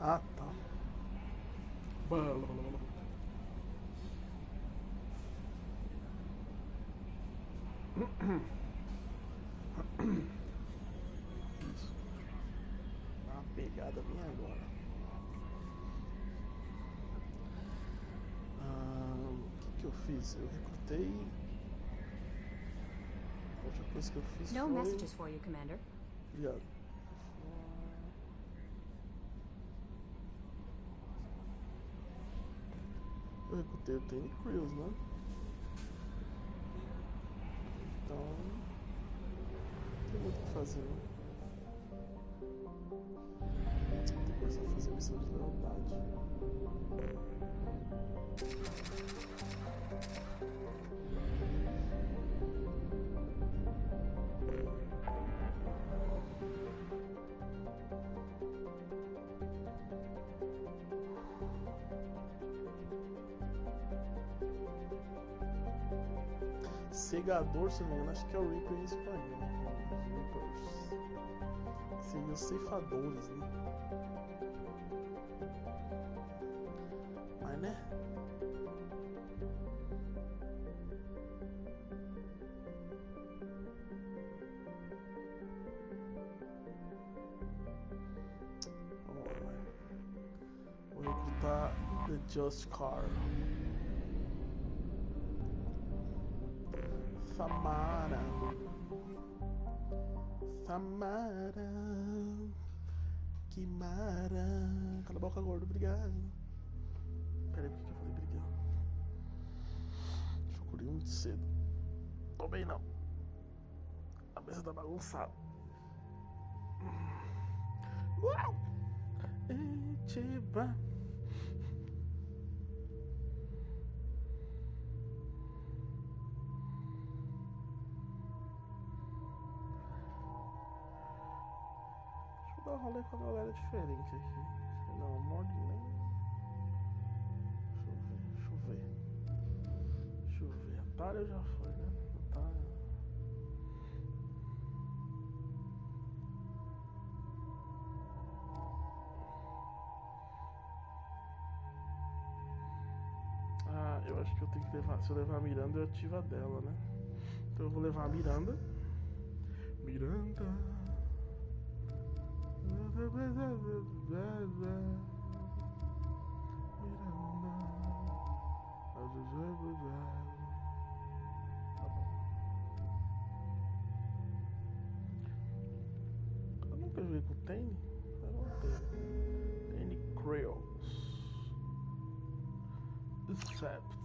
Ah, tá. Isso. Dá uma pegada bem agora. O que eu fiz? Eu recrutei. Outra coisa que eu fiz No foi... messages for you, Commander. Obrigado. Eu recrutei o Tiny Crews, né? Então... não tem muito o que fazer, né? Tem que começar a fazer missão de lealdade. Segador, se não me engano, acho que é o Reaper em espanhol. Reapers. Seriam os ceifadores, né? Mas, né? Vamos lá, vai. Vou recrutar The Just Car. Samara. Samara. Kimara. Cala a boca, gordo, obrigado. Peraí, por que eu falei obrigado? Eu acordei muito cedo. Tô bem, não. A mesa tá bagunçada. Uau! Etiba. Deixa eu dar um rolê com a galera diferente aqui. Não, morde nem. Deixa eu ver. Atalho já foi, né? Atalho. Ah, eu acho que eu tenho que levar. Se eu levar a Miranda, eu ativo a dela, né? Então eu vou levar a Miranda. Miranda. Tá bom. Eu nunca joguei com o Tane. Eu não tenho. Tane Creols. Except.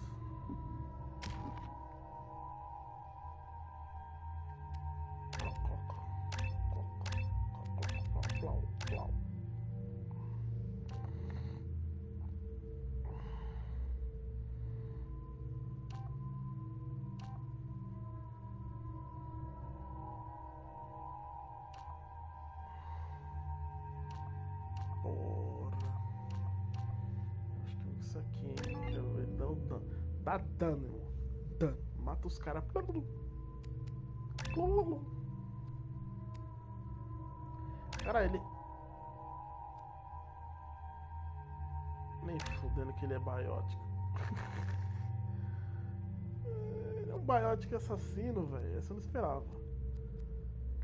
Porra. Acho que isso aqui, hein? Quero ver. Dá dano, irmão. Dano. Mata os caras. Cara, ele. Nem fudendo que ele é biótico. Ele é um biótico assassino, velho. Essa eu não esperava.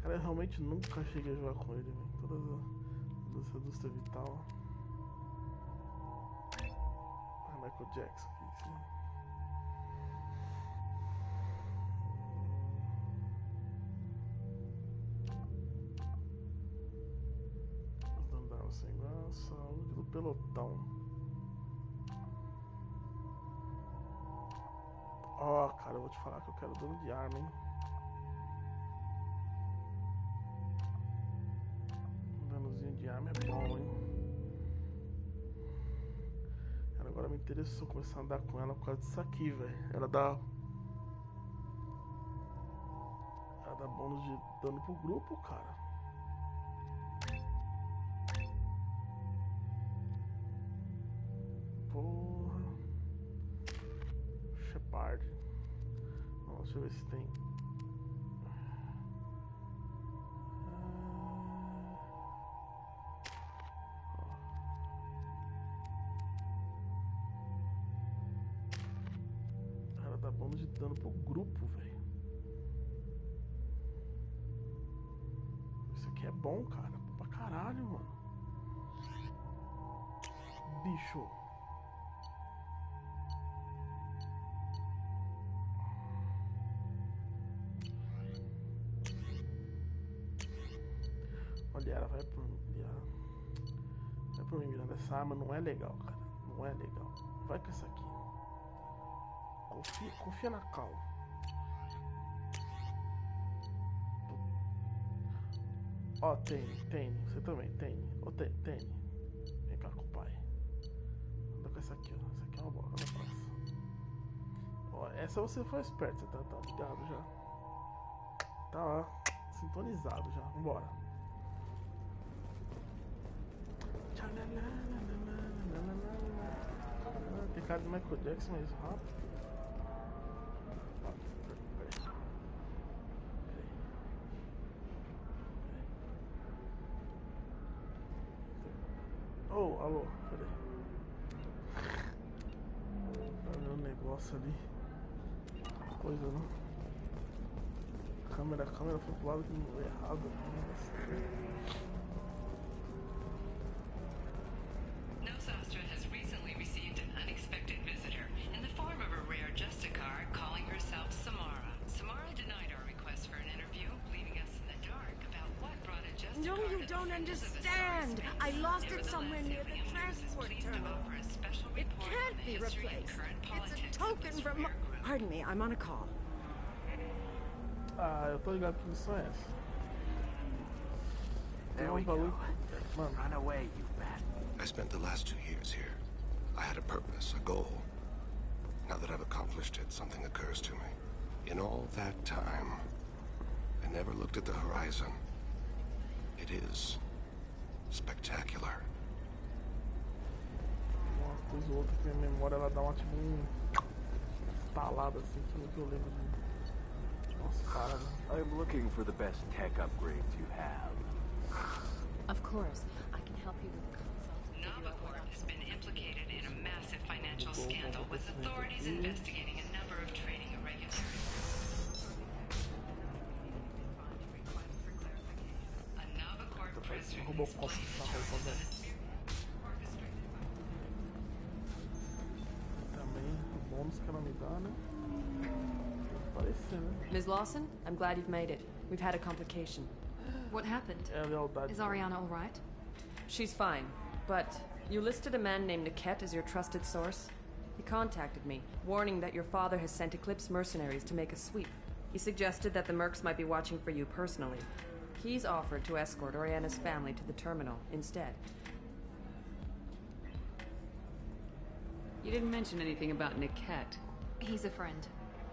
Cara, eu realmente nunca cheguei a jogar com ele, velho. Toda essa indústria vital. Ah, Michael Jackson aqui, sim. Os andaram sem igual, saúde do pelotão. Ó, cara, eu vou te falar que eu quero dano de arma, hein. Um danozinho de arma é bom, hein. Cara, agora me interessou começar a andar com ela por causa disso aqui, velho. Ela dá bônus de dano pro grupo, cara. Porra. Shepard. Vamos, deixa eu ver se tem. Dá bônus de dano pro grupo, velho. Isso aqui é bom, cara. Bom pra caralho, mano. Bicho. Olha, ela vai por mim. Vai por mim, Miranda. Essa arma não é legal, cara. Não é legal. Vai com essa aqui. Confia na calma. Ó, Tene. Você também, Tene. Ô, Tene. Vem cá com o pai. Anda com essa aqui, ó. Essa aqui é uma bola, não passa. Ó, essa você foi esperto, você tá ligado já. Tá lá, sintonizado já. Vambora. Tem cara de Michael Jackson mais rápido. Oh, alô, peraí. Tá vendo um negócio ali. Coisa, não? A câmera foi pro lado errado. Nostra has recently received an unexpected visitor in the form of a rare Justicar calling herself Samara. Samara denied our request for an interview, leaving us in the dark about what brought a Justicar. No, you don't understand. I lost it somewhere near the transport terminal. It can't be replaced. It's a token from... Pardon me, I'm on a call. Ah, eu tô ligado que missão é essa. There we go. Run away, you bat. I spent the last 2 years here. I had a purpose, a goal. Now that I've accomplished it, something occurs to me. In all that time, I never looked at the horizon. It is spectacular. Uma coisa ou outra que minha memória ela dá uma tipo talada assim que eu lembro de. Nossa, cara. I'm looking for the best tech upgrades you have. Of course, I can help you with the consult. Navacorp has been implicated in a massive financial scandal with authorities investigating a number of trading irregularities. A Navacorp press release Também o bônus que ela me dá, né? Parecer, né? Ms. Lawson, I'm glad you've made it. We've had a complication. What happened? É a lealdade. Is Ariana all right? She's fine, but you listed a man named Niket as your trusted source. He contacted me, warning that your father has sent Eclipse mercenaries to make a sweep. He suggested that the Mercs might be watching for you personally. He's offered to escort Oriana's family to the terminal instead. You didn't mention anything about Niket. He's a friend.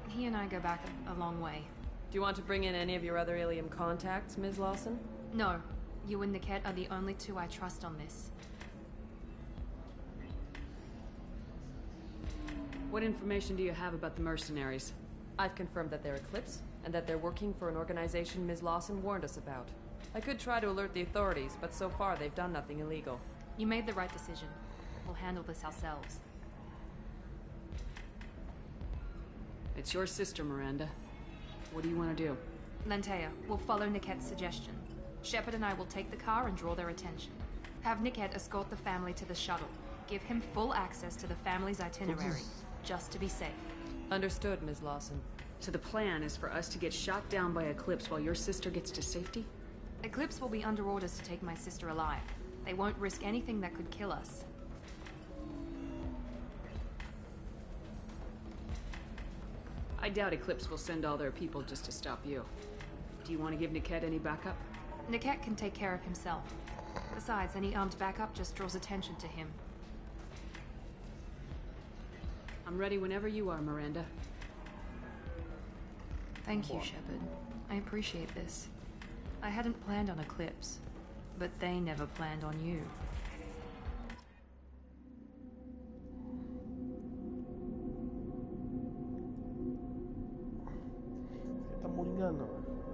He and I go back a long way. Do you want to bring in any of your other Ilium contacts, Ms. Lawson? No. You and Niket are the only two I trust on this. What information do you have about the mercenaries? I've confirmed that they're Eclipse, and that they're working for an organization Ms. Lawson warned us about. I could try to alert the authorities, but so far they've done nothing illegal. You made the right decision. We'll handle this ourselves. It's your sister, Miranda. What do you want to do? Lantea, we'll follow Niket's suggestion. Shepard and I will take the car and draw their attention. Have Niket escort the family to the shuttle. Give him full access to the family's itinerary, just to be safe. Understood, Ms. Lawson. So the plan is for us to get shot down by Eclipse while your sister gets to safety? Eclipse will be under orders to take my sister alive. They won't risk anything that could kill us. I doubt Eclipse will send all their people just to stop you. Do you want to give Niket any backup? Niket can take care of himself. Besides, any armed backup just draws attention to him. I'm ready whenever you are, Miranda. Thank you, Shepard. I appreciate this. I hadn't planned on Eclipse, but they never planned on you. Você tá moringando,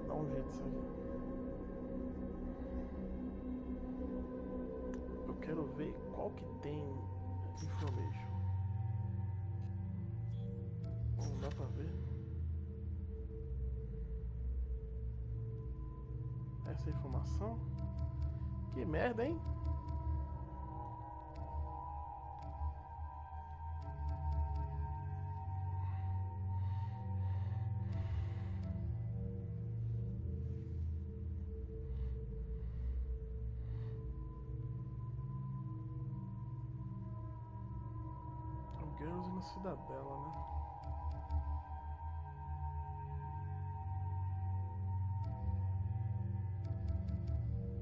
dá jeito isso aí. Eu quero ver qual que tem information. Vamos dá pra ver. Essa informação? Que merda, hein? Girls na cidadela, né?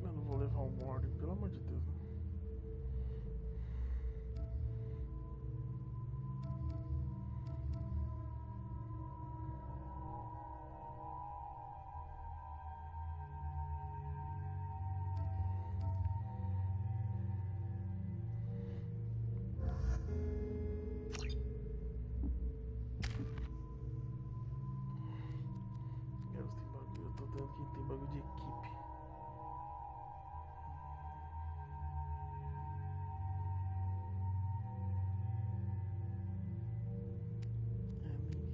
Eu não vou levar um warning, pelo amor de Deus, né? Girls tem bagulho, eu tô dando que tem bagulho de equipe. Ninguém.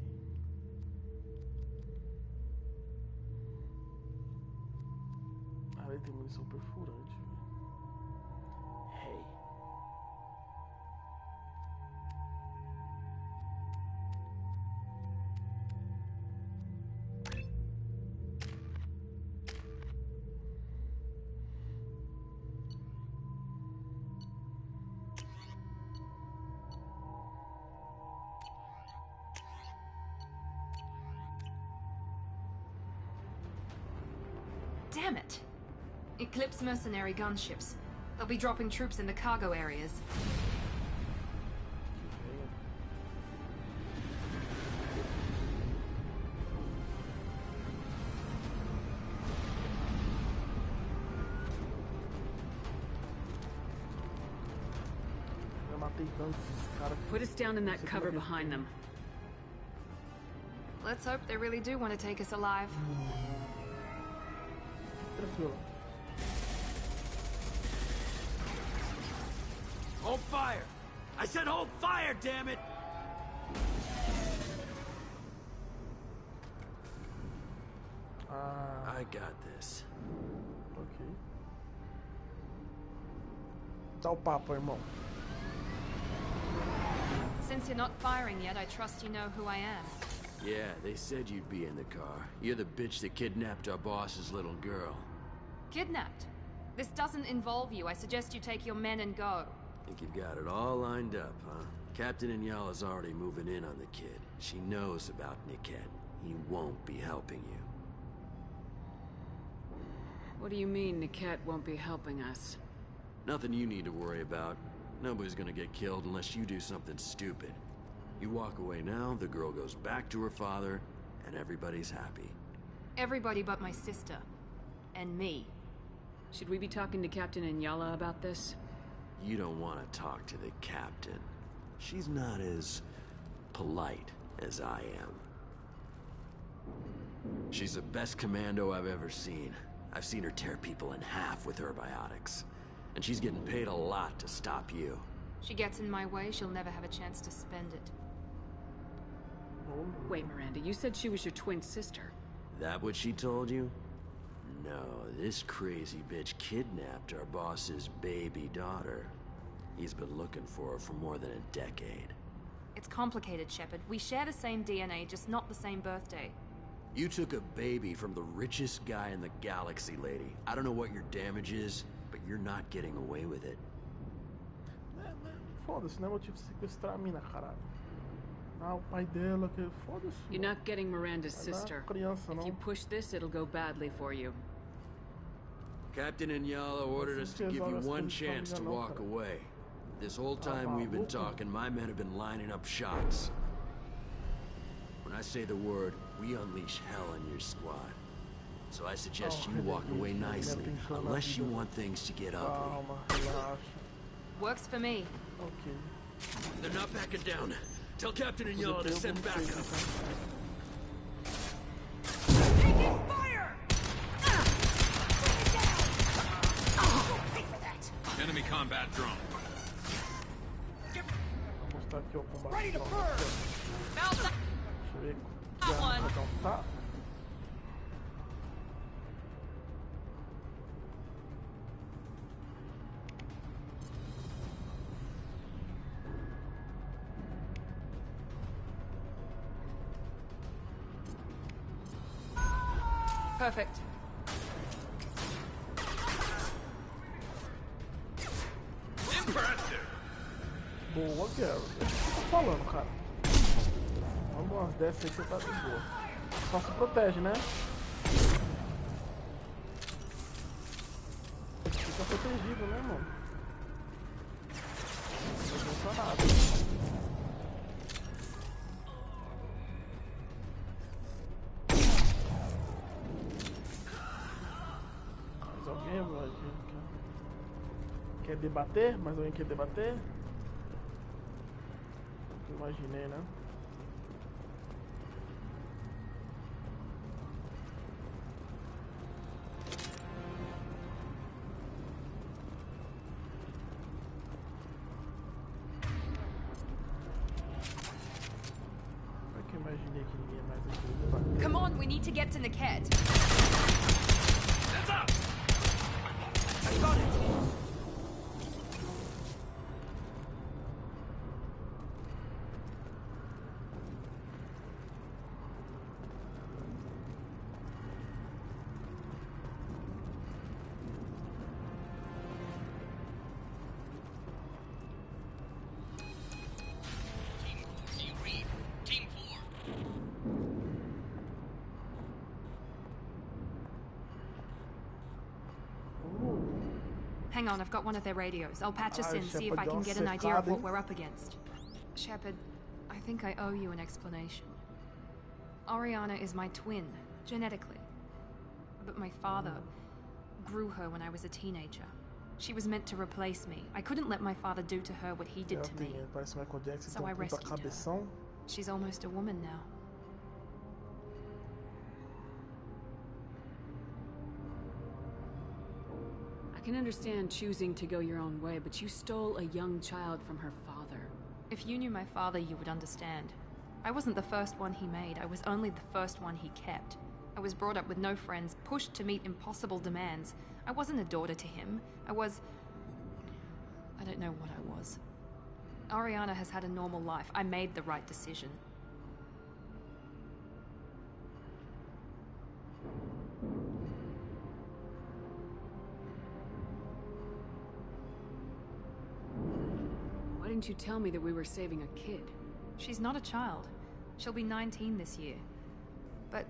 Ah, ele tem munição perfurante, velho. Hey. Damn it! Eclipse mercenary gunships. They'll be dropping troops in the cargo areas. Eu matei tantos caras. Put us down in that cover behind them. Let's hope they really do want to take us alive. Tranquilo. Hold fire! I said hold fire, damn it! I got this. Ok. Dá o papo, irmão. Since you're not firing yet, I trust you know who I am. Yeah, they said you'd be in the car. You're the bitch that kidnapped our boss's little girl. Kidnapped? This doesn't involve you. I suggest you take your men and go. Think you've got it all lined up, huh? Captain Inyala's already moving in on the kid. She knows about Niket. He won't be helping you. What do you mean Niket won't be helping us? Nothing you need to worry about. Nobody's gonna get killed unless you do something stupid. You walk away now, the girl goes back to her father, and everybody's happy. Everybody but my sister. And me. Should we be talking to Captain Inyala about this? You don't want to talk to the captain. She's not as polite as I am. She's the best commando I've ever seen. I've seen her tear people in half with her biotics. And she's getting paid a lot to stop you. She gets in my way, she'll never have a chance to spend it. Wait, Miranda, you said she was your twin sister. That what she told you? No, this crazy bitch kidnapped our boss's baby daughter. He's been looking for her for more than a decade. It's complicated, Shepard. We share the same DNA, just not the same birthday. You took a baby from the richest guy in the galaxy, lady. I don't know what your damage is, but you're not getting away with it. Foda-se, não é motivo de sequestrar a mina, caralho. Ah, o pai dela, que foda-se. You're not getting Miranda's Vai dar sister. criança, If não. you push this, it'll go badly for you. Captain Inyala ordered us to give you one chance to walk away. This whole time we've been talking, my men have been lining up shots. When I say the word, we unleash hell on your squad. So I suggest you walk away nicely, unless you want things to get ugly. Calma, relaxa. Works for me. Ok. They're not backing down. Tell Captain Inyala to send backup. Taking fire! Enemy combat drone. Vou mostrar aqui o combate. Ready to Ó, burn! aqui, Mount ó. Deixa eu ver que arma vai dar um tapa. Perfect. Boa, Gary. É o que você tá falando, cara? Vamos dessas aí que você tá de boa. Só se protege, né? Fica protegido, né, mano? Não adianta nada. Mais alguém quer debater? Mais alguém quer debater? Imaginei, né? Como é que eu imaginei que ninguém mais aqui ia debater? Come on, we need to get to Niket. Heads up! I got it. Hang on, I've got one of their radios. I'll patch us in, see if I can get an idea of what we're up against. Shepard, I think I owe you an explanation. Oriana is my twin, genetically. But my father grew her when I was a teenager. She was meant to replace me. I couldn't let my father do to her what he did to me. So I rescued her. She's almost a woman now. I can understand choosing to go your own way, but you stole a young child from her father. If you knew my father, you would understand. I wasn't the first one he made. I was only the first one he kept. I was brought up with no friends, pushed to meet impossible demands. I wasn't a daughter to him. I don't know what I was. Oriana has had a normal life. I made the right decision. Why didn't you tell me that we were saving a kid? She's not a child. She'll be 19 this year. But,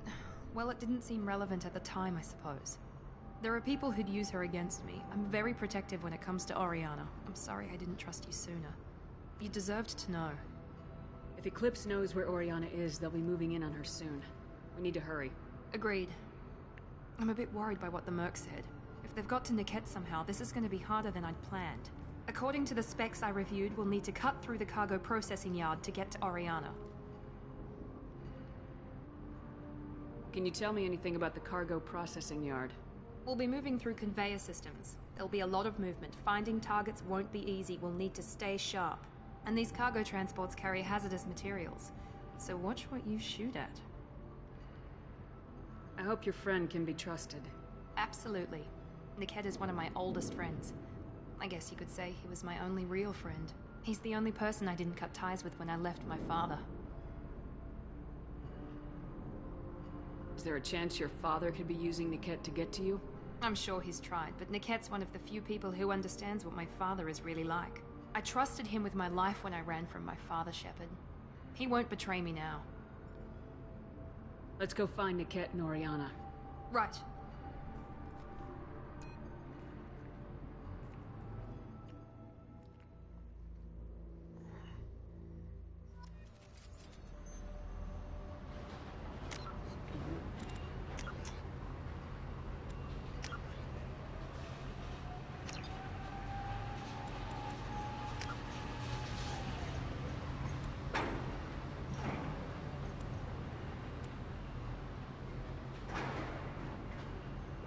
well, it didn't seem relevant at the time, I suppose. There are people who'd use her against me. I'm very protective when it comes to Oriana. I'm sorry I didn't trust you sooner. You deserved to know. If Eclipse knows where Oriana is, they'll be moving in on her soon. We need to hurry. Agreed. I'm a bit worried by what the Merc said. If they've got to Niket somehow, this is going to be harder than I'd planned. According to the specs I reviewed, we'll need to cut through the cargo processing yard to get to Oriana. Can you tell me anything about the cargo processing yard? We'll be moving through conveyor systems. There'll be a lot of movement. Finding targets won't be easy. We'll need to stay sharp. And these cargo transports carry hazardous materials. So watch what you shoot at. I hope your friend can be trusted. Absolutely. Niket is one of my oldest friends. I guess you could say he was my only real friend. He's the only person I didn't cut ties with when I left my father. Is there a chance your father could be using Niket to get to you? I'm sure he's tried, but Niket's one of the few people who understands what my father is really like. I trusted him with my life when I ran from my father, Shepard. He won't betray me now. Let's go find Niket and Oriana. Right.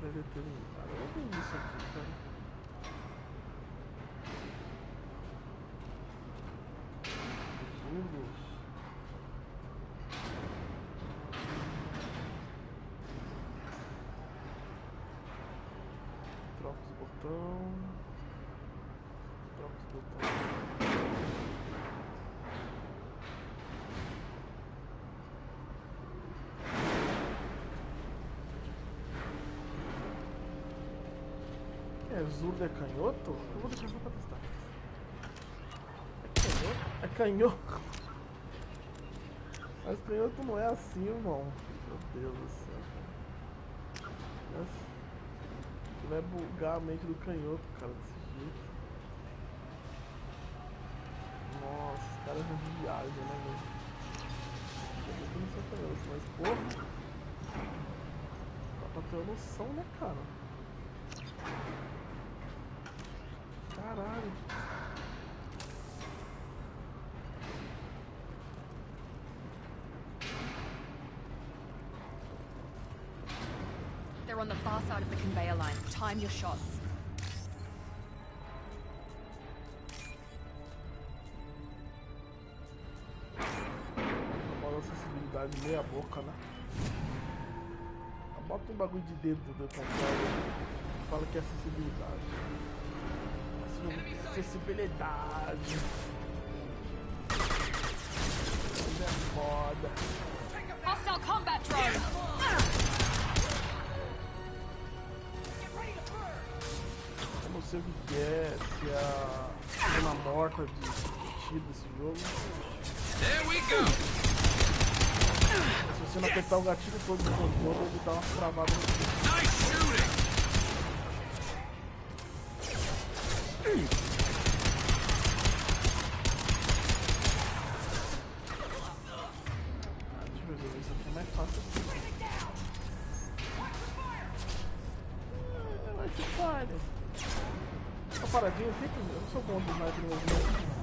Olha isso aqui, cara. Jesus. botão. Troca os botões. Zurdo é canhoto? Eu vou deixar só pra testar. É canhoto? Mas canhoto não é assim, irmão. Meu Deus do céu. Vai bugar a mente do canhoto, cara, desse jeito. Nossa, os caras viajam, né, meu? Eu não sou canhoto, mas porra. Dá pra ter uma noção, né, cara? Caralho. They're on the far side of the conveyor line. Time your shots. Uma acessibilidade meia boca, né? Bota um bagulho de dedo do contrário. Fala que é acessibilidade. Acessibilidade. Isso é foda. Hostile combat drone! Eu não sei o que é, se é a zona morta de tiro desse jogo. There we go. Se você não apertar o gatilho todo do controle, ele dá uma travada no tiro. Nice shooting. Deixa eu ver, isso aqui é mais fácil assim. Vai que fire. Tá paradinho, fica. Eu não sou bom de sniper no movimento.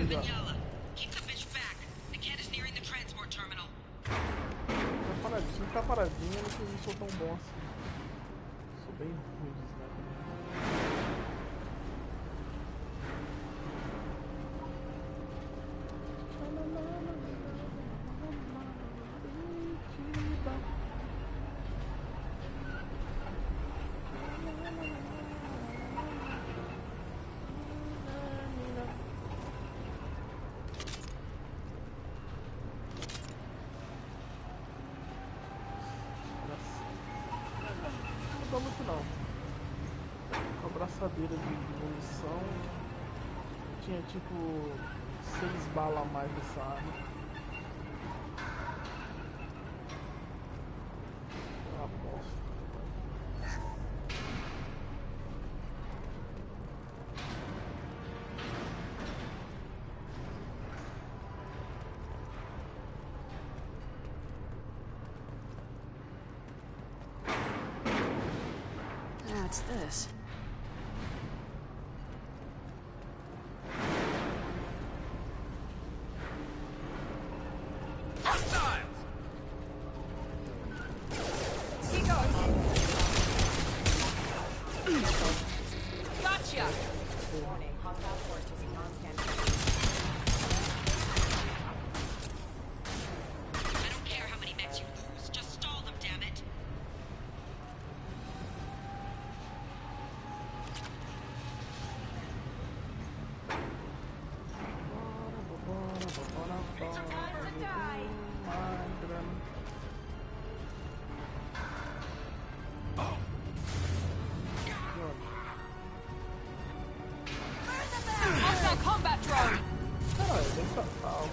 Vinyala, keep the bitch back. The cat is nearing the transport terminal. Tá paradinho. Se não ficar paradinho, eu não sou tão bom assim. Sou bem ruim de sniper. Não muito não. Com a braçadeira de munição tinha tipo 6 balas a mais dessa arma. É uma bosta. What's this? He goes. Gotcha! Warning, hostile force using non-standard. I don't care how many mechs you lose. Just stall them, damn it. Hostile combat drone! Caralho, bem fatal.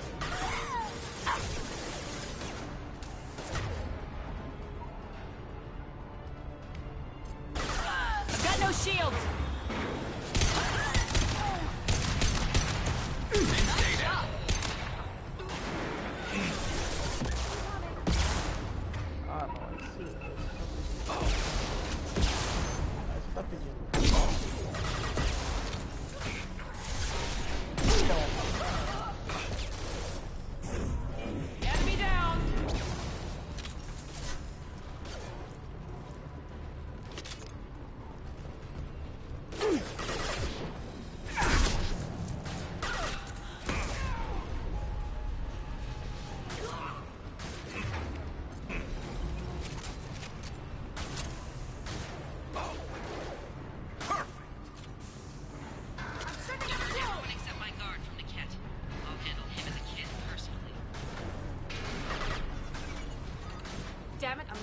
I've got no shields! Ah, não, esse tá pedindo.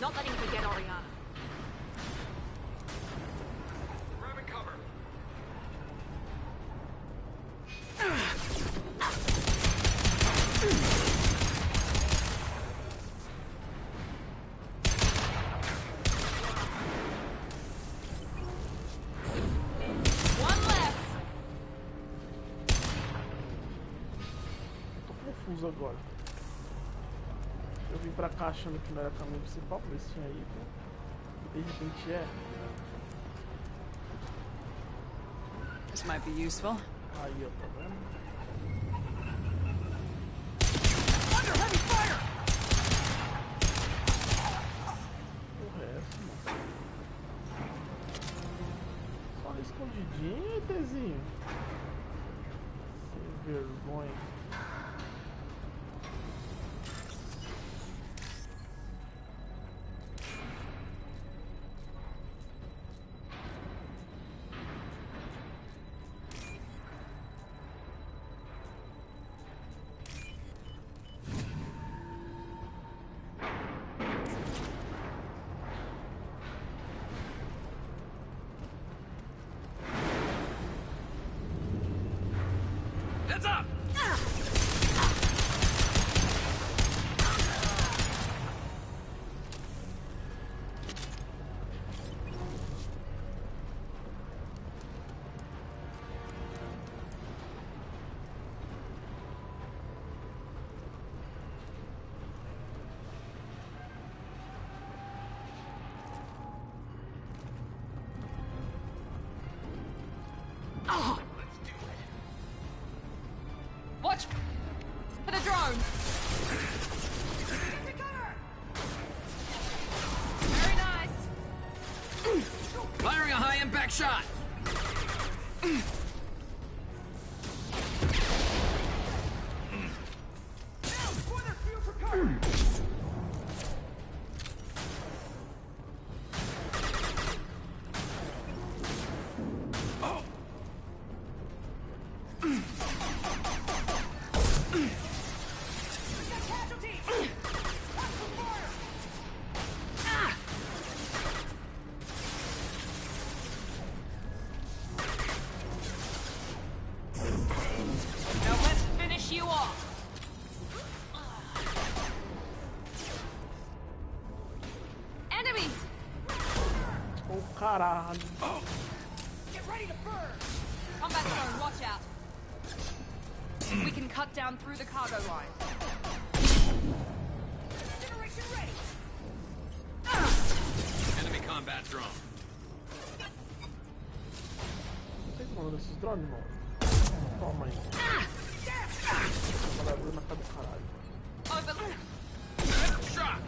not letting her get Oriana. Grabbing cover. One left. Tô confuso agora. Eu vim pra cá achando que não era caminho principal, pra ver se tinha ido. E de repente é. This might be useful. Aí, ó, tá vendo? Under heavy fire! Porra, é essa, mano? Só no escondidinho, Tezinho. Sem vergonha. Heads up! Watch for the drone. Very nice. Firing a high-impact shot! Now let's finish you off. Enemies! Oh, caralho. Get ready to burn! Combat zone, watch out. We can cut down through the cargo line. Generation ready! Enemy combat drone. Tem que mandar esses drones, mano. Toma aí. Trabalhador na cara do caralho. Overlook! Shot!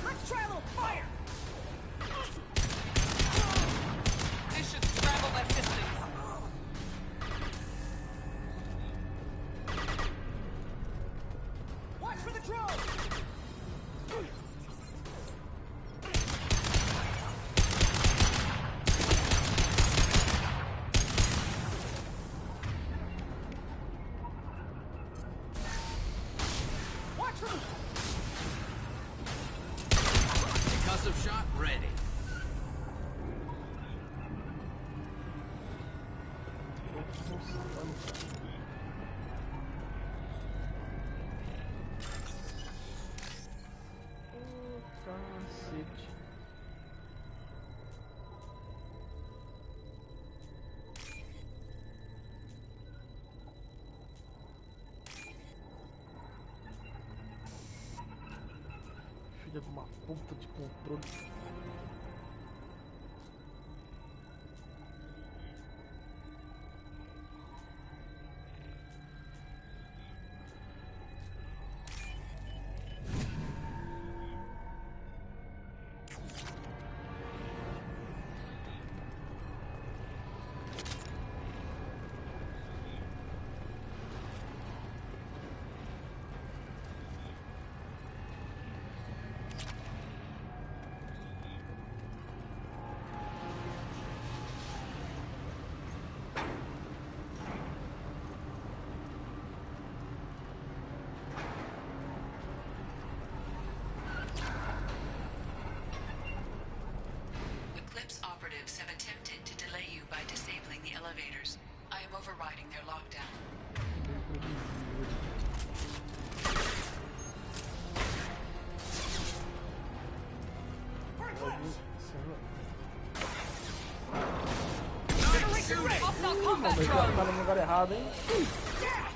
Let's try a little fire! This should scramble their systems. Watch for the drone! Watch for the... Concussive shot ready. Cacete. Filha de uma puta de controle. Hostile combat Ele drone! tá no lugar errado, hein?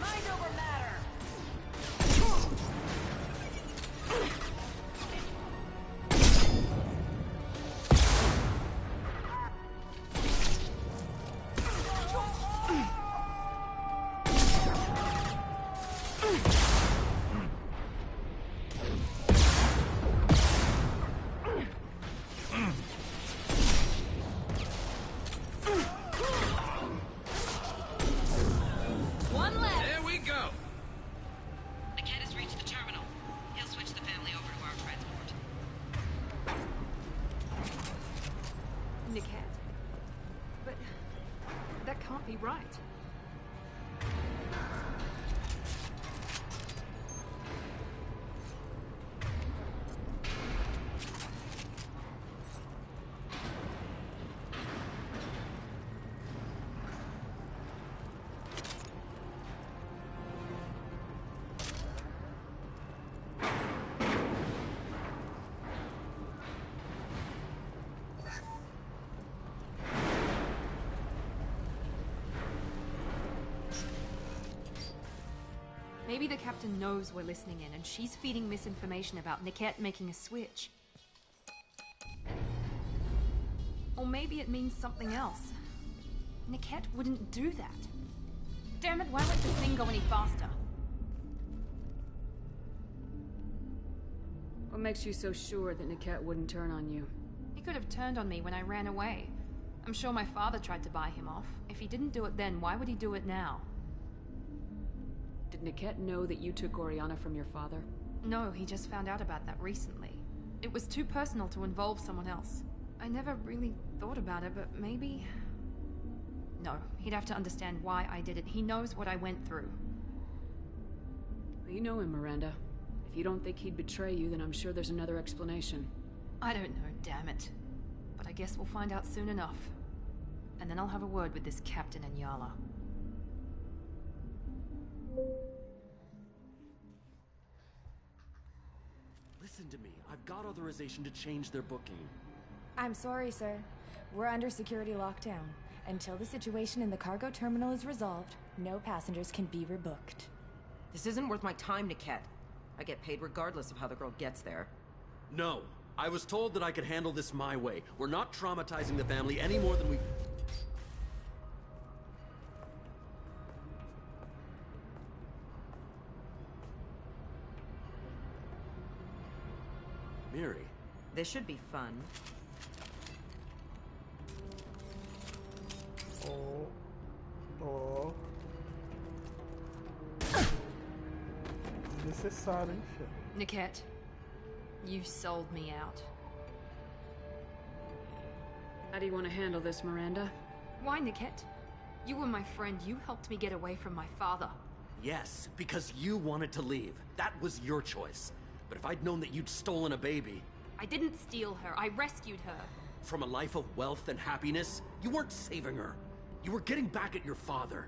Mind over matter. One left! There we go. Niket has reached the terminal. He'll switch the family over to our transport. Niket. But that can't be right. Maybe the captain knows we're listening in and she's feeding misinformation about Niket making a switch. Or maybe it means something else. Niket wouldn't do that. Damn it, why won't this thing go any faster? What makes you so sure that Niket wouldn't turn on you? He could have turned on me when I ran away. I'm sure my father tried to buy him off. If he didn't do it then, why would he do it now? Did Niket know that you took Oriana from your father? No, he just found out about that recently. It was too personal to involve someone else. I never really thought about it, but maybe... No, he'd have to understand why I did it. He knows what I went through. Well, you know him, Miranda. If you don't think he'd betray you, then I'm sure there's another explanation. I don't know, damn it. But I guess we'll find out soon enough. And then I'll have a word with this Captain Inyala. Listen to me. I've got authorization to change their booking. I'm sorry, sir. We're under security lockdown. Until the situation in the cargo terminal is resolved, no passengers can be rebooked. This isn't worth my time, Niket. I get paid regardless of how the girl gets there. No. I was told that I could handle this my way. We're not traumatizing the family any more than we... Miri. This should be fun. Oh. Desnecessário, hein, filho? Niket, you sold me out. How do you want to handle this, Miranda? Why, Niket? You were my friend. You helped me get away from my father. Yes, because you wanted to leave. That was your choice. But if I'd known that you'd stolen a baby... I didn't steal her. I rescued her. From a life of wealth and happiness, you weren't saving her. You were getting back at your father.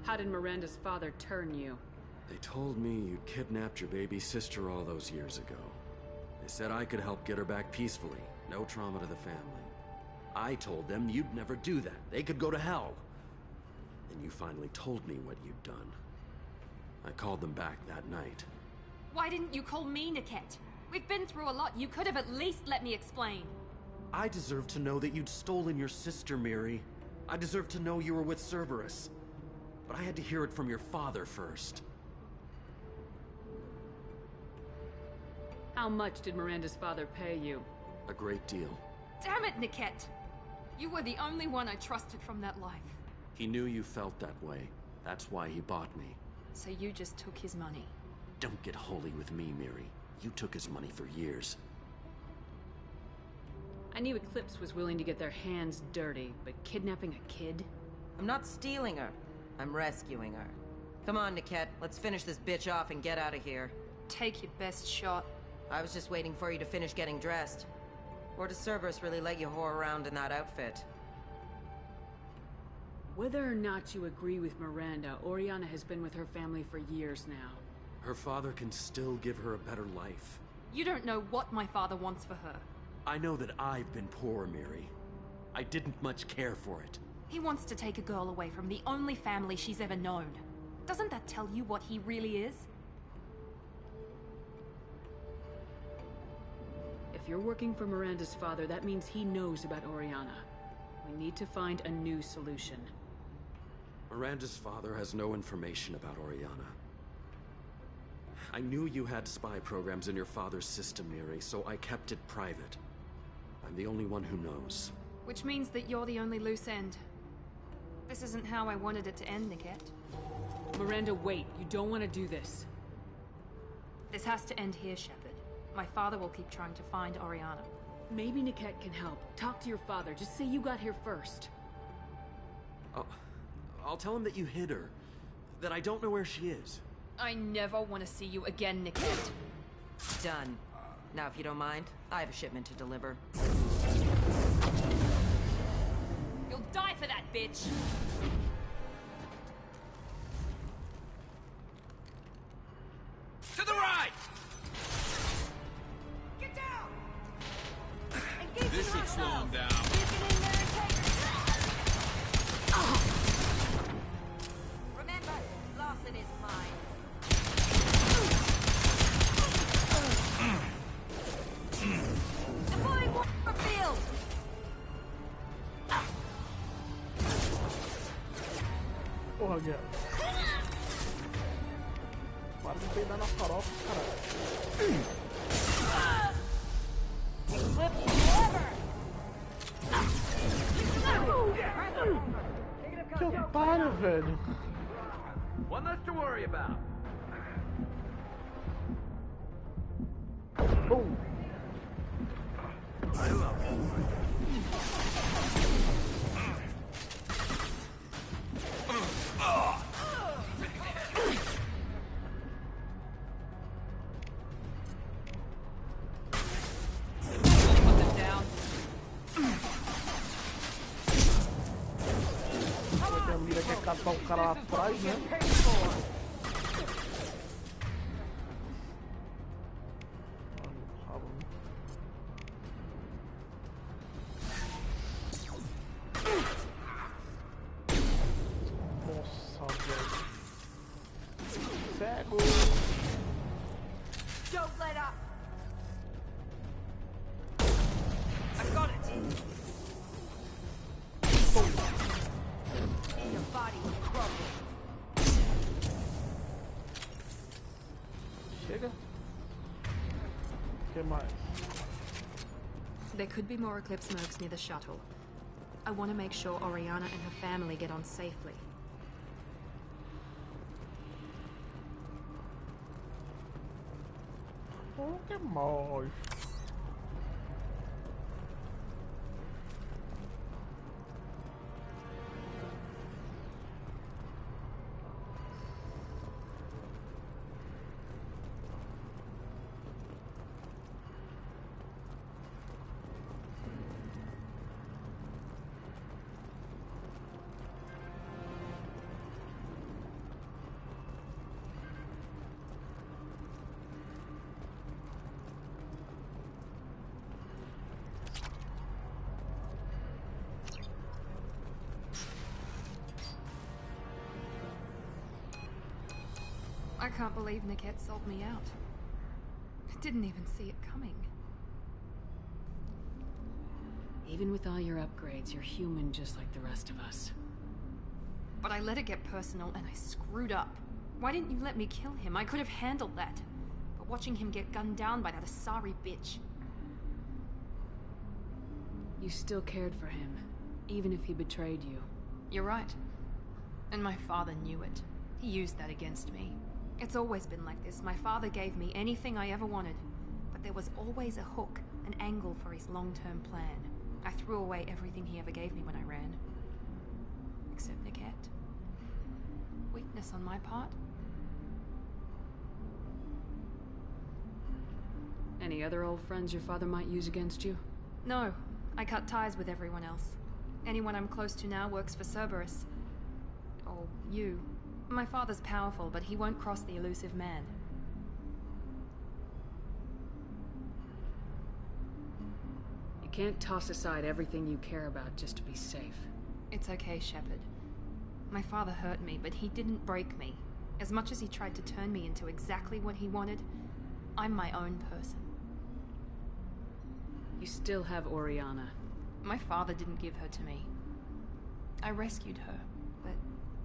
How did Miranda's father turn you? They told me you'd kidnapped your baby sister all those years ago. They said I could help get her back peacefully. No trauma to the family. I told them you'd never do that. They could go to hell. Then you finally told me what you'd done. I called them back that night. Why didn't you call me, Niket? We've been through a lot. You could have at least let me explain. I deserve to know that you'd stolen your sister, Miri. I deserve to know you were with Cerberus. But I had to hear it from your father first. How much did Miranda's father pay you? A great deal. Damn it, Niket! You were the only one I trusted from that life. He knew you felt that way. That's why he bought me. So you just took his money? Don't get holy with me, Miri. You took his money for years. I knew Eclipse was willing to get their hands dirty, but kidnapping a kid? I'm not stealing her. I'm rescuing her. Come on, Niket. Let's finish this bitch off and get out of here. Take your best shot. I was just waiting for you to finish getting dressed. Or does Cerberus really let you whore around in that outfit? Whether or not you agree with Miranda, Oriana has been with her family for years now. Her father can still give her a better life. You don't know what my father wants for her. I know that I've been poor, Miri. I didn't much care for it. He wants to take a girl away from the only family she's ever known. Doesn't that tell you what he really is? If you're working for Miranda's father, that means he knows about Oriana. We need to find a new solution. Miranda's father has no information about Oriana. I knew you had spy programs in your father's system, Miri, so I kept it private. I'm the only one who knows. Which means that you're the only loose end. This isn't how I wanted it to end, Niket. Miranda, wait. You don't want to do this. This has to end here, Shepard. My father will keep trying to find Oriana. Maybe Niket can help. Talk to your father. Just say you got here first. I'll tell him that you hid her. That I don't know where she is. I never want to see you again, Niket. Done. Now, if you don't mind, I have a shipment to deliver. You'll die for that, bitch! To the right! Get down! This should slow him down. Remember, Lawson is mine. Deploying Warfield! Porra, Guilherme. Para de peidar na farofa, caralho. Que otário, velho. One less to worry about. Boom. I love it. Put them down. Porque a mira quer catar o cara lá atrás, né? Nossa, velho. Cego. Don't let up! I got it! Your body will crumble. Chega. O que mais? There could be more Eclipse mercs near the shuttle. I want to make sure Oriana and her family get on safely. O que mais? I can't believe Niket sold me out. I didn't even see it coming. Even with all your upgrades, you're human just like the rest of us. But I let it get personal and I screwed up. Why didn't you let me kill him? I could have handled that. But watching him get gunned down by that Asari bitch. You still cared for him, even if he betrayed you. You're right. And my father knew it. He used that against me. It's always been like this. My father gave me anything I ever wanted. But there was always a hook, an angle for his long-term plan. I threw away everything he ever gave me when I ran. Except Niket. Weakness on my part. Any other old friends your father might use against you? No. I cut ties with everyone else. Anyone I'm close to now works for Cerberus. Or you. My father's powerful, but he won't cross the elusive man. can't toss aside everything you care about just to be safe. It's okay, Shepard. My father hurt me, but he didn't break me. As much as he tried to turn me into exactly what he wanted, I'm my own person. You still have Oriana. My father didn't give her to me. I rescued her, but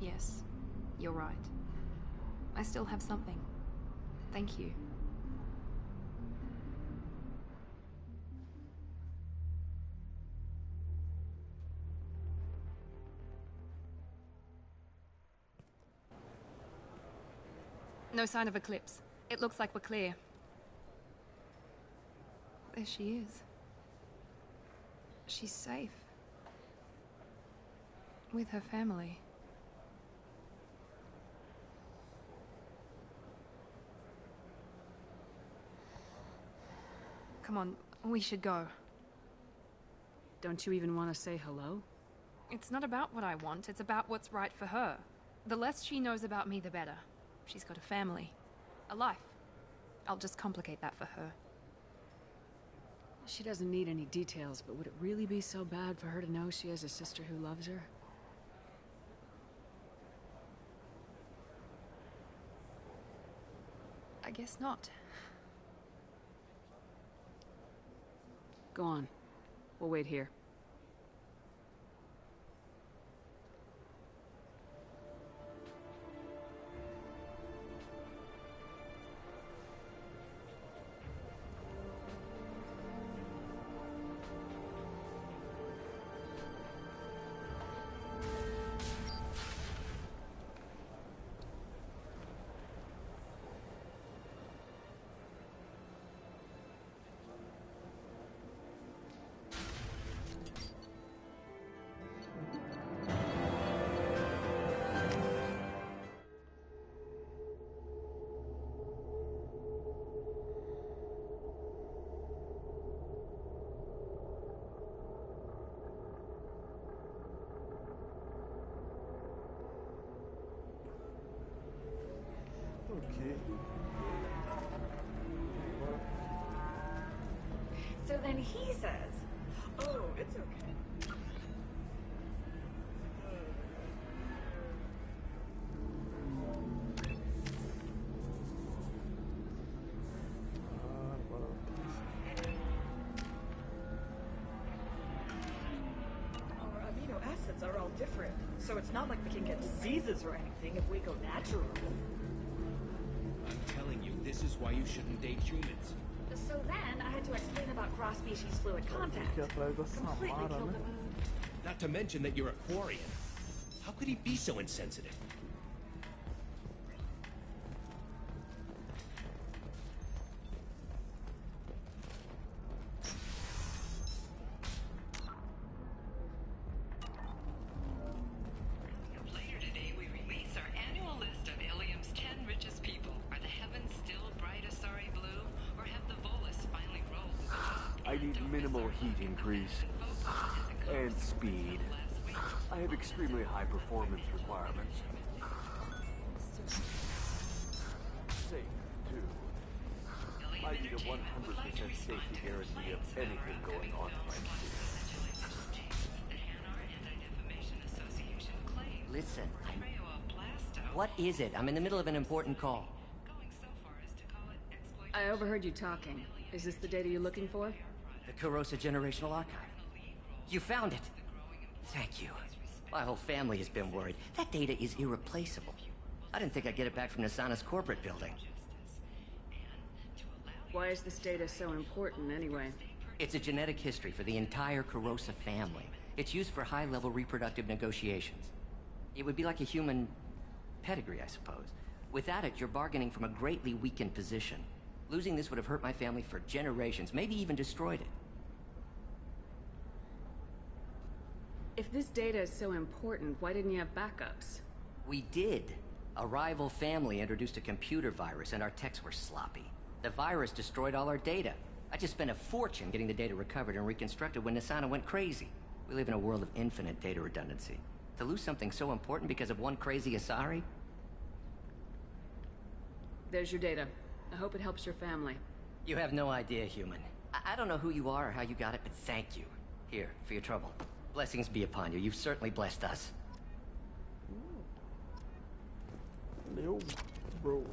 yes, you're right. I still have something. Thank you. No sign of Eclipse. It looks like we're clear. There she is. She's safe. With her family. Come on, we should go. Don't you even want to say hello? It's not about what I want, it's about what's right for her. The less she knows about me, the better. She's got a family. A life. I'll just complicate that for her. She doesn't need any details, but would it really be so bad for her to know she has a sister who loves her? I guess not. Go on. We'll wait here. Ok. So then he says, oh, it's okay. Our amino acids are all different, so it's not like we can get diseases or anything if we go natural. I'm telling you, this is why you shouldn't date humans. So then I had to explain about cross-species fluid contact. Completely killed the mood. Not to mention that you're a Quarian. How could he be so insensitive? Later today, we release our annual list of Ilium's 10 richest people. Are the heavens still bright Asari blue, or have the Volus finally rolled? I need minimal heat increase and speed. I have extremely high performance requirements. Safe, too. I need a 100% safety guarantee of anything going on in my city. Listen, what is it? I'm in the middle of an important call. I overheard you talking. Is this the data you're looking for? The Kurosa Generational Archive. You found it. Thank you. My whole family has been worried. That data is irreplaceable. I didn't think I'd get it back from Nasana's corporate building. Why is this data so important, anyway? It's a genetic history for the entire Kurosa family. It's used for high-level reproductive negotiations. It would be like a human pedigree, I suppose. Without it, you're bargaining from a greatly weakened position. Losing this would have hurt my family for generations, maybe even destroyed it. If this data is so important, why didn't you have backups? We did. A rival family introduced a computer virus, and our techs were sloppy. The virus destroyed all our data. I just spent a fortune getting the data recovered and reconstructed when Nasana went crazy. We live in a world of infinite data redundancy. To lose something so important because of one crazy Asari? There's your data. I hope it helps your family. You have no idea, human. I don't know who you are or how you got it, but thank you. Here, for your trouble. Blessings be upon you. You've certainly blessed us. Leo, bro.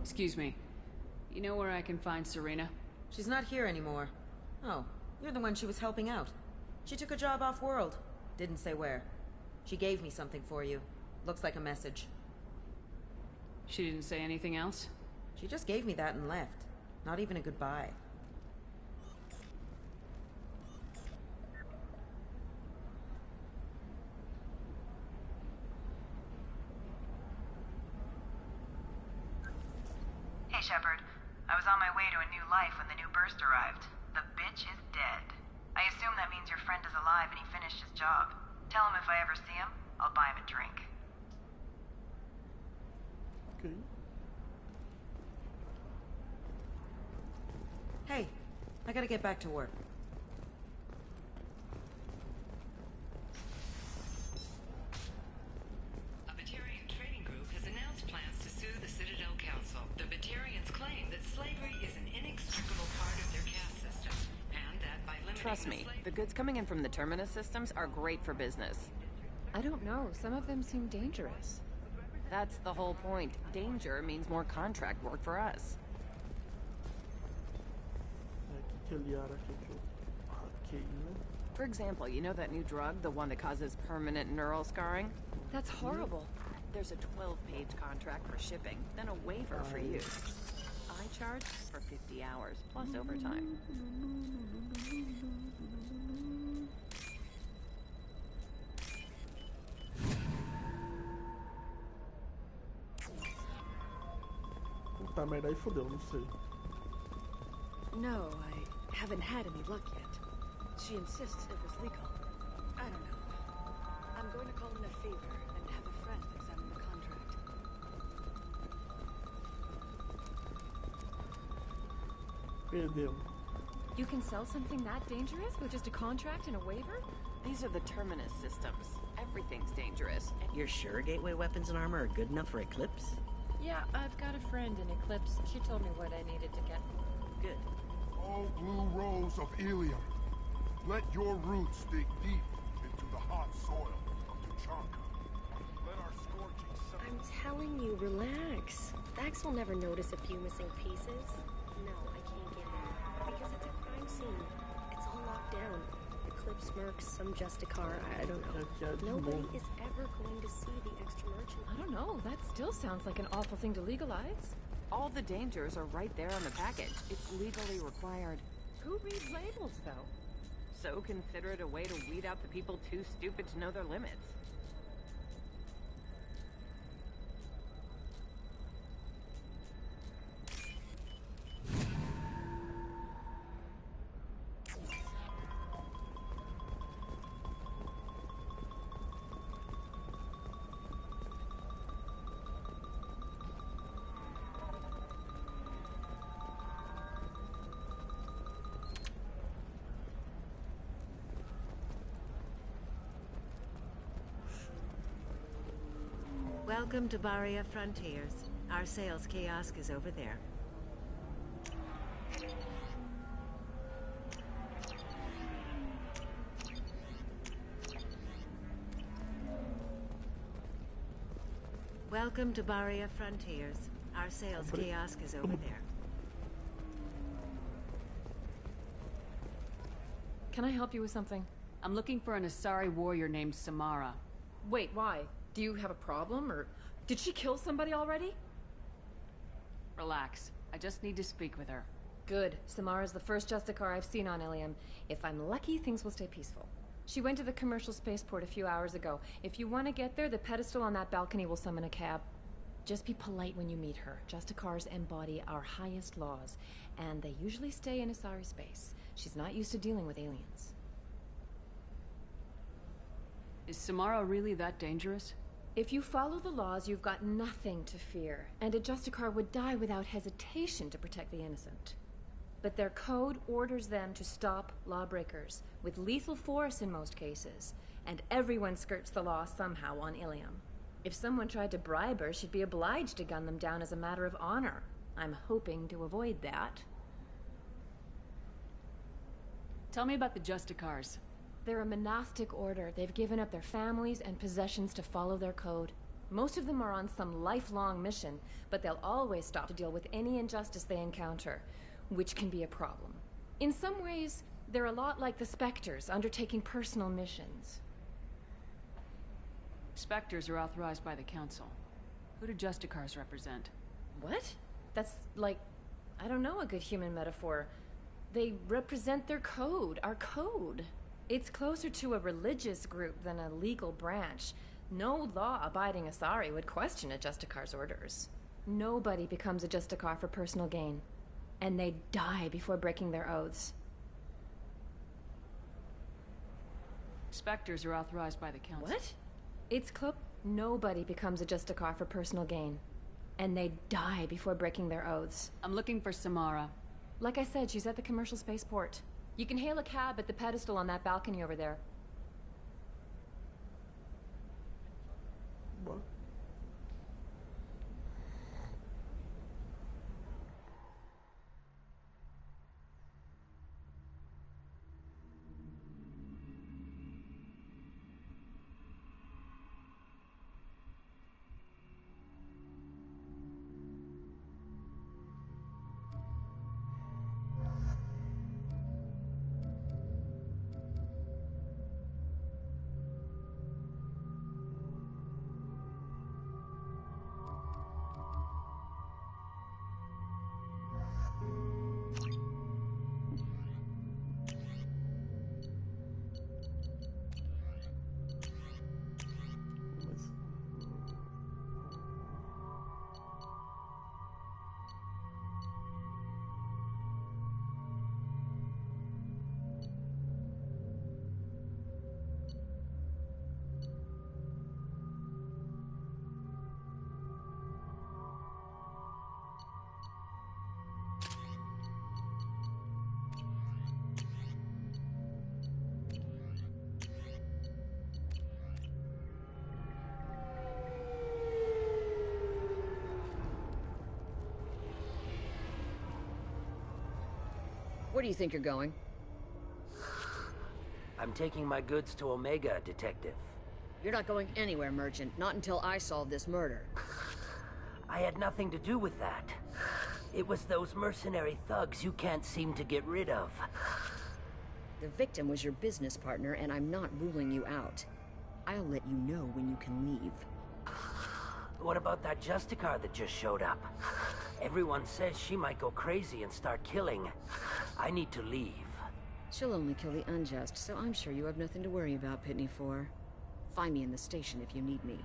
Excuse me. You know where I can find Serena? She's not here anymore. Oh, you're the one she was helping out. She took a job off-world. Didn't say where. She gave me something for you. Looks like a message. She didn't say anything else? She just gave me that and left. Not even a goodbye. Hey, Shepard. I was on my way to a new life when the new burst arrived. The bitch is dead. I assume that means your friend is alive and he finished his job. Tell him if I ever see him, I'll buy him a drink. Okay. Hey, I gotta get back to work. A Batarian trading group has announced plans to sue the Citadel Council. The Batarians claim that slavery is an inextricable part of their caste system, and that by limiting Trust me, the goods coming in from the Terminus systems are great for business. I don't know. Some of them seem dangerous. That's the whole point. Danger means more contract work for us. For example, you know that new drug, the one that causes permanent neural scarring? That's horrible. There's a 12-page contract for shipping, then a waiver for use. I charge for 50 hours, plus overtime. Puta merda, aí fodeu, não sei. No, I haven't had any luck yet. She insists it was legal. I don't know. I'm going to call in a favor and have a friend examine the contract. Perdeu. You can sell something that dangerous with just a contract and a waiver? These are the Terminus systems. Everything's dangerous. You're sure gateway weapons and armor are good enough for Eclipse? Yeah, I've got a friend in Eclipse. She told me what I needed to get. Good. Oh, blue rose of Ilium, let your roots dig deep into the hot soil of Tuchanka. Let our scorching sun... I'm telling you, relax. Vax will never notice a few missing pieces. No, I can't get in. Because it's a crime scene. It's all locked down. Eclipse mercs, some Justicar, I don't know. Nobody is ever going to see the extra merchant. I don't know. That still sounds like an awful thing to legalize. All the dangers are right there on the package. It's legally required. Who reads labels, though? So consider it a way to weed out the people too stupid to know their limits. Welcome to Baria Frontiers. Our sales kiosk is over there. Welcome to Baria Frontiers. Our sales kiosk is over there. Can I help you with something? I'm looking for an Asari warrior named Samara. Wait, why? Do you have a problem, or did she kill somebody already? Relax. I just need to speak with her. Good. Samara's the first Justicar I've seen on Ilium. If I'm lucky, things will stay peaceful. She went to the commercial spaceport a few hours ago. If you want to get there, the pedestal on that balcony will summon a cab. Just be polite when you meet her. Justicars embody our highest laws, and they usually stay in Asari space. She's not used to dealing with aliens. Is Samara really that dangerous? If you follow the laws, you've got nothing to fear, and a Justicar would die without hesitation to protect the innocent. But their code orders them to stop lawbreakers, with lethal force in most cases, and everyone skirts the law somehow on Ilium. If someone tried to bribe her, she'd be obliged to gun them down as a matter of honor. I'm hoping to avoid that. Tell me about the Justicars. They're a monastic order. They've given up their families and possessions to follow their code. Most of them are on some lifelong mission, but they'll always stop to deal with any injustice they encounter, which can be a problem. In some ways, they're a lot like the Spectres, undertaking personal missions. Spectres are authorized by the Council. Who do Justicars represent? What? That's like, I don't know, a good human metaphor. They represent their code, our code. It's closer to a religious group than a legal branch. No law-abiding Asari would question a Justicar's orders. Nobody becomes a Justicar for personal gain. And they die before breaking their oaths. Spectres are authorized by the Council. What? It's nobody becomes a Justicar for personal gain. And they die before breaking their oaths. I'm looking for Samara. Like I said, she's at the commercial spaceport. You can hail a cab at the pedestal on that balcony over there. What? Where do you think you're going? I'm taking my goods to Omega, Detective. You're not going anywhere, Merchant. Not until I solve this murder. I had nothing to do with that. It was those mercenary thugs you can't seem to get rid of. The victim was your business partner, and I'm not ruling you out. I'll let you know when you can leave. What about that Justicar that just showed up? Everyone says she might go crazy and start killing. I need to leave. She'll only kill the unjust, so I'm sure you have nothing to worry about, Pitney 4. Find me in the station if you need me.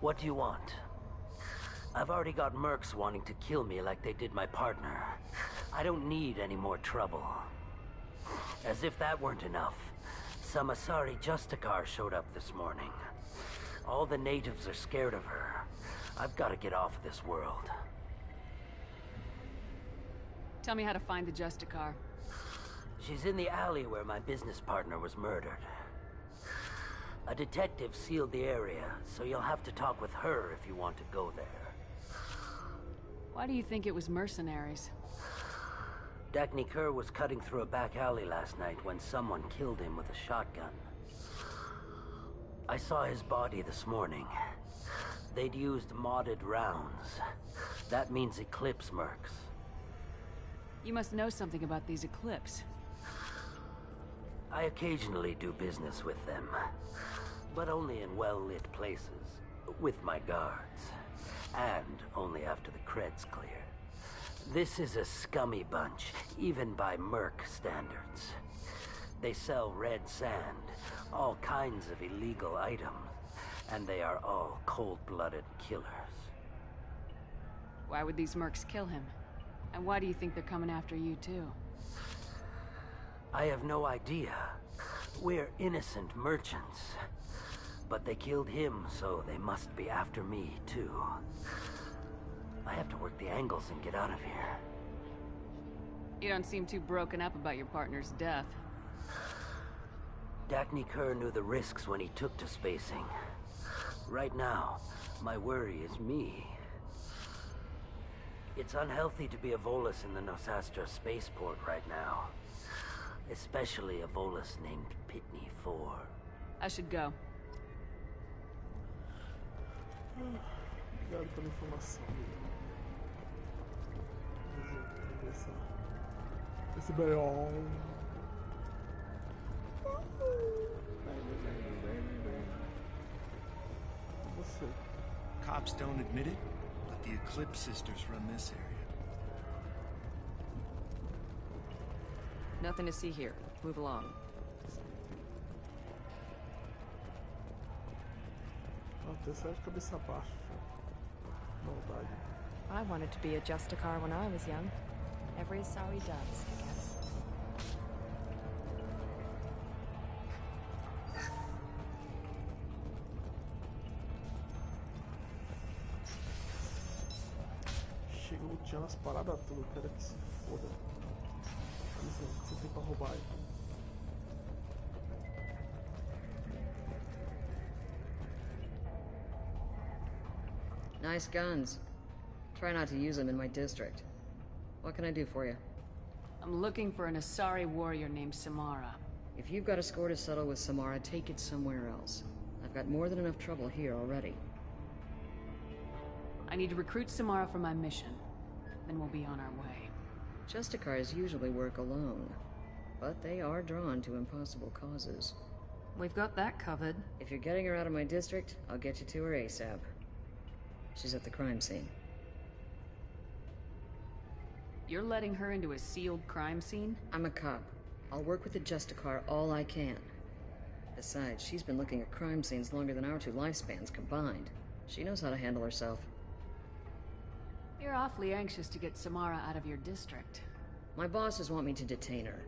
What do you want? I've already got mercs wanting to kill me like they did my partner. I don't need any more trouble. As if that weren't enough, some Asari Justicar showed up this morning. All the natives are scared of her. I've got to get off this world. Tell me how to find the Justicar. She's in the alley where my business partner was murdered. A detective sealed the area, so you'll have to talk with her if you want to go there. Why do you think it was mercenaries? Dagny Kerr was cutting through a back alley last night when someone killed him with a shotgun. I saw his body this morning. They'd used modded rounds. That means Eclipse mercs. You must know something about these Eclipse. I occasionally do business with them, but only in well-lit places, with my guards, and only after the cred's clear. This is a scummy bunch, even by Merc standards. They sell red sand, all kinds of illegal items, and they are all cold-blooded killers. Why would these mercs kill him? And why do you think they're coming after you, too? I have no idea. We're innocent merchants. But they killed him, so they must be after me, too. I have to work the angles and get out of here. You don't seem too broken up about your partner's death. Dacne Kerr knew the risks when he took to spacing. Right now, my worry is me. It's unhealthy to be a Volus in the Nosastra spaceport right now. Especially a Volus named Pitney 4. I should go. Obrigado pela informação, amigo. Vamos ver esse B.O. Você. Cops don't admit it, but the Eclipse sisters run this area. Nothing to see here. Move along. Atenção de cabeça baixa. Maldade. I wanted to be a Justicar when I was young. Every sorry does, I guess. Chega luteando as paradas tudo, quero que se foda. Isso, o que você tem pra roubar aí? Nice guns. Try not to use them in my district. What can I do for you? I'm looking for an Asari warrior named Samara. If you've got a score to settle with Samara, take it somewhere else. I've got more than enough trouble here already. I need to recruit Samara for my mission. Then we'll be on our way. Justicars usually work alone, but they are drawn to impossible causes. We've got that covered. If you're getting her out of my district, I'll get you to her ASAP. She's at the crime scene. You're letting her into a sealed crime scene? I'm a cop. I'll work with the Justicar all I can. Besides, she's been looking at crime scenes longer than our two lifespans combined. She knows how to handle herself. You're awfully anxious to get Samara out of your district. My bosses want me to detain her.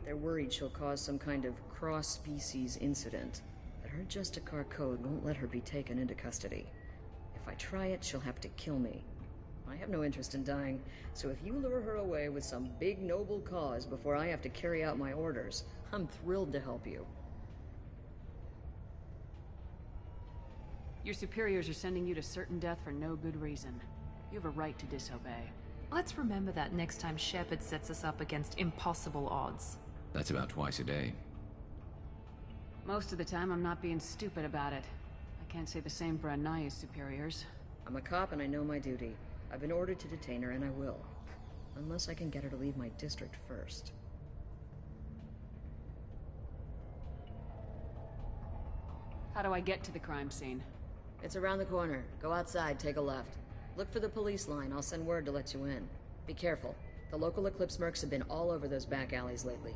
They're worried she'll cause some kind of cross-species incident. But her Justicar code won't let her be taken into custody. If I try it, she'll have to kill me. I have no interest in dying, so if you lure her away with some big noble cause before I have to carry out my orders, I'm thrilled to help you. Your superiors are sending you to certain death for no good reason. You have a right to disobey. Let's remember that next time Shepard sets us up against impossible odds. That's about twice a day. Most of the time, I'm not being stupid about it. I can't say the same for Anaya's superiors. I'm a cop and I know my duty. I've been ordered to detain her and I will. Unless I can get her to leave my district first. How do I get to the crime scene? It's around the corner. Go outside, take a left. Look for the police line. I'll send word to let you in. Be careful. The local Eclipse mercs have been all over those back alleys lately.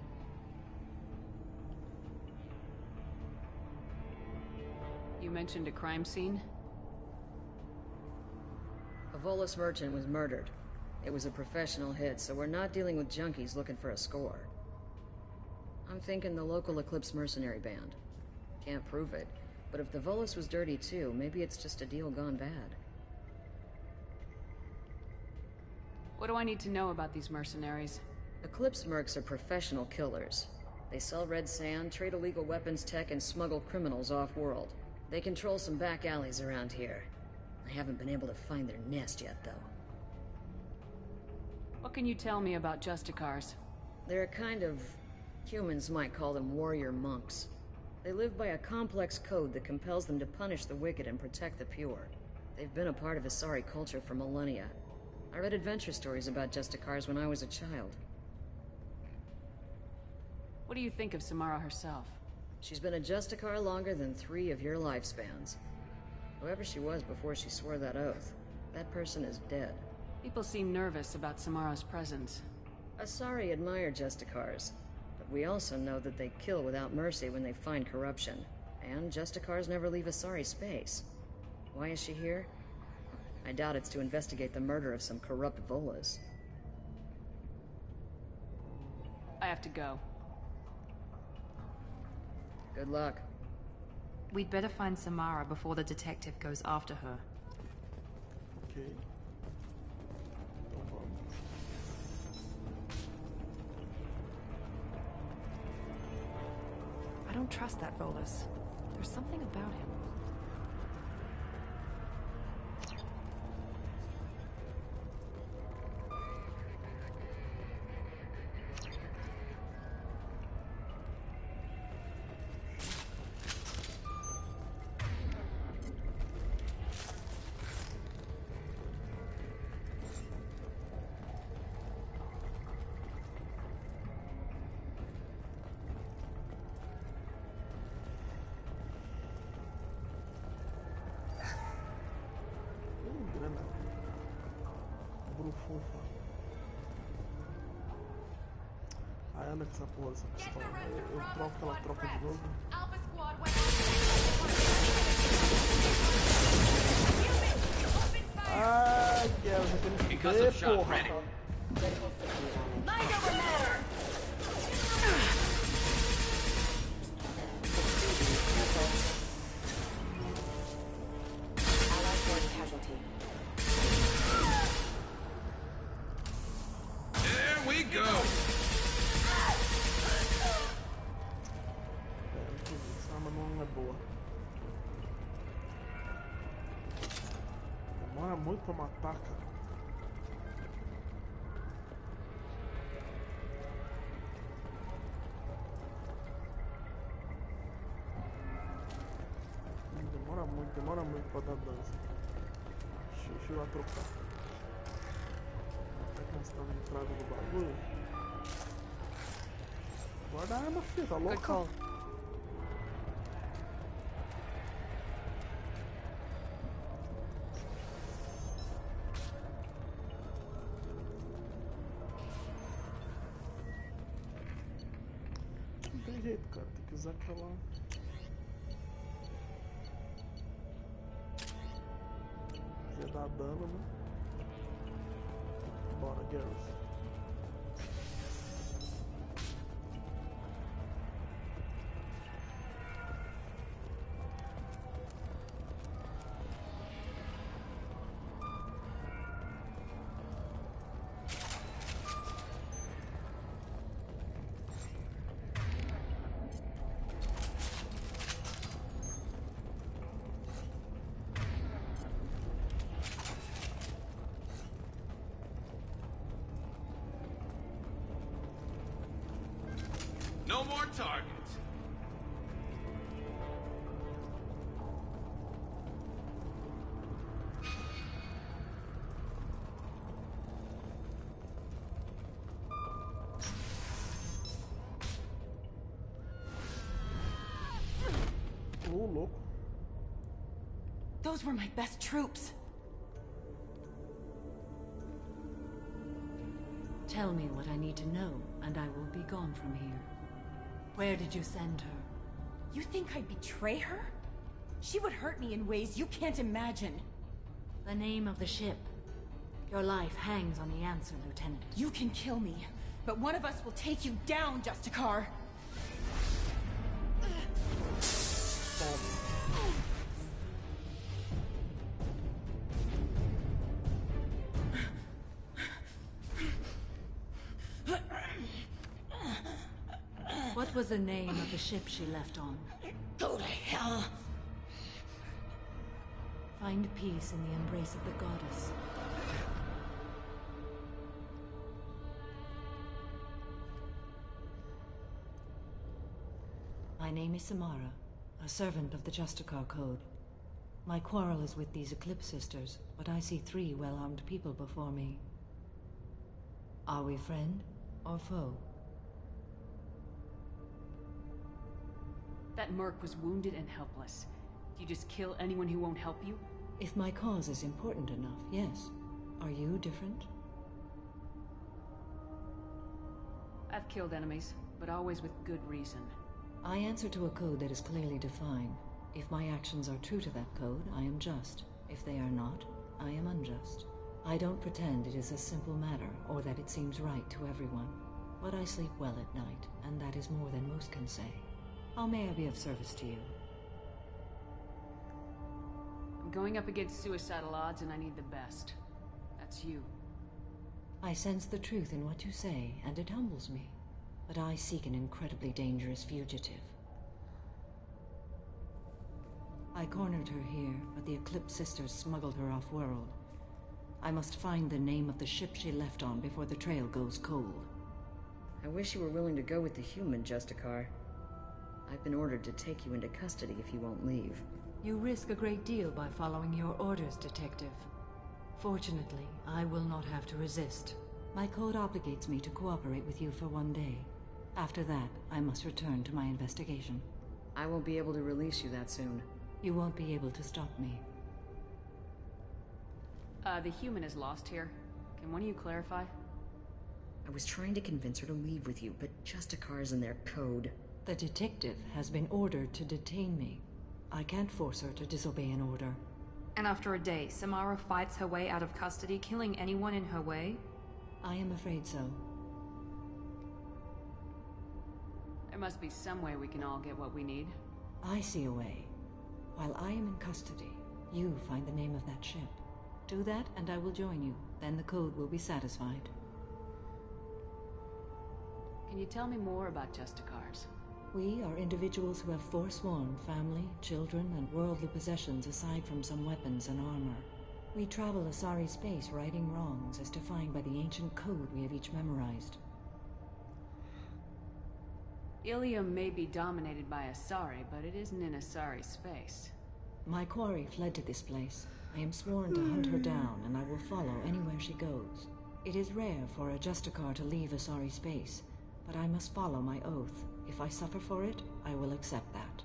You mentioned a crime scene? A Volus merchant was murdered. It was a professional hit, so we're not dealing with junkies looking for a score. I'm thinking the local Eclipse mercenary band. Can't prove it, but if the Volus was dirty too, maybe it's just a deal gone bad. What do I need to know about these mercenaries? Eclipse mercs are professional killers. They sell red sand, trade illegal weapons tech, and smuggle criminals off-world. They control some back alleys around here. I haven't been able to find their nest yet, though. What can you tell me about Justicars? They're a kind of... humans might call them warrior monks. They live by a complex code that compels them to punish the wicked and protect the pure. They've been a part of Asari culture for millennia. I read adventure stories about Justicars when I was a child. What do you think of Samara herself? She's been a Justicar longer than 3 of your lifespans. Whoever she was before she swore that oath, that person is dead. People seem nervous about Samara's presence. Asari admire Justicars, but we also know that they kill without mercy when they find corruption. And Justicars never leave Asari space. Why is she here? I doubt it's to investigate the murder of some corrupt Volas. I have to go. Good luck. We'd better find Samara before the detective goes after her. Ok. Então vamos. I don't trust that Volas. There's something about him. Grana. Brufunfa. Ai, anda com essa porra dessa pistola. Eu troco, ela troca de novo. Ai, quero, já quero me fuder, porra. There we go. Essa arma não é boa. Demora muito pra matar, cara. Demora muito pra dar dano. Deixa eu lá trocar. Será que nós estamos entrando no bagulho? Guarda a arma, filho, tá louca? Não tem jeito, cara. Tem que usar aquela... Ia dar dano, né? Bora, Garrus. No more targets. Oh, louco. Those were my best troops. Tell me what I need to know, and I will be gone from here. Where did you send her? You think I'd betray her? She would hurt me in ways you can't imagine. The name of the ship. Your life hangs on the answer, Lieutenant. You can kill me, but one of us will take you down, Justicar. What was the name of the ship she left on? Go to hell. Find peace in the embrace of the goddess. My name is Samara, a servant of the Justicar Code. My quarrel is with these Eclipse Sisters, but I see 3 well-armed people before me. Are we friend or foe? That merc was wounded and helpless. Do you just kill anyone who won't help you? If my cause is important enough, yes. Are you different? I've killed enemies, but always with good reason. I answer to a code that is clearly defined. If my actions are true to that code, I am just. If they are not, I am unjust. I don't pretend it is a simple matter, or that it seems right to everyone. But I sleep well at night, and that is more than most can say. How may I be of service to you? I'm going up against suicidal odds and I need the best. That's you. I sense the truth in what you say, and it humbles me. But I seek an incredibly dangerous fugitive. I cornered her here, but the Eclipse Sisters smuggled her off-world. I must find the name of the ship she left on before the trail goes cold. I wish you were willing to go with the human, Justicar. I've been ordered to take you into custody if you won't leave. You risk a great deal by following your orders, Detective. Fortunately, I will not have to resist. My code obligates me to cooperate with you for 1 day. After that, I must return to my investigation. I won't be able to release you that soon. You won't be able to stop me. The human is lost here. Can one of you clarify? I was trying to convince her to leave with you, but Justicar's in their code. The detective has been ordered to detain me. I can't force her to disobey an order. And after a day, Samara fights her way out of custody, killing anyone in her way? I am afraid so. There must be some way we can all get what we need. I see a way. While I am in custody, you find the name of that ship. Do that, and I will join you. Then the code will be satisfied. Can you tell me more about Justicars? We are individuals who have forsworn family, children, and worldly possessions aside from some weapons and armor. We travel Asari space righting wrongs as defined by the ancient code we have each memorized. Ilium may be dominated by Asari, but it isn't in Asari space. My quarry fled to this place. I am sworn to hunt her down, and I will follow anywhere she goes. It is rare for a Justicar to leave Asari space, but I must follow my oath. If I suffer for it, I will accept that.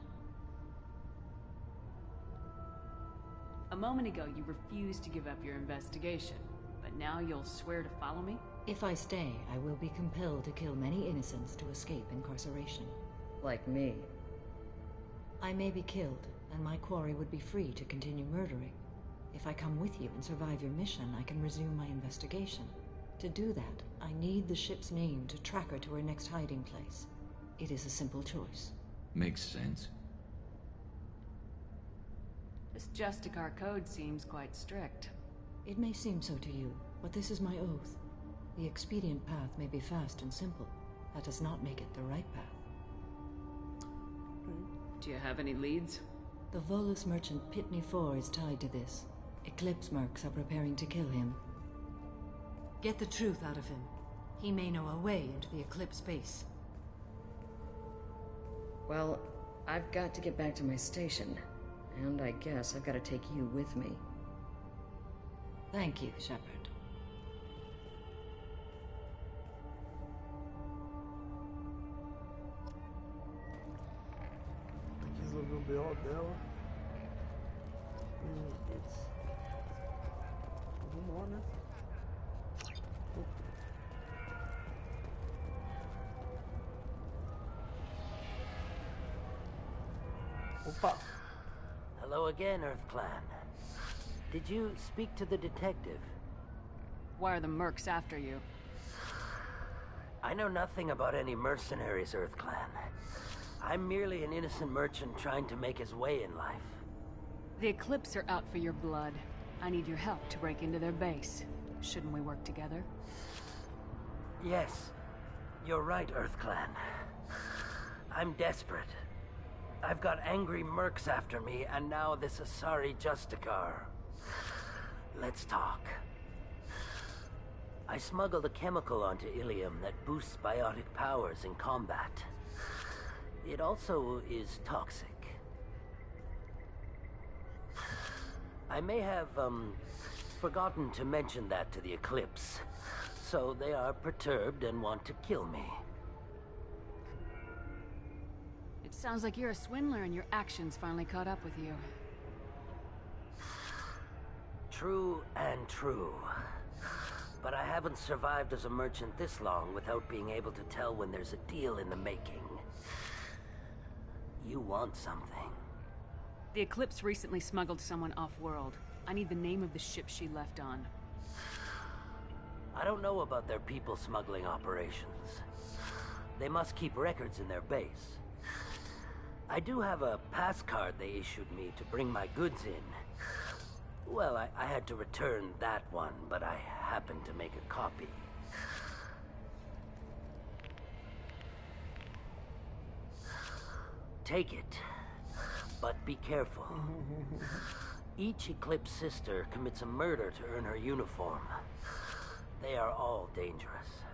A moment ago, you refused to give up your investigation, but now you'll swear to follow me? If I stay, I will be compelled to kill many innocents to escape incarceration. Like me. I may be killed, and my quarry would be free to continue murdering. If I come with you and survive your mission, I can resume my investigation. To do that, I need the ship's name to track her to her next hiding place. It is a simple choice. Makes sense. This Justicar code seems quite strict. It may seem so to you, but this is my oath. The expedient path may be fast and simple. That does not make it the right path. Do you have any leads? The Volus merchant Pitney 4 is tied to this. Eclipse mercs are preparing to kill him. Get the truth out of him. He may know a way into the Eclipse base. Well, I've got to get back to my station. And I guess I've got to take you with me. Thank you, Shepard. Quis ouvir o BO dela. Vamos lá, né? Opa! Hello again, Earth Clan. Did you speak to the detective? Why are the mercs after you? I know nothing about any mercenaries, Earth Clan. I'm merely an innocent merchant trying to make his way in life. The Eclipse are out for your blood. I need your help to break into their base. Shouldn't we work together? Yes, you're right, Earth Clan. I'm desperate. I've got angry mercs after me, and now this Asari Justicar. Let's talk. I smuggled a chemical onto Ilium that boosts biotic powers in combat. It also is toxic. I may have, forgotten to mention that to the Eclipse, so they are perturbed and want to kill me. It Sounds like you're a swindler and your actions finally caught up with you. True and true. But I haven't survived as a merchant this long without being able to tell when there's a deal in the making. You want something. The Eclipse recently smuggled someone off-world. I need the name of the ship she left on. I don't know about their people smuggling operations. They must keep records in their base. I do have a pass card they issued me to bring my goods in. Well, I had to return that one, but I happened to make a copy. Take it, but be careful. Each Eclipse sister commits a murder to earn her uniform. They are all dangerous.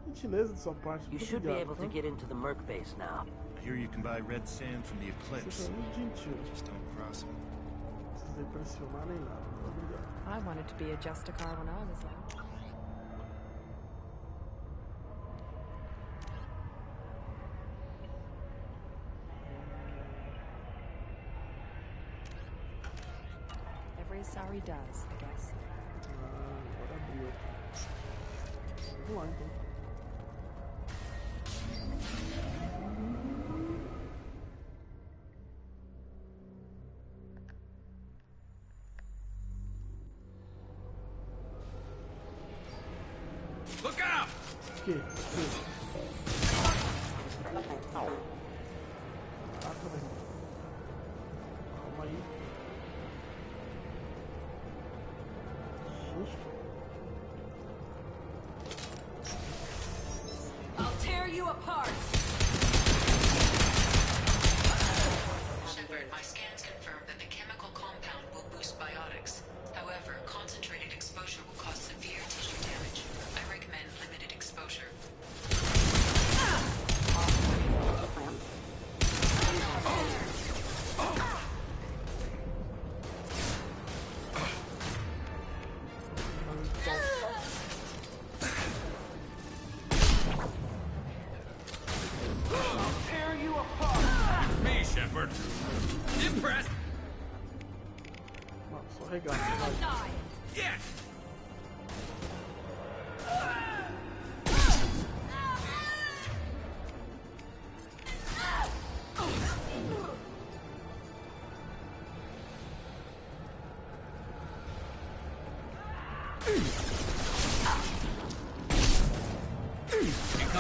You should be able to get into the Merc base now. I hear you can buy red sand from the Eclipse. Just don't cross them. I wanted to be a Justicar when I was young. Every sorry does, I guess. Vamos lá, então. Look out! Aqui. Calma aí. Susto. I'll tear you apart! Shepard, my scans confirm that the chemical compound will boost biotics. However, concentrated exposure will cause severe tissue damage. I recommend limited exposure. Me, Shepard. Impressed? Mano, só regaça. Yes!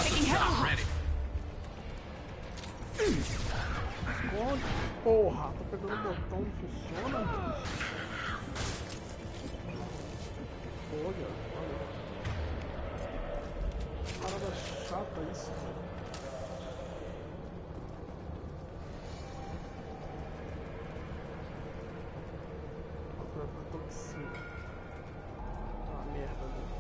Taking hell ready. Esconde. Porra, tô pegando o botão, não funciona, mano. Olha. Parada chata isso, velho. Agora eu tô de cima. Ah, merda, velho.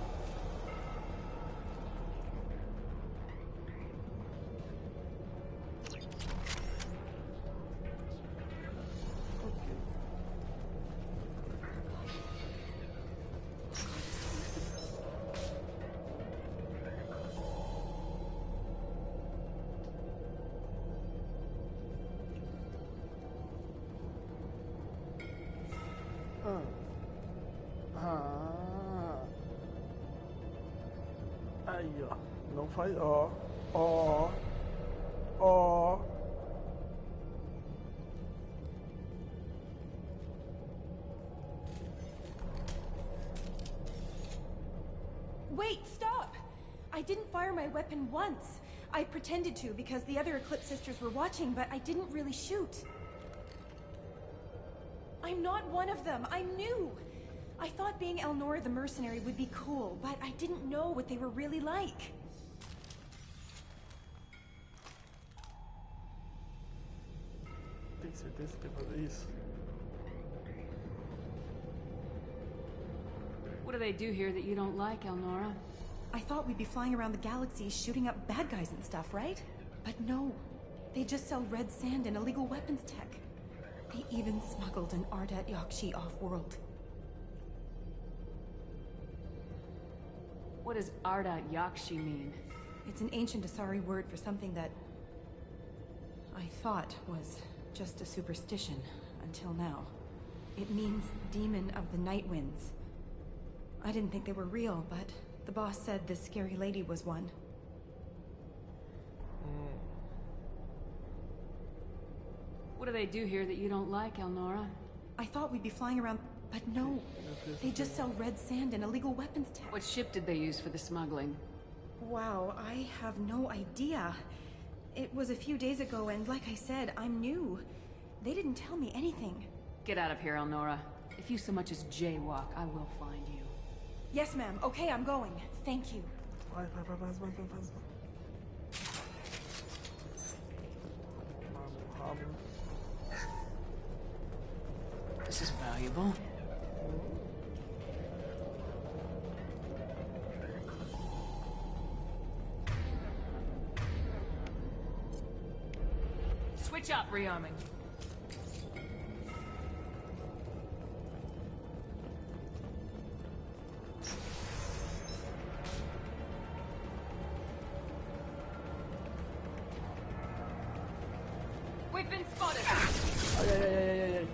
Aí, ó. Não faz. Ó. Ó. Ó. Wait, stop! I didn't fire my weapon once. I pretended to because the other Eclipse sisters were watching, but I didn't really shoot. I'm not one of them. I'm new. I thought being Elnora the mercenary would be cool, but I didn't know what they were really like. Tem certeza que vai fazer isso? What do they do here that you don't like, Elnora? I thought we'd be flying around the galaxy shooting up bad guys and stuff, right? But no. They just sell red sand and illegal weapons tech. They even smuggled an Ardat Yakshi off-world. What does Ardat Yakshi mean? It's an ancient Asari word for something that I thought was just a superstition until now. It means Demon of the Night Winds. I didn't think they were real, but the boss said this scary lady was one. What do they do here that you don't like, Elnora? I thought we'd be flying around, but no. They just sell red sand and illegal weapons tech. What ship did they use for the smuggling? Wow, I have no idea. It was a few days ago, and like I said, I'm new. They didn't tell me anything. Get out of here, Elnora. If you so much as jaywalk, I will find you. Yes, ma'am. Okay, I'm going. Thank you. Vai. This is valuable. Switch up, rearming. We've been spotted. Ai.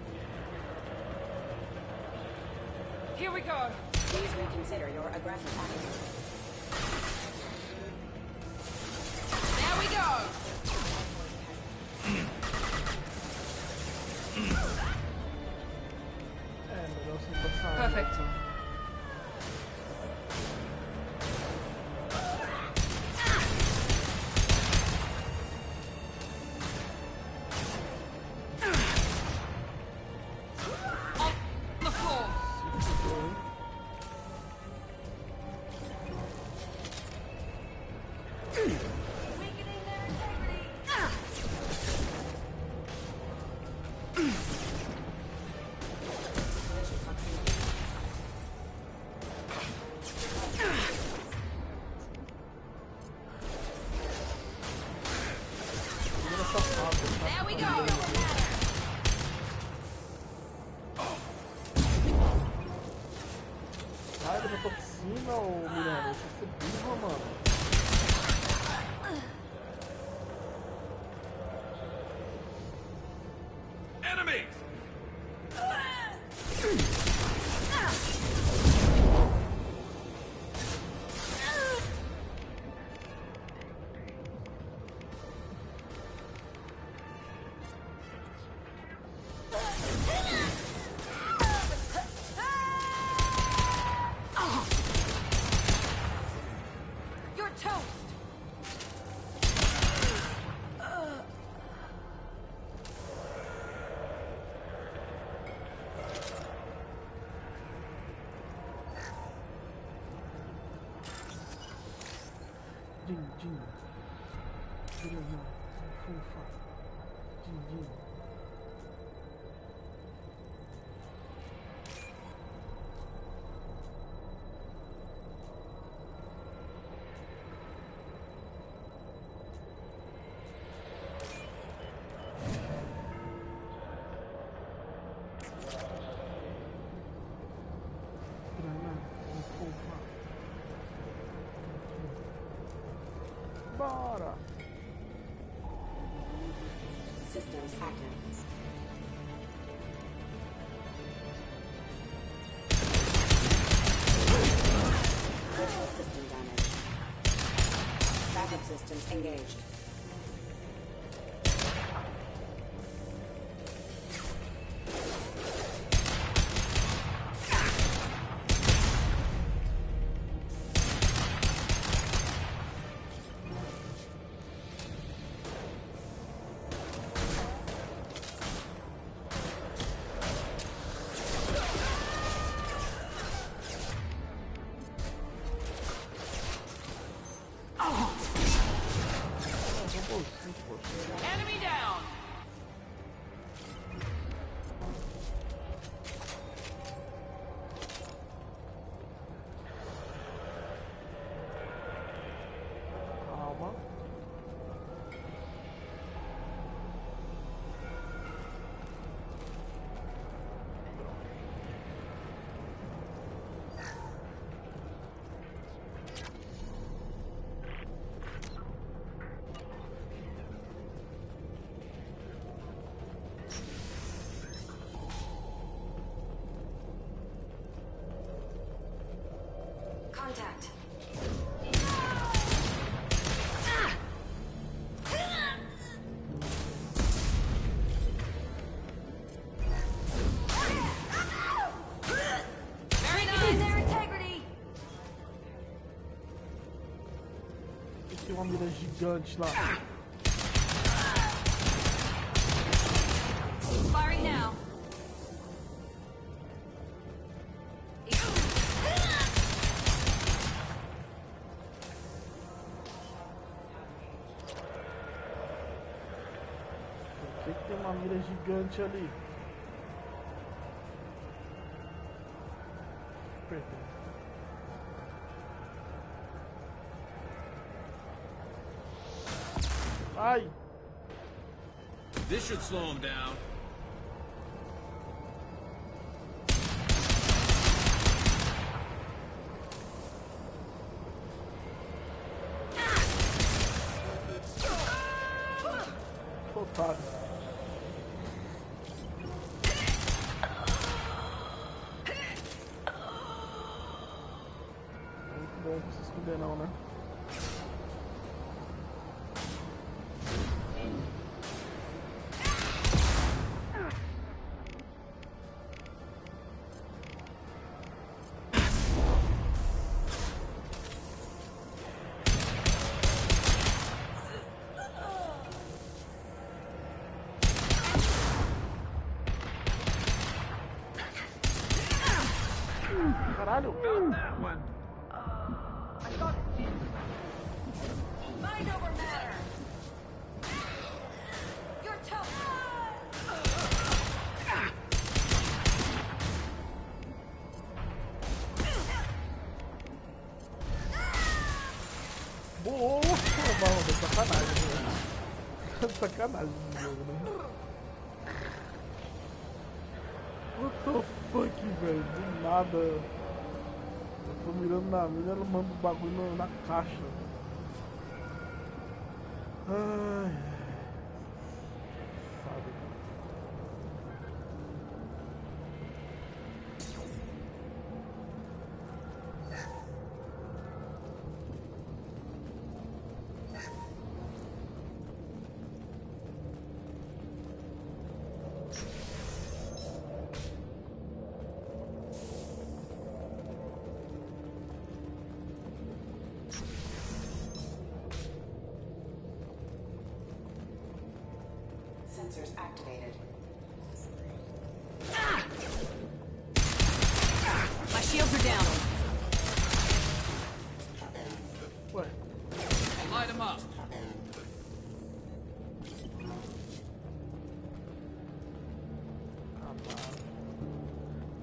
Here we go. Please reconsider your aggressive attitude. There we go. Melhor se passar. Perfect. There we go. Sai da toxina, ô Miranda. Você é burra, mano. Enemies! You're toast! Din. Beleza. Fufa. Din. Bora! Systems active. Critical system damage. Backup systems engaged. Contact. Very their integrity. Tem uma mira gigante lá. Firing now. Por que tem uma mira gigante ali? Apertei. Ai! This should slow him down. Otário. Muito bom pra se esconder não, né? Caralho! Mind over matter. You're tough. Boa! Mano, sacanagem, né? Sacanagem esse jogo, né? What the fuck, velho? Do nada. Eu tô mirando na mina, ela manda o bagulho na caixa. Ai. Sabe. Sensors activated. My shields are down. Ué. Light him up.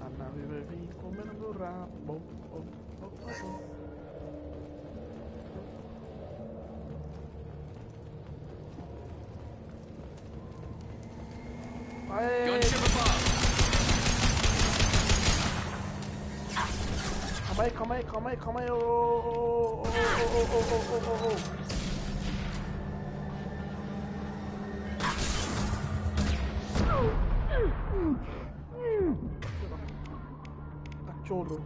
A nave vai vir comendo meu rabo. Gunship above. Calma aí, ô. Cachorro.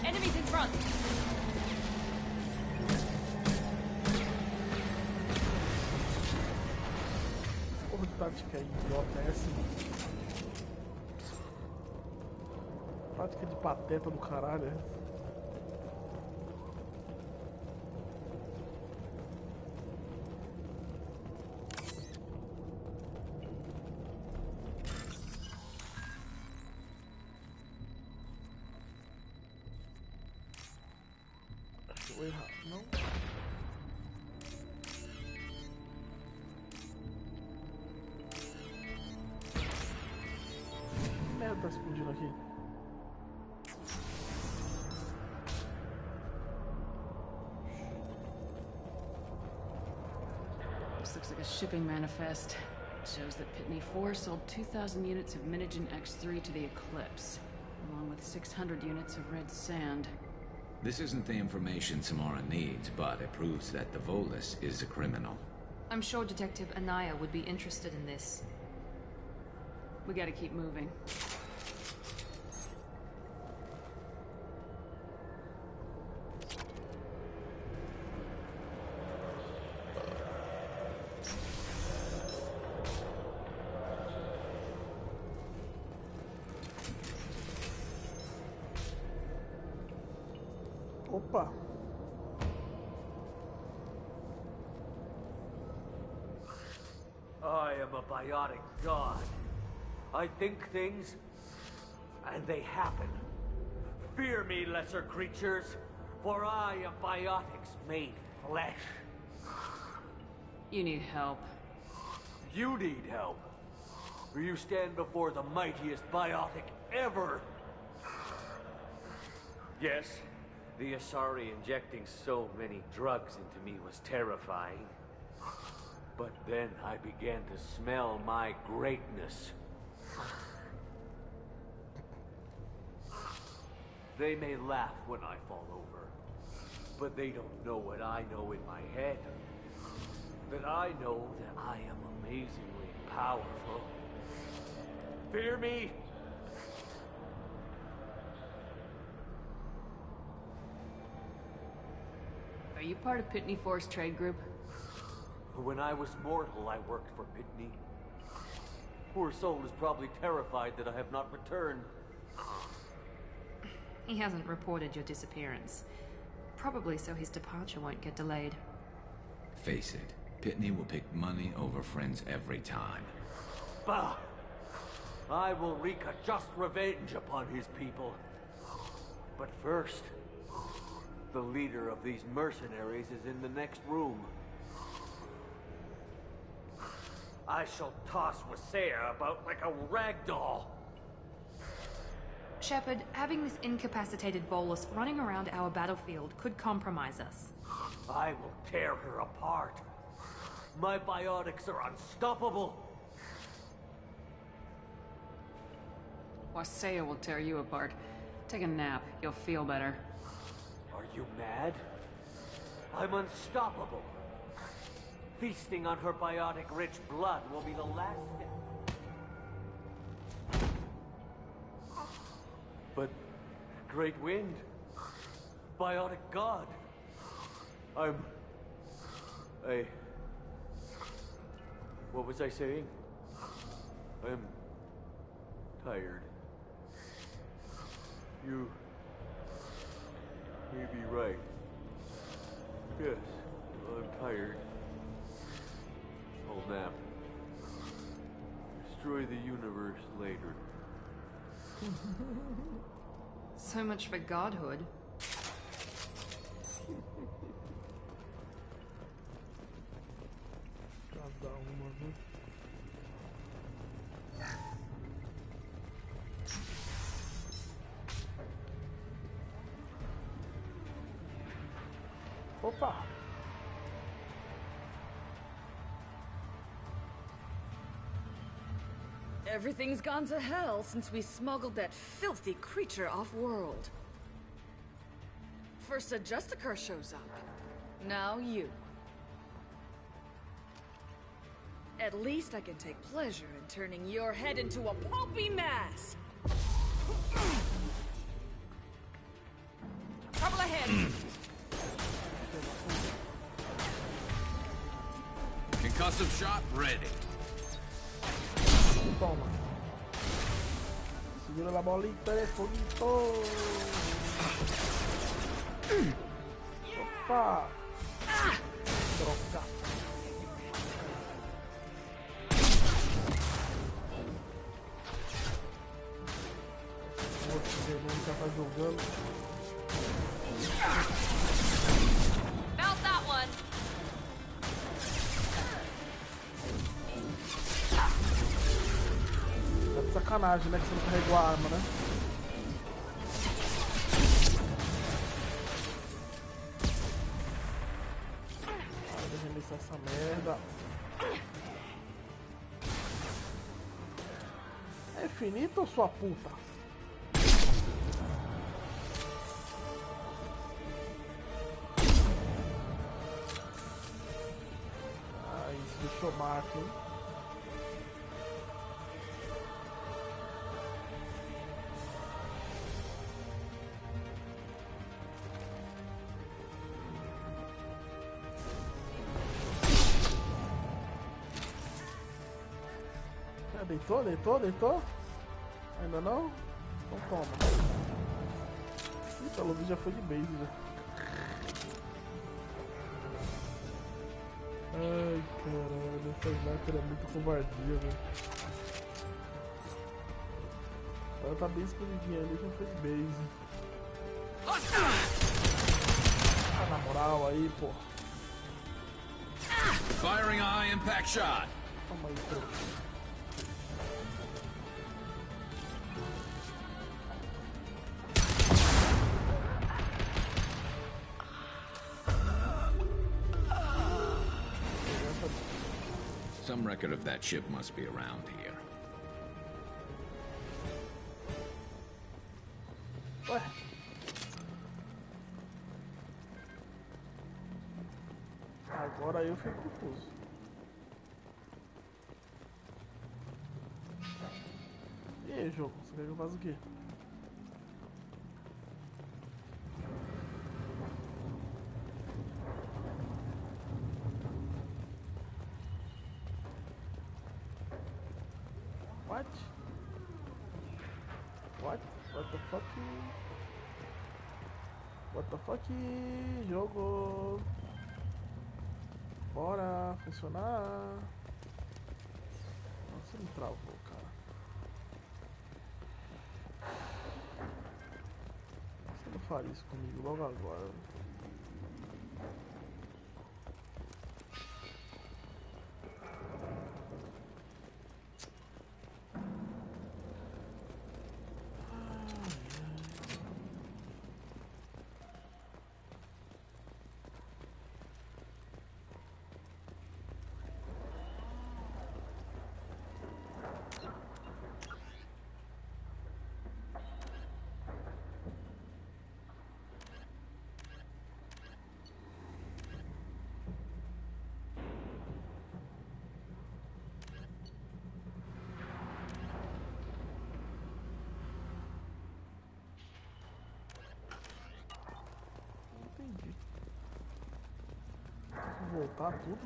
Enemies in front. Porra de tática idiota é essa? Tática de pateta do caralho, é? Acho que eu errado, não? Que merda tá explodindo aqui? This looks like a shipping manifest. It shows that Pitney 4 sold 2,000 units of Minigen X3 to the Eclipse, along with 600 units of red sand. This isn't the information Samara needs, but it proves that the Volus is a criminal. I'm sure Detective Anaya would be interested in this. We gotta keep moving. Opa! I am a biotic god. I think things, and they happen. Fear me, lesser creatures, for I am biotics made flesh. You need help. You need help. For you stand before the mightiest biotic ever. Yes, the Asari injecting so many drugs into me was terrifying. But then I began to smell my greatness. They may laugh when I fall over, but they don't know what I know in my head. That I know that I am amazingly powerful. Fear me? Are you part of Pitney Force Trade Group? When I was mortal, I worked for Pitney. Poor soul is probably terrified that I have not returned. He hasn't reported your disappearance. Probably so his departure won't get delayed. Face it, Pitney will pick money over friends every time. Bah! I will wreak a just revenge upon his people. But first, the leader of these mercenaries is in the next room. I shall toss Wasea about like a rag doll. Shepard, having this incapacitated Volus running around our battlefield could compromise us. I will tear her apart. My biotics are unstoppable. Wasea will tear you apart. Take a nap. You'll feel better. Are you mad? I'm unstoppable. Feasting on her biotic-rich blood will be the last step. But... Great Wind... Biotic God... What was I saying? I'm... tired. You... may be right. Yes, I'm tired. I'll nap. Destroy the universe later. So much for godhood. Cada uma, né? Opa! Everything's gone to hell since we smuggled that filthy creature off-world. First a Justicar shows up. Now you. At least I can take pleasure in turning your head into a pulpy mass! Trouble ahead! Concussive shot ready. Toma. Segura la bolita de foguito. Opa. Troca. O outro demônio já tá jogando. Felt that one! Tá de sacanagem, né? Que você não carregou a arma, né? Para de arremessar essa merda. É infinito ou sua puta? marca, hein? Deitou, deitou, deitou? Ainda não? Então toma. Ih, pelo vídeo já foi de base já. Ai, caralho, essa sniper é muito covardia, velho. Ela tá bem escondidinha ali, já foi de base. Ah, na moral aí, pô. Firing a high impact shot. Toma aí, trouxa. Some record of that ship must be around here. Ué. Agora eu fico confuso. E aí, jogo? Você quer que eu faça o quê? What? What? What the fuck? What the fuck? Jogo! Bora funcionar! Nossa, ele travou, cara. Você não faria isso comigo logo agora? Entendi. Tem que voltar tudo.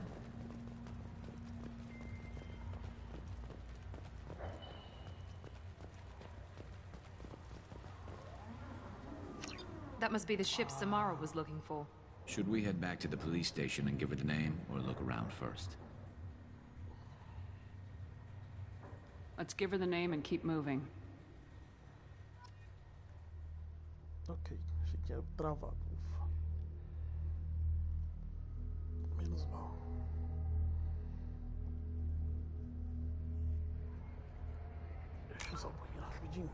That must be the ship Samara was looking for. Should we head back to the police station and give her the name, or look around first? Let's give her the name and keep moving. Ok, achei que era travado. Ufa. Menos mal. Deixa eu usar o banheiro rapidinho.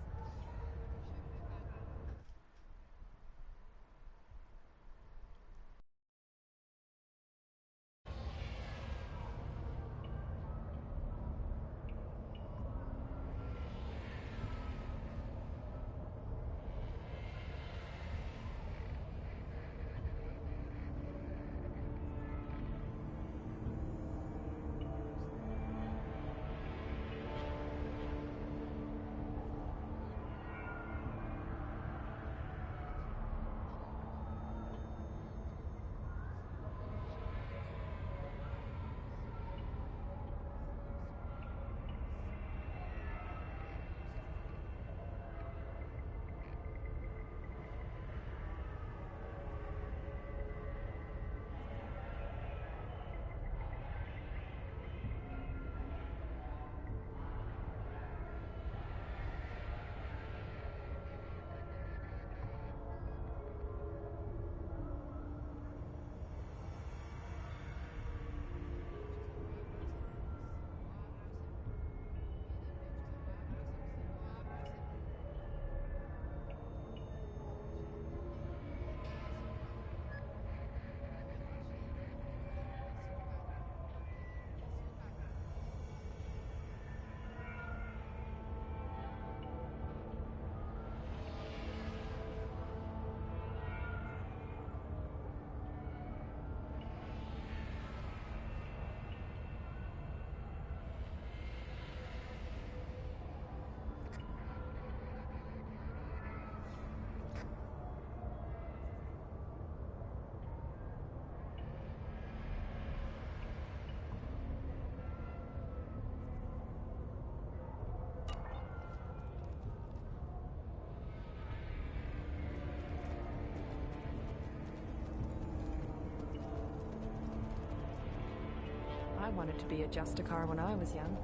wanted to be a Justicar when I was young.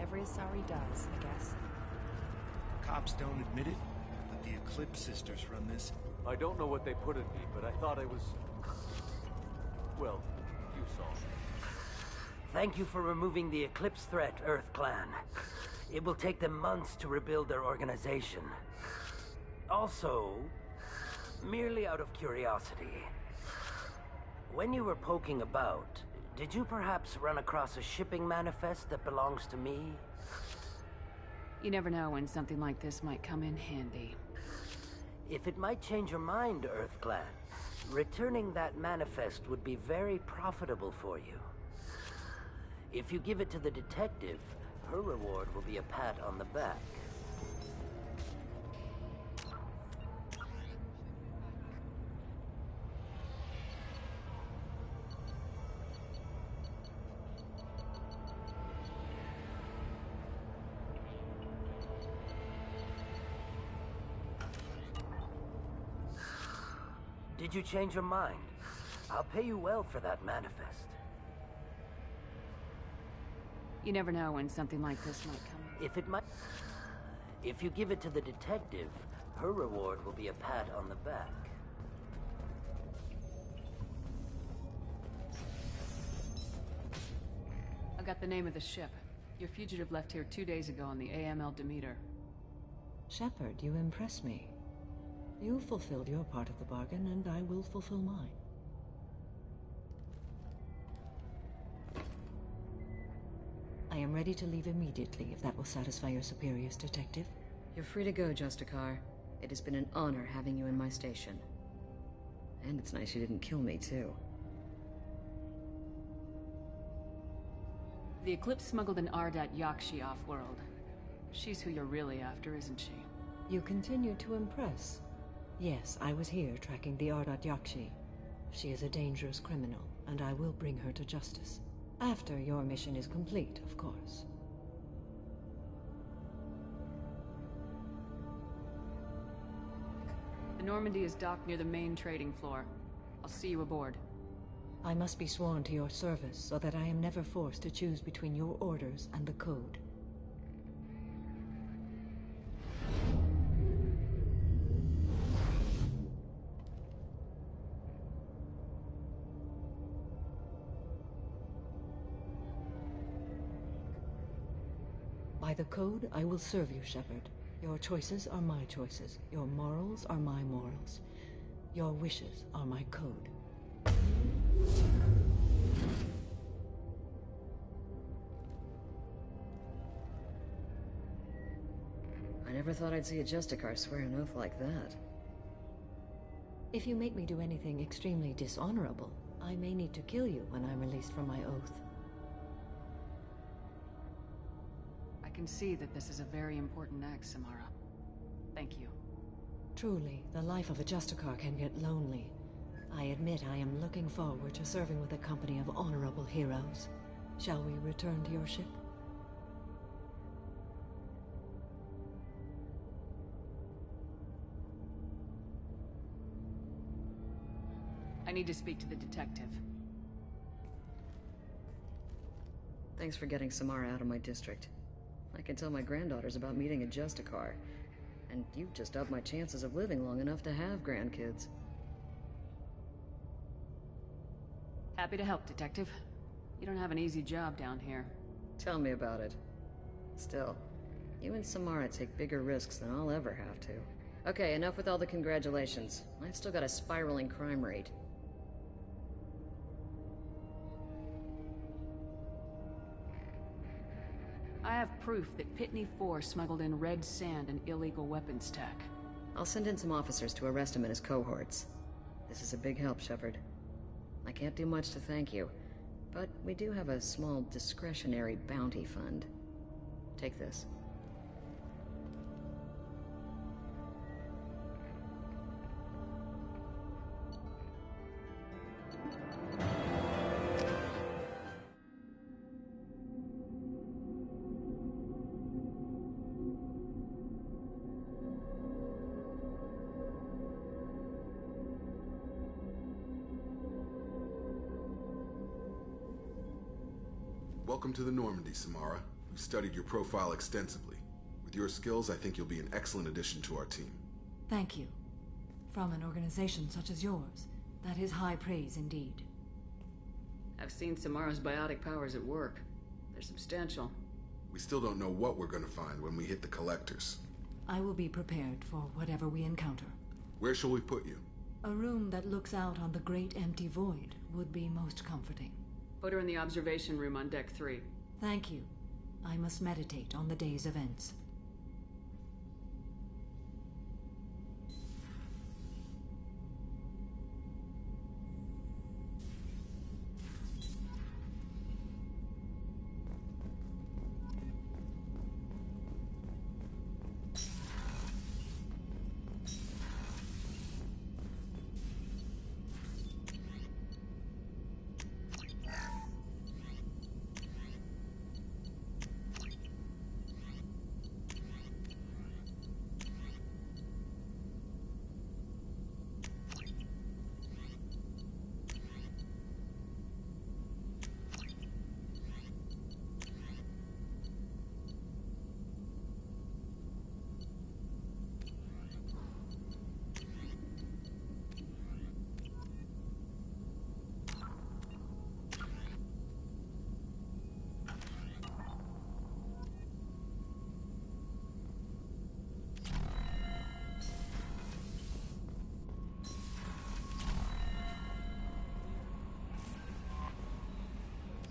Every Asari does, I guess. Cops don't admit it, but the Eclipse sisters run this. I don't know what they put in me, but I thought I was... Well, you saw. Thank you for removing the Eclipse threat, Earth Clan. It will take them months to rebuild their organization. Also, merely out of curiosity, when you were poking about, did you perhaps run across a shipping manifest that belongs to me? You never know when something like this might come in handy. If it might change your mind, Earth Clan, returning that manifest would be very profitable for you. If you give it to the detective, her reward will be a pat on the back. Did you change your mind? I'll pay you well for that manifest. You never know when something like this might come. If you give it to the detective, her reward will be a pat on the back. I got the name of the ship. Your fugitive left here 2 days ago on the AML Demeter. Shepard, you impress me. You fulfilled your part of the bargain, and I will fulfill mine. I am ready to leave immediately, if that will satisfy your superiors, Detective. You're free to go, Justicar. It has been an honor having you in my station. And it's nice you didn't kill me, too. The Eclipse smuggled an Ardat Yakshi off-world. She's who you're really after, isn't she? You continue to impress. Yes, I was here tracking the Ardat Yakshi. She is a dangerous criminal, and I will bring her to justice. After your mission is complete, of course. The Normandy is docked near the main trading floor. I'll see you aboard. I must be sworn to your service so that I am never forced to choose between your orders and the Code. By the Code, I will serve you, Shepard. Your choices are my choices. Your morals are my morals. Your wishes are my code. I never thought I'd see a Justicar swear an oath like that. If you make me do anything extremely dishonorable, I may need to kill you when I'm released from my oath. I can see that this is a very important act, Samara. Thank you. Truly, the life of a Justicar can get lonely. I admit I am looking forward to serving with a company of honorable heroes. Shall we return to your ship? I need to speak to the detective. Thanks for getting Samara out of my district. I can tell my granddaughters about meeting a Justicar. And you've just upped my chances of living long enough to have grandkids. Happy to help, Detective. You don't have an easy job down here. Tell me about it. Still, you and Samara take bigger risks than I'll ever have to. Okay, enough with all the congratulations. I've still got a spiraling crime rate. I have proof that Pitney 4 smuggled in red sand and illegal weapons tech. I'll send in some officers to arrest him and his cohorts. This is a big help, Shepard. I can't do much to thank you, but we do have a small discretionary bounty fund. Take this. Welcome to the Normandy, Samara. We've studied your profile extensively. With your skills, I think you'll be an excellent addition to our team. Thank you. From an organization such as yours, that is high praise indeed. I've seen Samara's biotic powers at work. They're substantial. We still don't know what we're gonna find when we hit the collectors. I will be prepared for whatever we encounter. Where shall we put you? A room that looks out on the great empty void would be most comforting. Put her in the observation room on deck 3. Thank you. I must meditate on the day's events.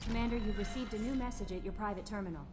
Commander, you've received a new message at your private terminal.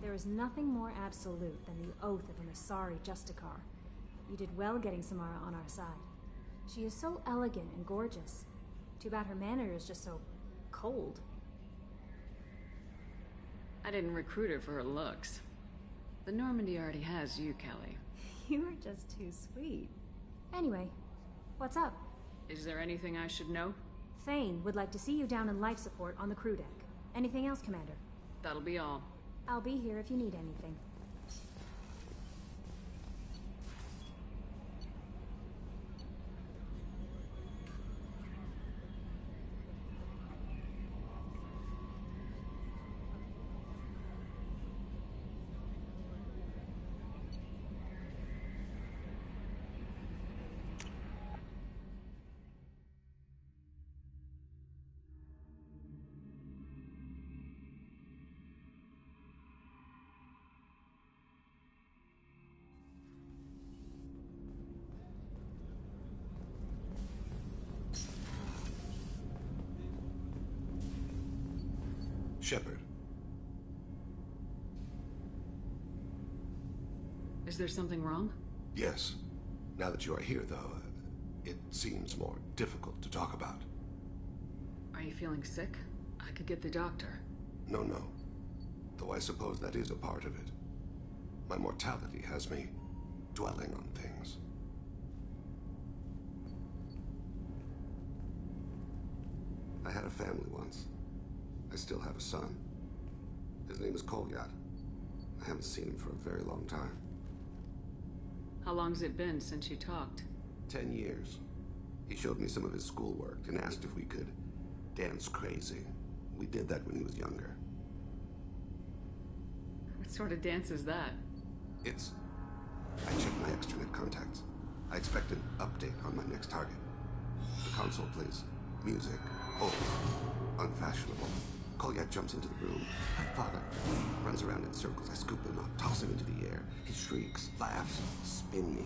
There is nothing more absolute than the oath of an Asari Justicar. You did well getting Samara on our side. She is so elegant and gorgeous. Too bad her manner is just so cold. I didn't recruit her for her looks. The Normandy already has you, Kelly. You are just too sweet. Anyway, what's up? Is there anything I should know? Thane would like to see you down in life support on the crew deck. Anything else, Commander? That'll be all. I'll be here if you need anything. Shepard. Is there something wrong? Yes. Now that you are here, though, it seems more difficult to talk about. Are you feeling sick? I could get the doctor. No. Though I suppose that is a part of it. My mortality has me dwelling on things. I had a family once. I still have a son. His name is Kolyat. I haven't seen him for a very long time. How long's it been since you talked? 10 years. He showed me some of his schoolwork and asked if we could dance crazy. We did that when he was younger. What sort of dance is that? I checked my extranet contacts. I expect an update on my next target. The console plays music, old, unfashionable. Kolyat jumps into the room. My father runs around in circles. I scoop him up, toss him into the air. He shrieks, laughs, spin me.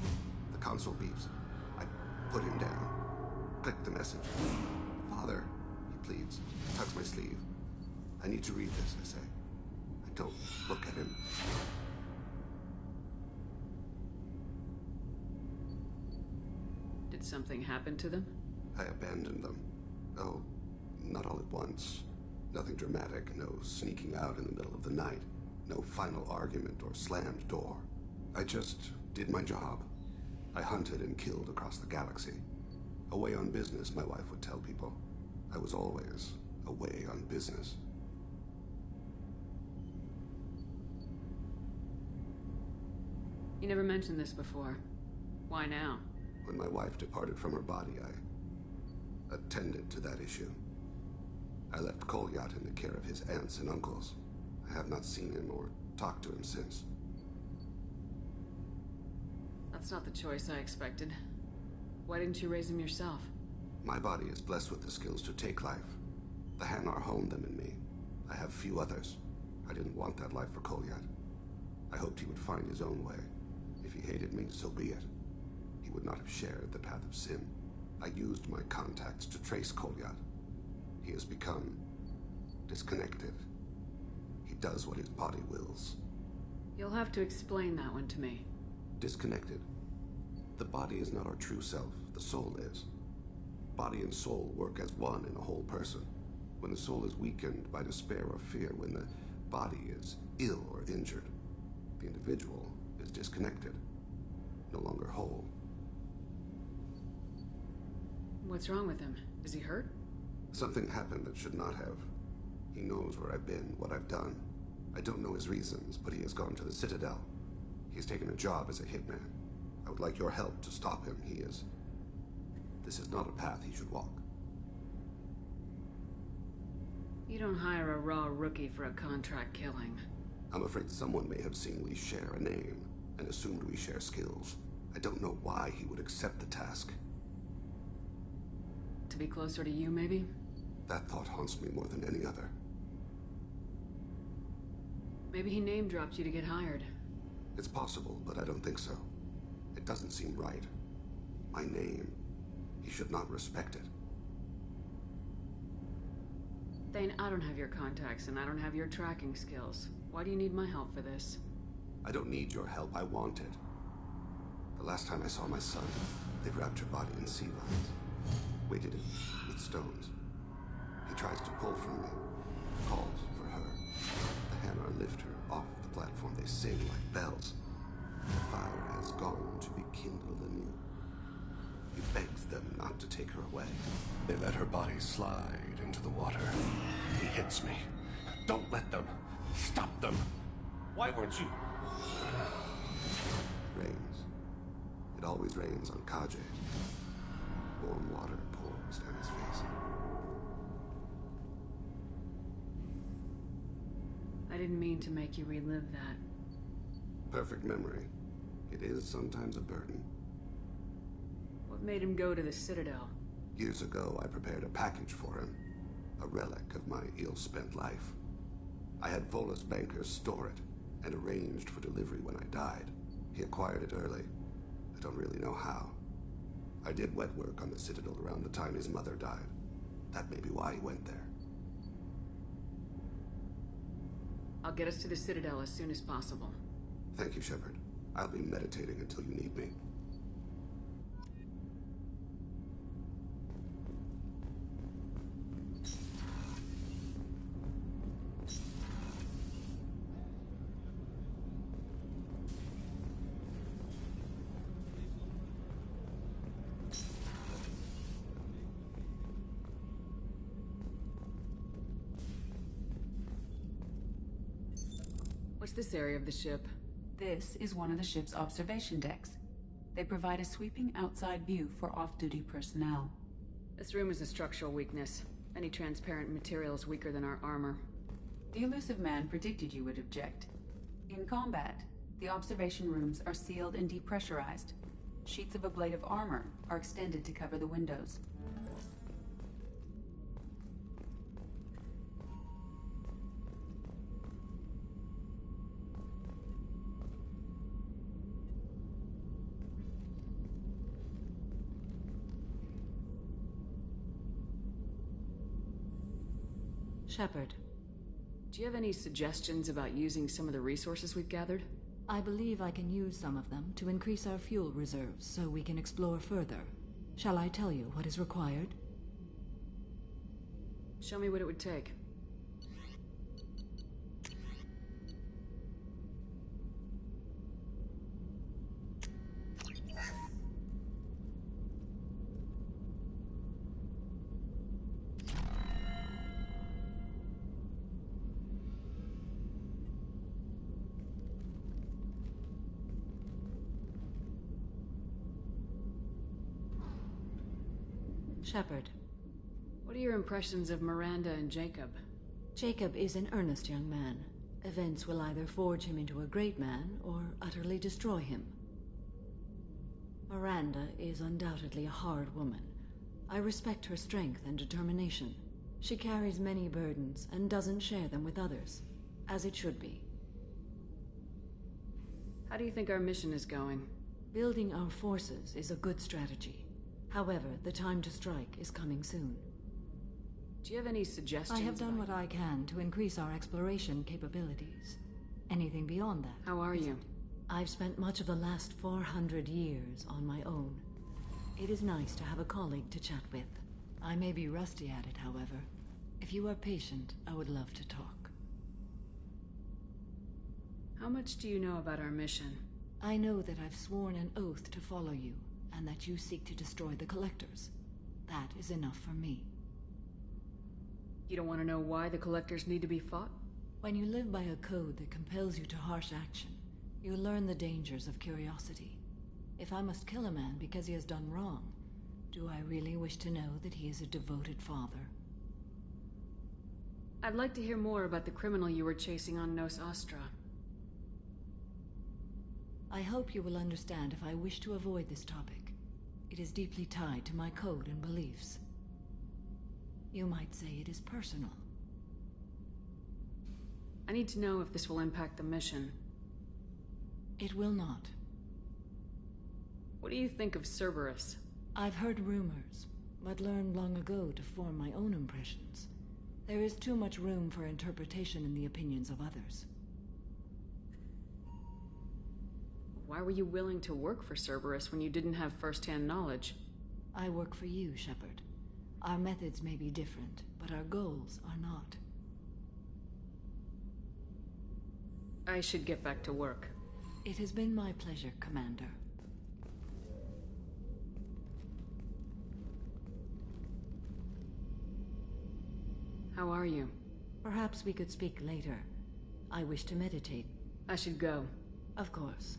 The console beeps. I put him down. Click the message. Father, he pleads, tugs my sleeve. I need to read this, I say. Don't look at him. Did something happen to them? I abandoned them. Oh, not all at once. Nothing dramatic, no sneaking out in the middle of the night, no final argument or slammed door. I just did my job. I hunted and killed across the galaxy. Away on business, my wife would tell people. I was always away on business. You never mentioned this before. Why now? When my wife departed from her body, I attended to that issue. I left Kolyat in the care of his aunts and uncles. I have not seen him or talked to him since. That's not the choice I expected. Why didn't you raise him yourself? My body is blessed with the skills to take life. The Hanar honed them in me. I have few others. I didn't want that life for Kolyat. I hoped he would find his own way. If he hated me, so be it. He would not have shared the path of sin. I used my contacts to trace Kolyat. He has become disconnected. He does what his body wills. You'll have to explain that one to me. Disconnected. The body is not our true self. The soul is. Body and soul work as one in a whole person. When the soul is weakened by despair or fear, when the body is ill or injured, the individual is disconnected, no longer whole. What's wrong with him? Is he hurt? Something happened that should not have. He knows where I've been, what I've done. I don't know his reasons, but he has gone to the Citadel. He's taken a job as a hitman. I would like your help to stop him. This is not a path he should walk. You don't hire a raw rookie for a contract killing. I'm afraid someone may have seen we share a name and assumed we share skills. I don't know why he would accept the task. To be closer to you, maybe? That thought haunts me more than any other. Maybe he name-dropped you to get hired. It's possible, but I don't think so. It doesn't seem right. My name. He should not respect it. Thane, I don't have your contacts, and I don't have your tracking skills. Why do you need my help for this? I don't need your help. I want it. The last time I saw my son, they wrapped your body in sea vines, weighted it with stones. He tries to pull from me, calls for her. The Hanar lift her off the platform. They sing like bells. The fire has gone to be kindled anew. He begs them not to take her away. They let her body slide into the water. He hits me. Don't let them. Stop them. Why weren't you? It rains. It always rains on Kaje. Warm water pours down his face. I didn't mean to make you relive that. Perfect memory. It is sometimes a burden. What made him go to the Citadel? Years ago, I prepared a package for him. A relic of my ill-spent life. I had Volus bankers store it, and arranged for delivery when I died. He acquired it early. I don't really know how. I did wet work on the Citadel around the time his mother died. That may be why he went there. I'll get us to the Citadel as soon as possible. Thank you, Shepard. I'll be meditating until you need me. What's this area of the ship? This is one of the ship's observation decks. They provide a sweeping outside view for off-duty personnel. This room is a structural weakness. Any transparent material is weaker than our armor. The elusive man predicted you would object. In combat, the observation rooms are sealed and depressurized. Sheets of ablative armor are extended to cover the windows. Shepard, Do you have any suggestions about using some of the resources we've gathered? I believe I can use some of them to increase our fuel reserves so we can explore further. Shall I tell you what is required? Show me what it would take. Shepard. What are your impressions of Miranda and Jacob? Jacob is an earnest young man. Events will either forge him into a great man or utterly destroy him. Miranda is undoubtedly a hard woman. I respect her strength and determination. She carries many burdens and doesn't share them with others, as it should be. How do you think our mission is going? Building our forces is a good strategy. However, the time to strike is coming soon. Do you have any suggestions? I have done what I can to increase our exploration capabilities. Anything beyond that? How are you? I've spent much of the last 400 years on my own. It is nice to have a colleague to chat with. I may be rusty at it, however. If you are patient, I would love to talk. How much do you know about our mission? I know that I've sworn an oath to follow you, and that you seek to destroy the Collectors. That is enough for me. You don't want to know why the Collectors need to be fought? When you live by a code that compels you to harsh action, you learn the dangers of curiosity. If I must kill a man because he has done wrong, do I really wish to know that he is a devoted father? I'd like to hear more about the criminal you were chasing on Nos Astra. I hope you will understand if I wish to avoid this topic. It is deeply tied to my code and beliefs. You might say it is personal. I need to know if this will impact the mission. It will not. What do you think of Cerberus? I've heard rumors, but learned long ago to form my own impressions. There is too much room for interpretation in the opinions of others. Why were you willing to work for Cerberus when you didn't have first-hand knowledge? I work for you, Shepard. Our methods may be different, but our goals are not. I should get back to work. It has been my pleasure, Commander. How are you? Perhaps we could speak later. I wish to meditate. I should go. Of course.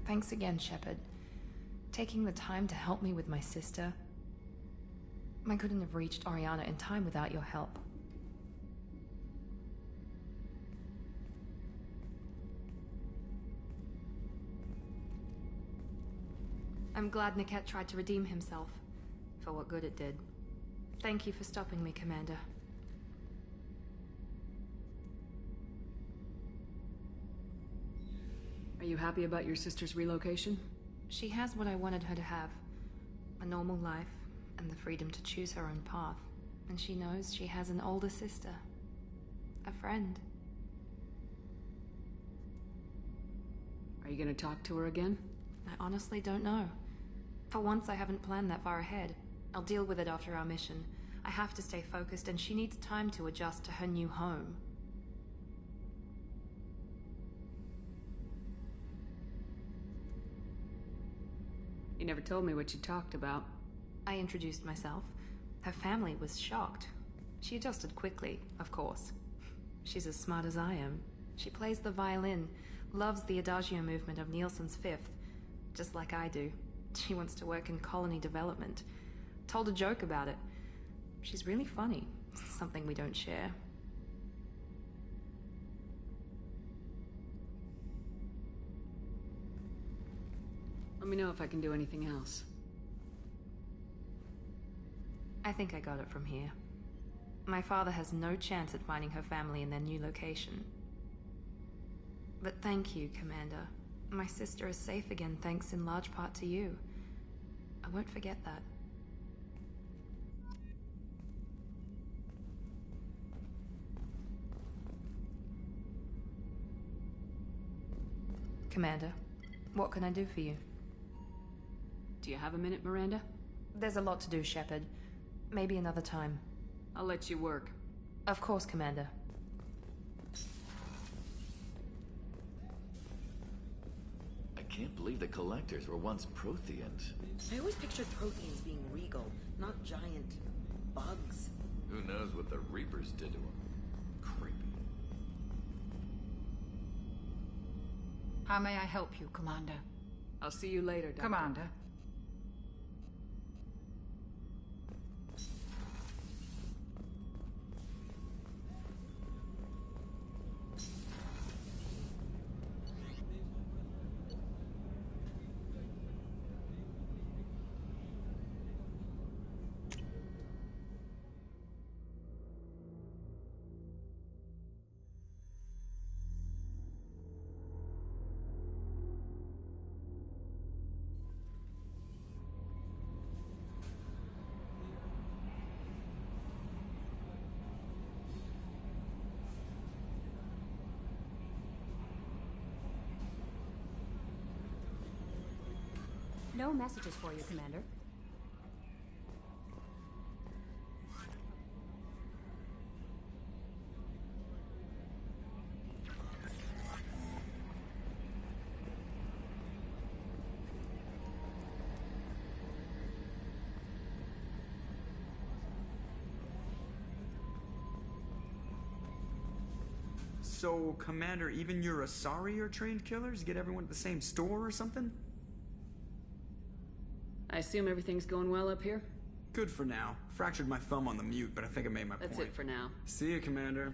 Thanks again, Shepard. Taking the time to help me with my sister. I couldn't have reached Oriana in time without your help. I'm glad Niket tried to redeem himself, for what good it did. Thank you for stopping me, Commander. Are you happy about your sister's relocation? She has what I wanted her to have. A normal life, and the freedom to choose her own path. And she knows she has an older sister. A friend. Are you gonna talk to her again? I honestly don't know. For once, I haven't planned that far ahead. I'll deal with it after our mission. I have to stay focused, and she needs time to adjust to her new home. You never told me what you talked about. I introduced myself. Her family was shocked. She adjusted quickly, of course. She's as smart as I am. She plays the violin, loves the Adagio movement of Nielsen's Fifth, just like I do. She wants to work in colony development. Told a joke about it. She's really funny, something we don't share. Let me know if I can do anything else. I think I got it from here. My father has no chance at finding her family in their new location. But thank you, Commander. My sister is safe again thanks in large part to you. I won't forget that. Commander, what can I do for you? Do you have a minute, Miranda? There's a lot to do, Shepard. Maybe another time. I'll let you work. Of course, Commander. I can't believe the Collectors were once Protheans. I always pictured Protheans being regal, not giant bugs. Who knows what the Reapers did to them? Creepy. How may I help you, Commander? I'll see you later, Doctor. Commander. No messages for you, Commander. So, Commander, even your Asari are trained killers? Get everyone at the same store or something? I assume everything's going well up here? Good for now. Fractured my thumb on the mute, but I think I made my point. That's it for now. See you, Commander.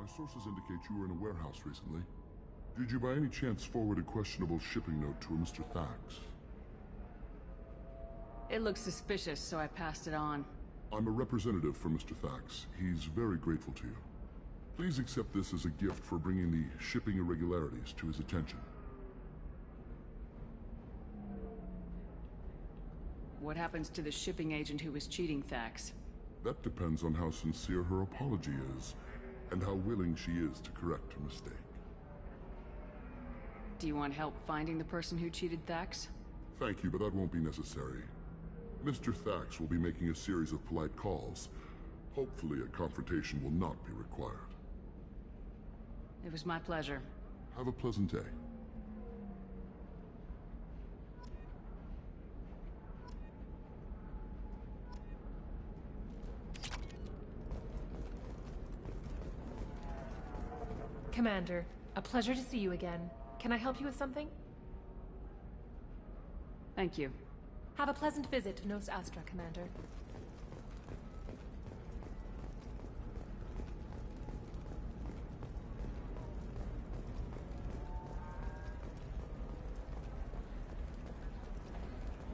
My sources indicate you were in a warehouse recently. Did you by any chance forward a questionable shipping note to a Mr. Thax? It looks suspicious, so I passed it on. I'm a representative for Mr. Thax. He's very grateful to you. Please accept this as a gift for bringing the shipping irregularities to his attention. What happens to the shipping agent who was cheating Thax? That depends on how sincere her apology is, and how willing she is to correct her mistake. Do you want help finding the person who cheated Thax? Thank you, but that won't be necessary. Mr. Thax will be making a series of polite calls. Hopefully a confrontation will not be required. It was my pleasure. Have a pleasant day. Commander, a pleasure to see you again. Can I help you with something? Thank you. Have a pleasant visit to Nos Astra, Commander.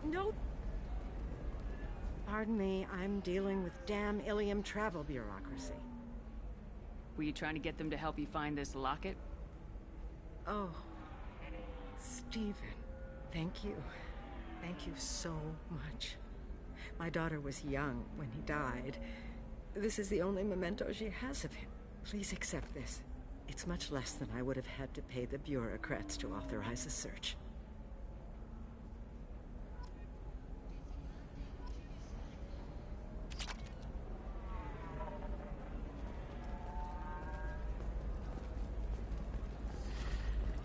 No. Pardon me, I'm dealing with damn Ilium travel bureaucracy. Were you trying to get them to help you find this locket? Oh, Stephen, thank you. Thank you so much. My daughter was young when he died. This is the only memento she has of him. Please accept this. It's much less than I would have had to pay the bureaucrats to authorize a search.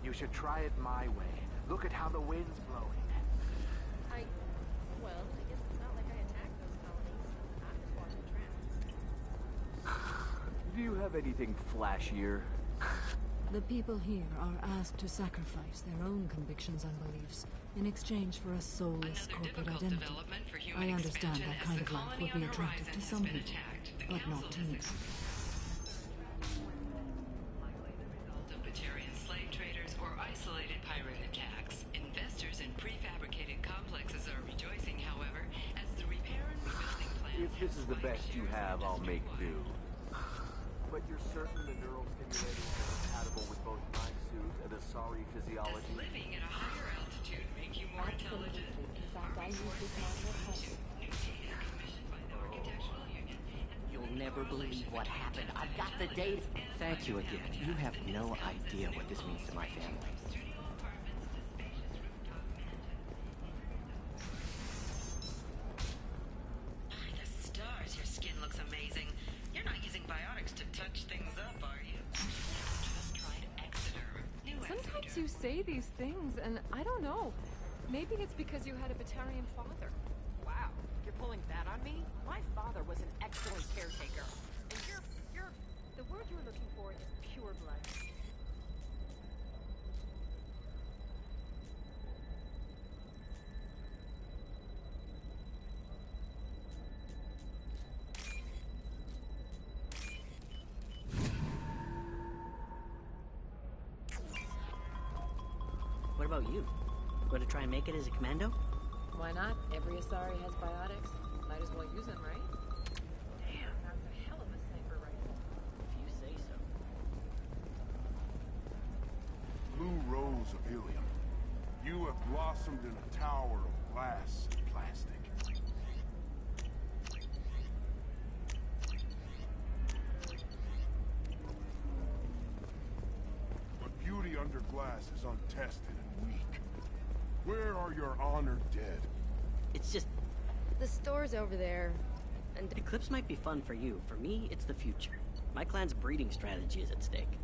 You should try it my way. Look at how the wind's blowing. Well, I guess it's not like I attacked those colonies. I'm just walking tracks. Do you have anything flashier? The people here are asked to sacrifice their own convictions and beliefs in exchange for a soulless corporate identity. I understand that kind of life would be attractive to some people, but not to me. If this is the best you have, I'll make do. But you're certain the neural stimulators are compatible with both my suit and Asari physiology? Does living at a higher altitude make you more intelligent? In fact, I use this model of hustle. You'll never believe what happened. I've got the data. Thank you again. You have no idea what this means to my family. Sometimes you say these things, and I don't know. Maybe it's because you had a Batarian father. Wow, you're pulling that on me? My father was an excellent caretaker. And you're... The word you're looking for is pure blood. What about you? Going to try and make it as a commando? Why not? Every Asari has biotics. Might as well use them, right? Damn, that's a hell of a sniper rifle. If you say so. Blue Rose of Ilium. You have blossomed in a tower of glass and plastic. But beauty under glass is untested and weak. Where are your honored dead? It's just... The store's over there. And Eclipse might be fun for you. For me, it's the future. My clan's breeding strategy is at stake.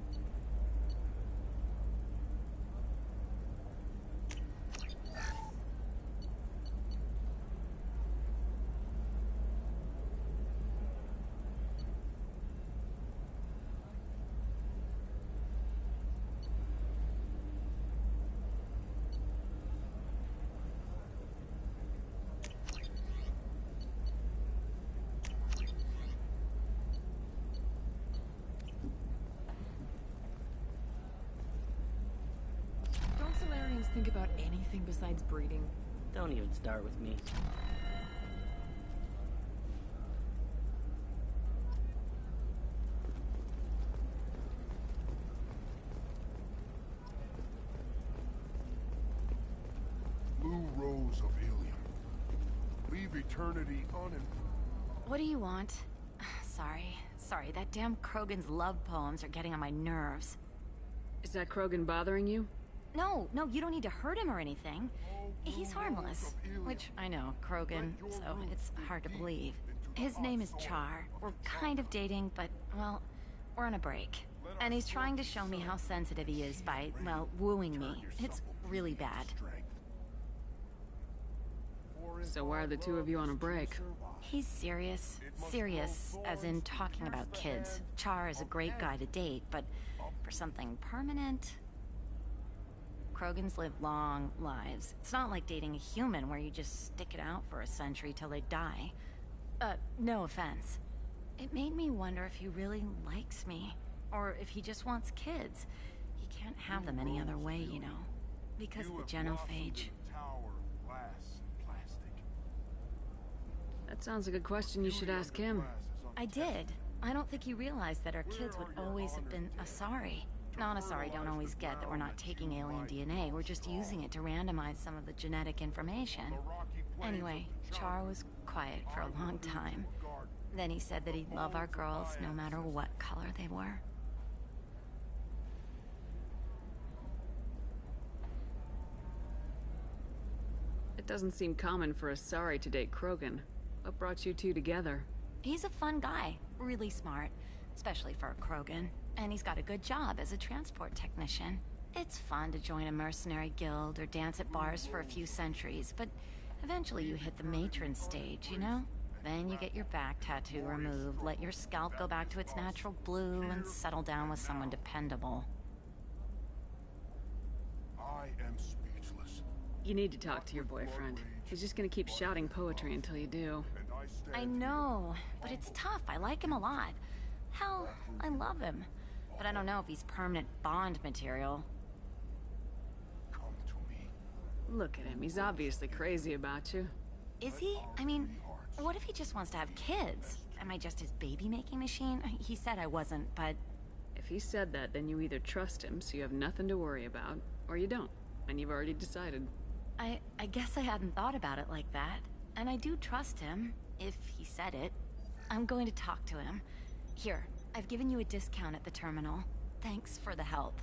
don't Solarians think about anything besides breeding? Don't even start with me. Blue rose of helium. Leave eternity What do you want? Sorry, that damn Krogan's love poems are getting on my nerves. Is that Krogan bothering you? No, you don't need to hurt him or anything. He's harmless. Which, I know, Krogan, so it's hard to believe. His name is Char. We're kind of dating, but, well, we're on a break. And he's trying to show me how sensitive he is by, well, wooing me. It's really bad. So why are the two of you on a break? He's serious. Serious, as in talking about kids. Char is a great guy to date, but for something permanent... Krogans live long lives. It's not like dating a human where you just stick it out for a century till they die. No offense. It made me wonder if he really likes me, or if he just wants kids. He can't have them any other way, you know. Because of the genophage. That sounds like a question you should ask him. I did. I don't think he realized that our kids would always have been Asari. Non-Asari don't always get that we're not taking alien DNA, we're just using it to randomize some of the genetic information. Anyway, Char was quiet for a long time. Then he said that he'd love our girls no matter what color they were. It doesn't seem common for Asari to date Krogan. What brought you two together? He's a fun guy, really smart, especially for a Krogan. And he's got a good job as a transport technician. It's fun to join a mercenary guild or dance at bars for a few centuries, but eventually you hit the matron stage, you know? Then you get your back tattoo removed, let your scalp go back to its natural blue, and settle down with someone dependable. I am speechless. You need to talk to your boyfriend. He's just gonna keep shouting poetry until you do. I know, but it's tough. I like him a lot. Hell, I love him. But I don't know if he's permanent Bond material. Look at him. He's obviously crazy about you. Is he? I mean, what if he just wants to have kids? Am I just his baby-making machine? He said I wasn't, but... If he said that, then you either trust him, so you have nothing to worry about, or you don't, and you've already decided. I guess I hadn't thought about it like that. And I do trust him, if he said it. I'm going to talk to him. Here, I've given you a discount at the terminal. Thanks for the help.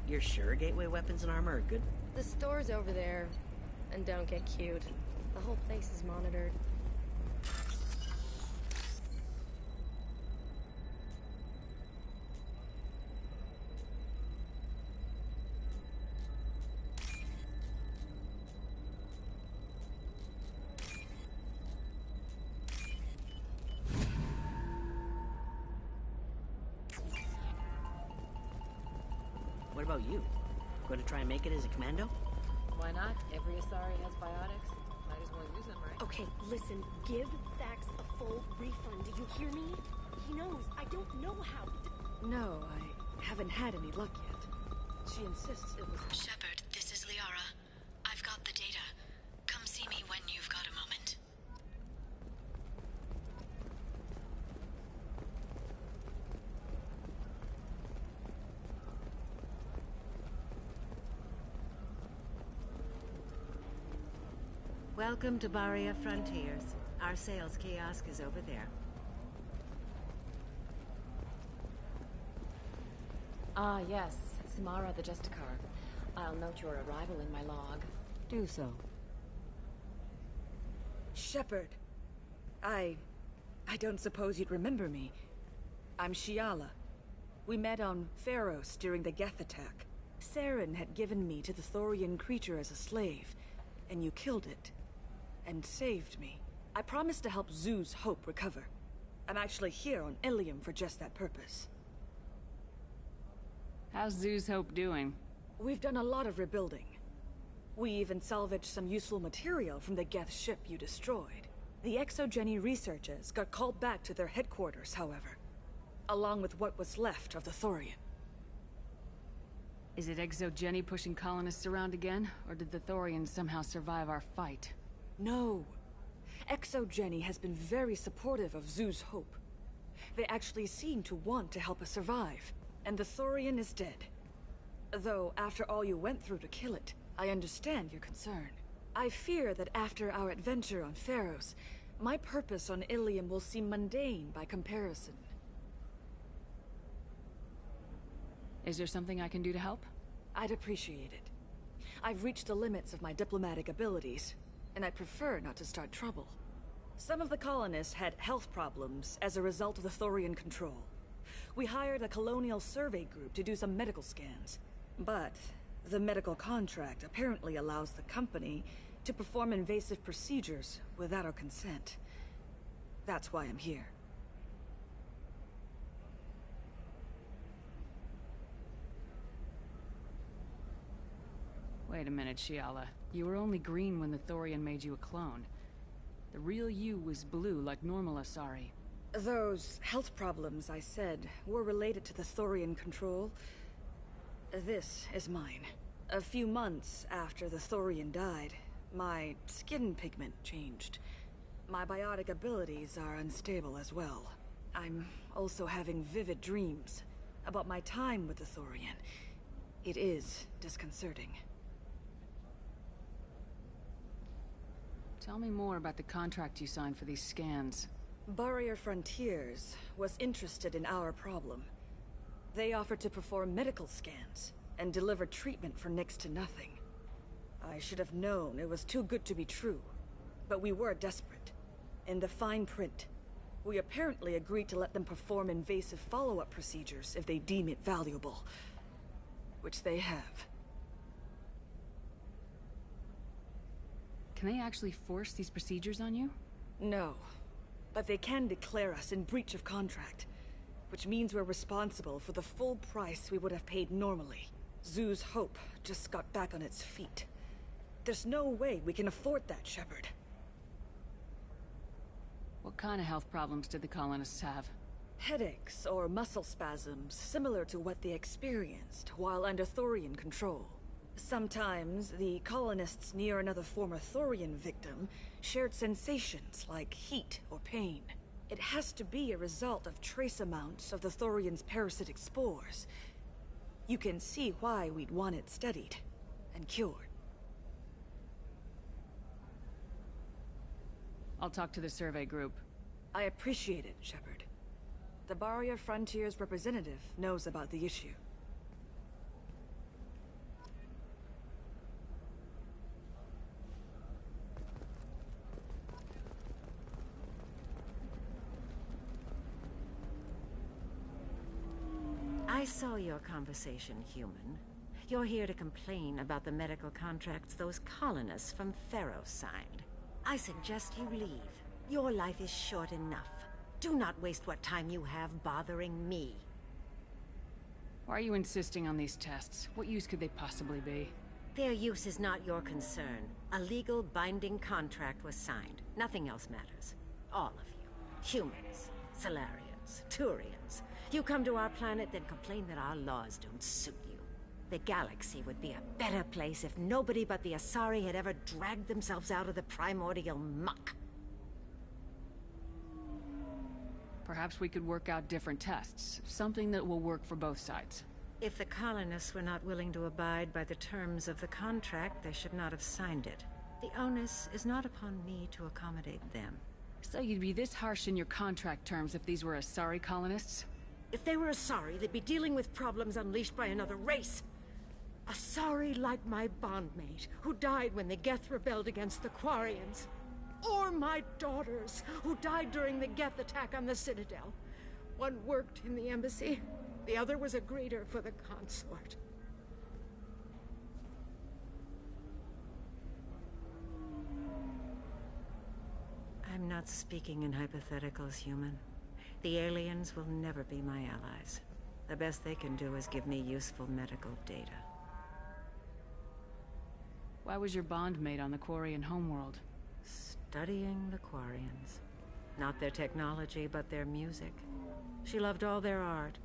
You're sure Gateway weapons and armor are good? The store's over there. And don't get cute. The whole place is monitored. What about you? Going to try and make it as a commando? Why not? Every Asari has biotics. Might as well use them, right? Okay, listen. Give Thax a full refund. Do you hear me? He knows. I don't know how. No, I haven't had any luck yet. She insists it was... Shepard, this is Liara. I've got the data. Come see me when you've got a moment. Welcome to Barria Frontiers. Our sales kiosk is over there. Ah, yes. Samara the Justicar. I'll note your arrival in my log. Do so. Shepard. I don't suppose you'd remember me. I'm Shiala. We met on Pharos during the Geth attack. Saren had given me to the Thorian creature as a slave, and you killed it. And saved me. I promised to help Zoo's Hope recover. I'm actually here on Ilium for just that purpose. How's Zoo's Hope doing? We've done a lot of rebuilding. We even salvaged some useful material from the Geth ship you destroyed. The Exogeny researchers got called back to their headquarters, however, along with what was left of the Thorian. Is it Exogeny pushing colonists around again, or did the Thorians somehow survive our fight? No. Exogeny has been very supportive of Zoo's hope. They actually seem to want to help us survive, and the Thorian is dead. Though, after all you went through to kill it, I understand your concern. I fear that after our adventure on Pharos, my purpose on Ilium will seem mundane by comparison. Is there something I can do to help? I'd appreciate it. I've reached the limits of my diplomatic abilities, and I prefer not to start trouble. Some of the colonists had health problems as a result of the Thorian control. We hired a colonial survey group to do some medical scans. But the medical contract apparently allows the company to perform invasive procedures without our consent. That's why I'm here. Wait a minute, Shiala. You were only green when the Thorian made you a clone. The real you was blue, like normal Asari. Those health problems I said were related to the Thorian control. This is mine. A few months after the Thorian died, my skin pigment changed. My biotic abilities are unstable as well. I'm also having vivid dreams about my time with the Thorian. It is disconcerting. Tell me more about the contract you signed for these scans. Barrier Frontiers was interested in our problem. They offered to perform medical scans and deliver treatment for next to nothing. I should have known it was too good to be true, but we were desperate. In the fine print, we apparently agreed to let them perform invasive follow-up procedures if they deem it valuable, which they have. Can they actually force these procedures on you? No, but they can declare us in breach of contract, which means we're responsible for the full price we would have paid normally. Zoo's hope just got back on its feet. There's no way we can afford that, Shepard. What kind of health problems did the colonists have? Headaches or muscle spasms, similar to what they experienced while under Thorian control. Sometimes, the colonists near another former Thorian victim shared sensations like heat or pain. It has to be a result of trace amounts of the Thorian's parasitic spores. You can see why we'd want it studied and cured. I'll talk to the survey group. I appreciate it, Shepard. The Barrier Frontiers representative knows about the issue. I saw your conversation, human. You're here to complain about the medical contracts those colonists from Pharos signed. I suggest you leave. Your life is short enough. Do not waste what time you have bothering me. Why are you insisting on these tests? What use could they possibly be? Their use is not your concern. A legal binding contract was signed. Nothing else matters. All of you. Humans, Solarians, Turians. You come to our planet, then complain that our laws don't suit you. The galaxy would be a better place if nobody but the Asari had ever dragged themselves out of the primordial muck. Perhaps we could work out different tests. Something that will work for both sides. If the colonists were not willing to abide by the terms of the contract, they should not have signed it. The onus is not upon me to accommodate them. So you'd be this harsh in your contract terms if these were Asari colonists? If they were Asari, they'd be dealing with problems unleashed by another race. Asari like my bondmate, who died when the Geth rebelled against the Quarians. Or my daughters, who died during the Geth attack on the Citadel. One worked in the embassy, the other was a greeter for the consort. I'm not speaking in hypotheticals, human. The aliens will never be my allies. The best they can do is give me useful medical data. Why was your bond made on the Quarian homeworld? Studying the Quarians. Not their technology, but their music. She loved all their art.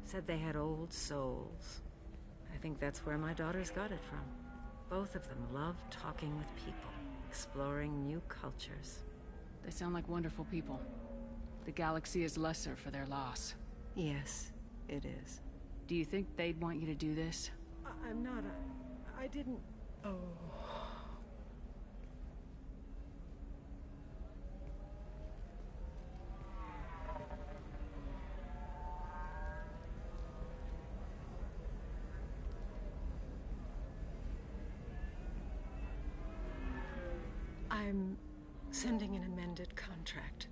Said they had old souls. I think that's where my daughters got it from. Both of them love talking with people, exploring new cultures. They sound like wonderful people. The galaxy is lesser for their loss. Yes, it is. Do you think they'd want you to do this? I'm not I didn't... Oh... I'm sending an amended contract.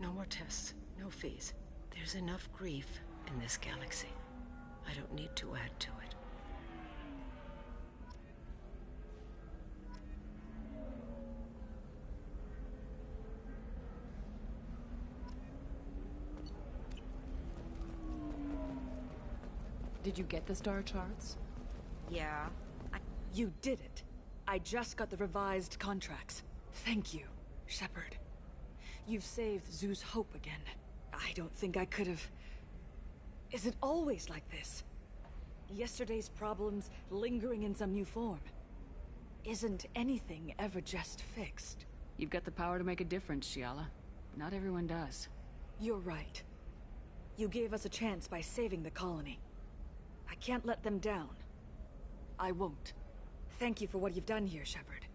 No more tests, no fees. There's enough grief in this galaxy. I don't need to add to it. Did you get the star charts? Yeah. You did it. I just got the revised contracts. Thank you, Shepard. You've saved Zoo's hope again. I don't think I could have... Is it always like this? Yesterday's problems lingering in some new form. Isn't anything ever just fixed? You've got the power to make a difference, Shiala. Not everyone does. You're right. You gave us a chance by saving the colony. I can't let them down. I won't. Thank you for what you've done here, Shepard.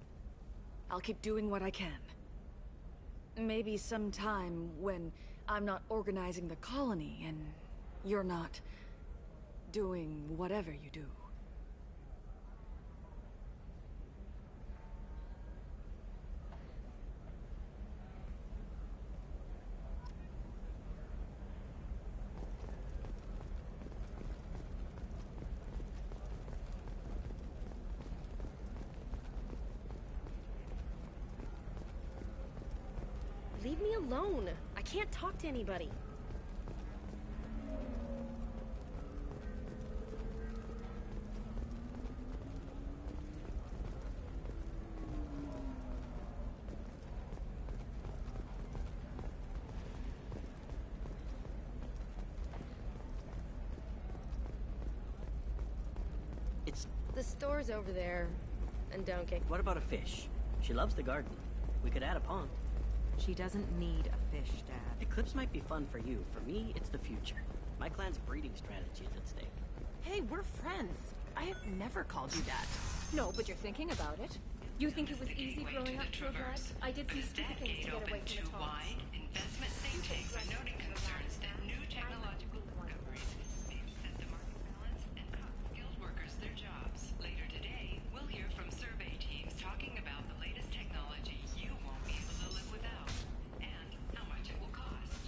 I'll keep doing what I can. Maybe sometime when I'm not organizing the colony and you're not doing whatever you do. Leave me alone. I can't talk to anybody. The store's over there. And don't get... What about a fish? She loves the garden. We could add a pond. She doesn't need a fish, Dad. Eclipse might be fun for you. For me, it's the future. My clan's breeding strategy is at stake. Hey, we're friends. I have never called you that. No, but you're thinking about it. You think it was easy growing up to a blood? I did some stupid things to get away from the Toms. Investment think tanks are noting concerns that new technological discoveries may set the market balance and cost skilled workers their jobs. Later today, we'll hear from survey teams talking about the latest technology you won't be able to live without, and how much it will cost.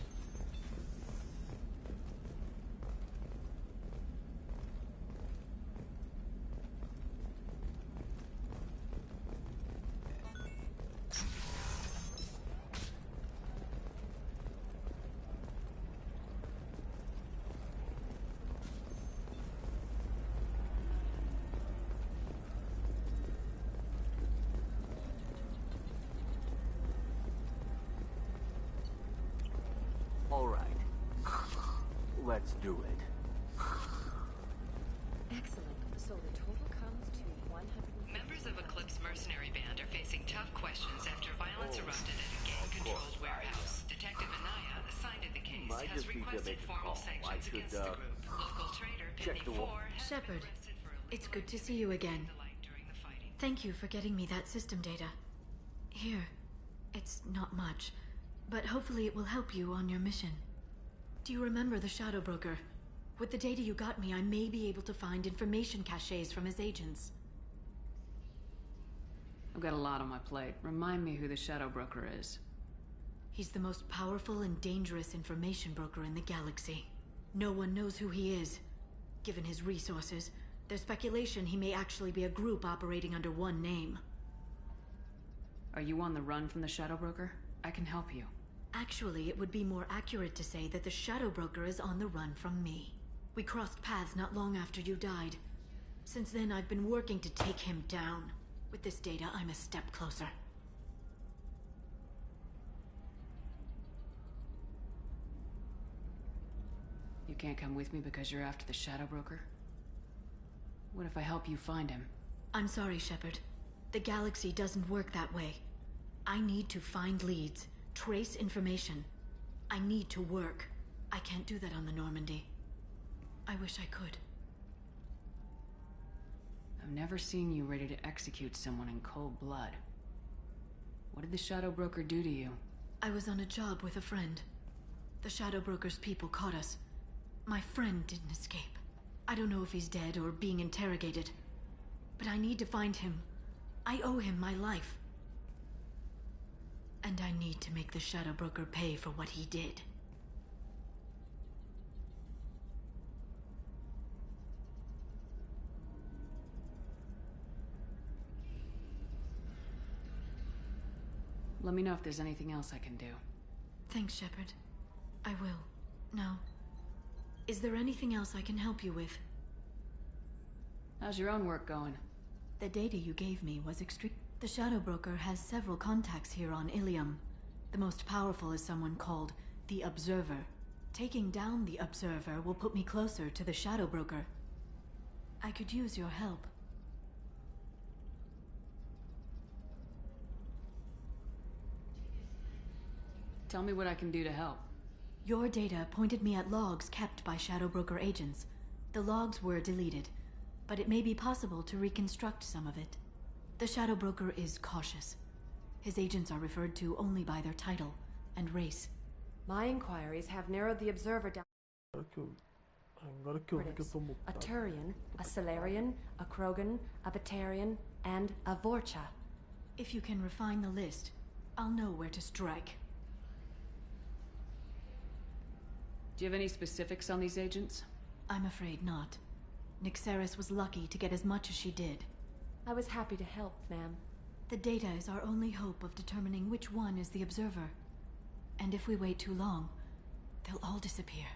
All right. Let's do it. Excellent. So the total comes to 100. Members of Eclipse Mercenary Band are facing tough questions after violence erupted at a gang-controlled warehouse. Detective Anaya, assigned to the case, has requested formal sanctions against the group. Local trader Penny 4 has Shepard, it's good to see you again. Thank you for getting me that system data. Here, it's not much, but hopefully it will help you on your mission. Do you remember the Shadow Broker? With the data you got me, I may be able to find information caches from his agents. I've got a lot on my plate. Remind me who the Shadow Broker is. He's the most powerful and dangerous information broker in the galaxy. No one knows who he is. Given his resources, there's speculation he may actually be a group operating under one name. Are you on the run from the Shadow Broker? I can help you. Actually, it would be more accurate to say that the Shadow Broker is on the run from me. We crossed paths not long after you died. Since then, I've been working to take him down. With this data, I'm a step closer. You can't come with me because you're after the Shadow Broker? What if I help you find him? I'm sorry, Shepard. The galaxy doesn't work that way. I need to find leads, trace information. I need to work. I can't do that on the Normandy. I wish I could. I've never seen you ready to execute someone in cold blood. What did the Shadow Broker do to you? I was on a job with a friend. The Shadow Broker's people caught us. My friend didn't escape. I don't know if he's dead or being interrogated. But I need to find him. I owe him my life. And I need to make the Shadow Broker pay for what he did. Let me know if there's anything else I can do. Thanks, Shepard. I will. Now, is there anything else I can help you with? How's your own work going? The data you gave me was extreme. The Shadow Broker has several contacts here on Ilium. The most powerful is someone called the Observer. Taking down the Observer will put me closer to the Shadow Broker. I could use your help. Tell me what I can do to help. Your data pointed me at logs kept by Shadow Broker agents. The logs were deleted, but it may be possible to reconstruct some of it. The Shadow Broker is cautious. His agents are referred to only by their title and race. My inquiries have narrowed the Observer down. A Turian, a Solarian, a Krogan, a Batarian, and a Vorcha. If you can refine the list, I'll know where to strike. Do you have any specifics on these agents? I'm afraid not. Nyxeris was lucky to get as much as she did. I was happy to help, ma'am. The data is our only hope of determining which one is the Observer. And if we wait too long, they'll all disappear.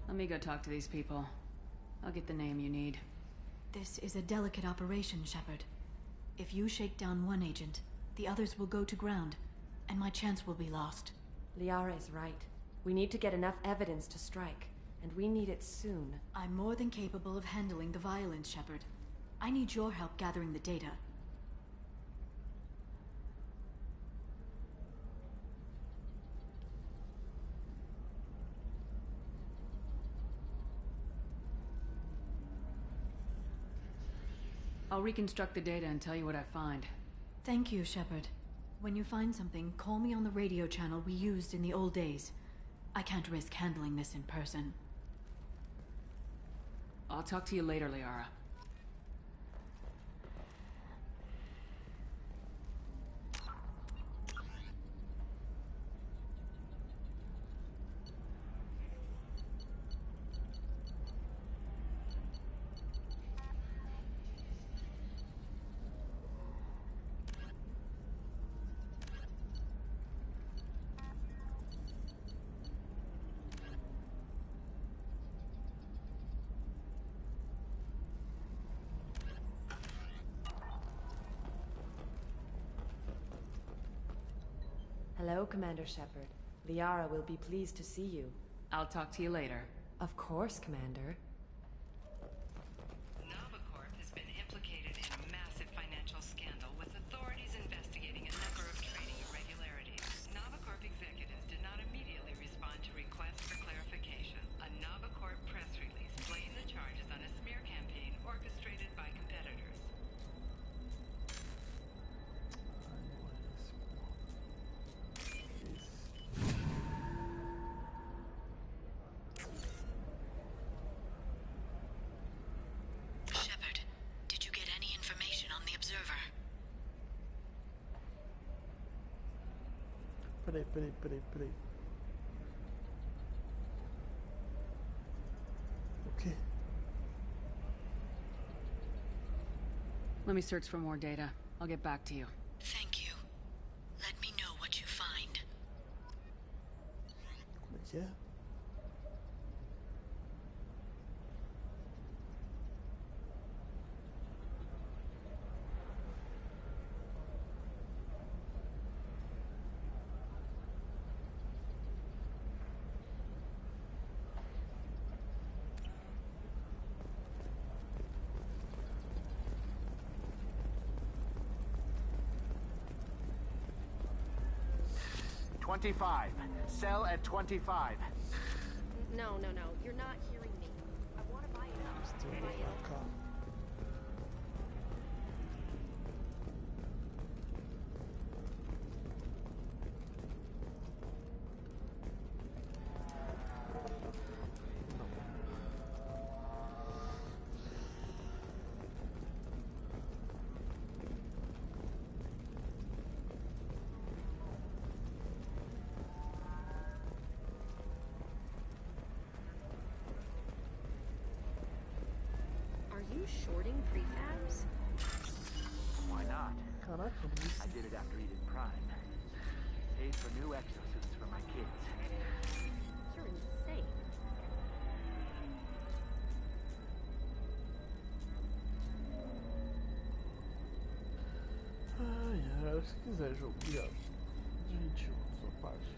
Let me go talk to these people. I'll get the name you need. This is a delicate operation, Shepard. If you shake down one agent, the others will go to ground, and my chance will be lost. Liara is right. We need to get enough evidence to strike, and we need it soon. I'm more than capable of handling the violence, Shepard. I need your help gathering the data. I'll reconstruct the data and tell you what I find. Thank you, Shepard. When you find something, call me on the radio channel we used in the old days. I can't risk handling this in person. I'll talk to you later, Liara. Hello, Commander Shepard. Liara will be pleased to see you. I'll talk to you later. Of course, Commander. Navicorp has been implicated in a massive financial scandal with authorities investigating a number of trading irregularities. Navicorp executives did not immediately respond to requests for clarification. A Navicorp press release blamed the charges on a smear campaign orchestrated by competitors. Shepard, did you get any information on the Observer? Peraí. Okay. Let me search for more data. I'll get back to you. Thank you. Let me know what you find. Como é que é? 25. Sell at 25. No. You're not hearing me. I want to buy it up. Buy it up. Are you shorting prefabs? Why not? I did it after Eden Prime. Paid for new exosuits for my kids. You're insane. Se quiser jogo, obrigado. Gentil, sua parte.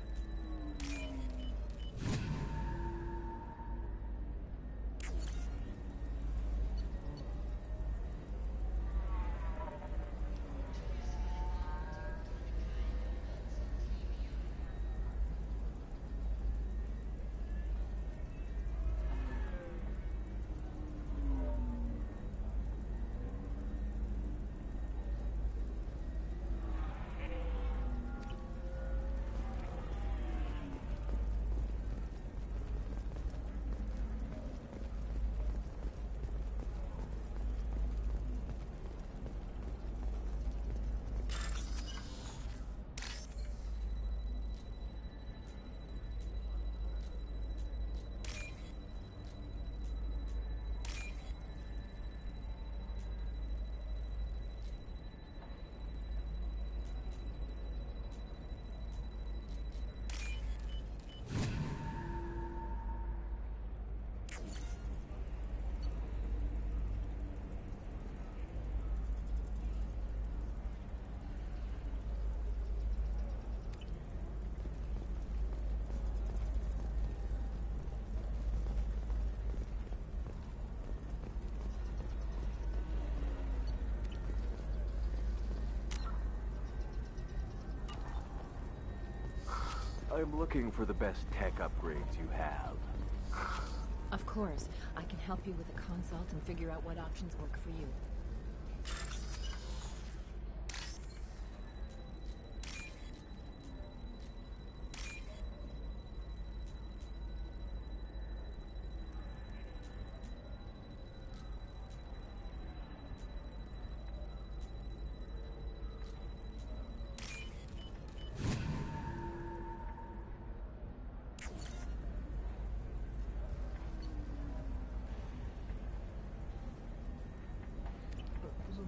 I'm looking for the best tech upgrades you have. Of course. I can help you with a consult and figure out what options work for you.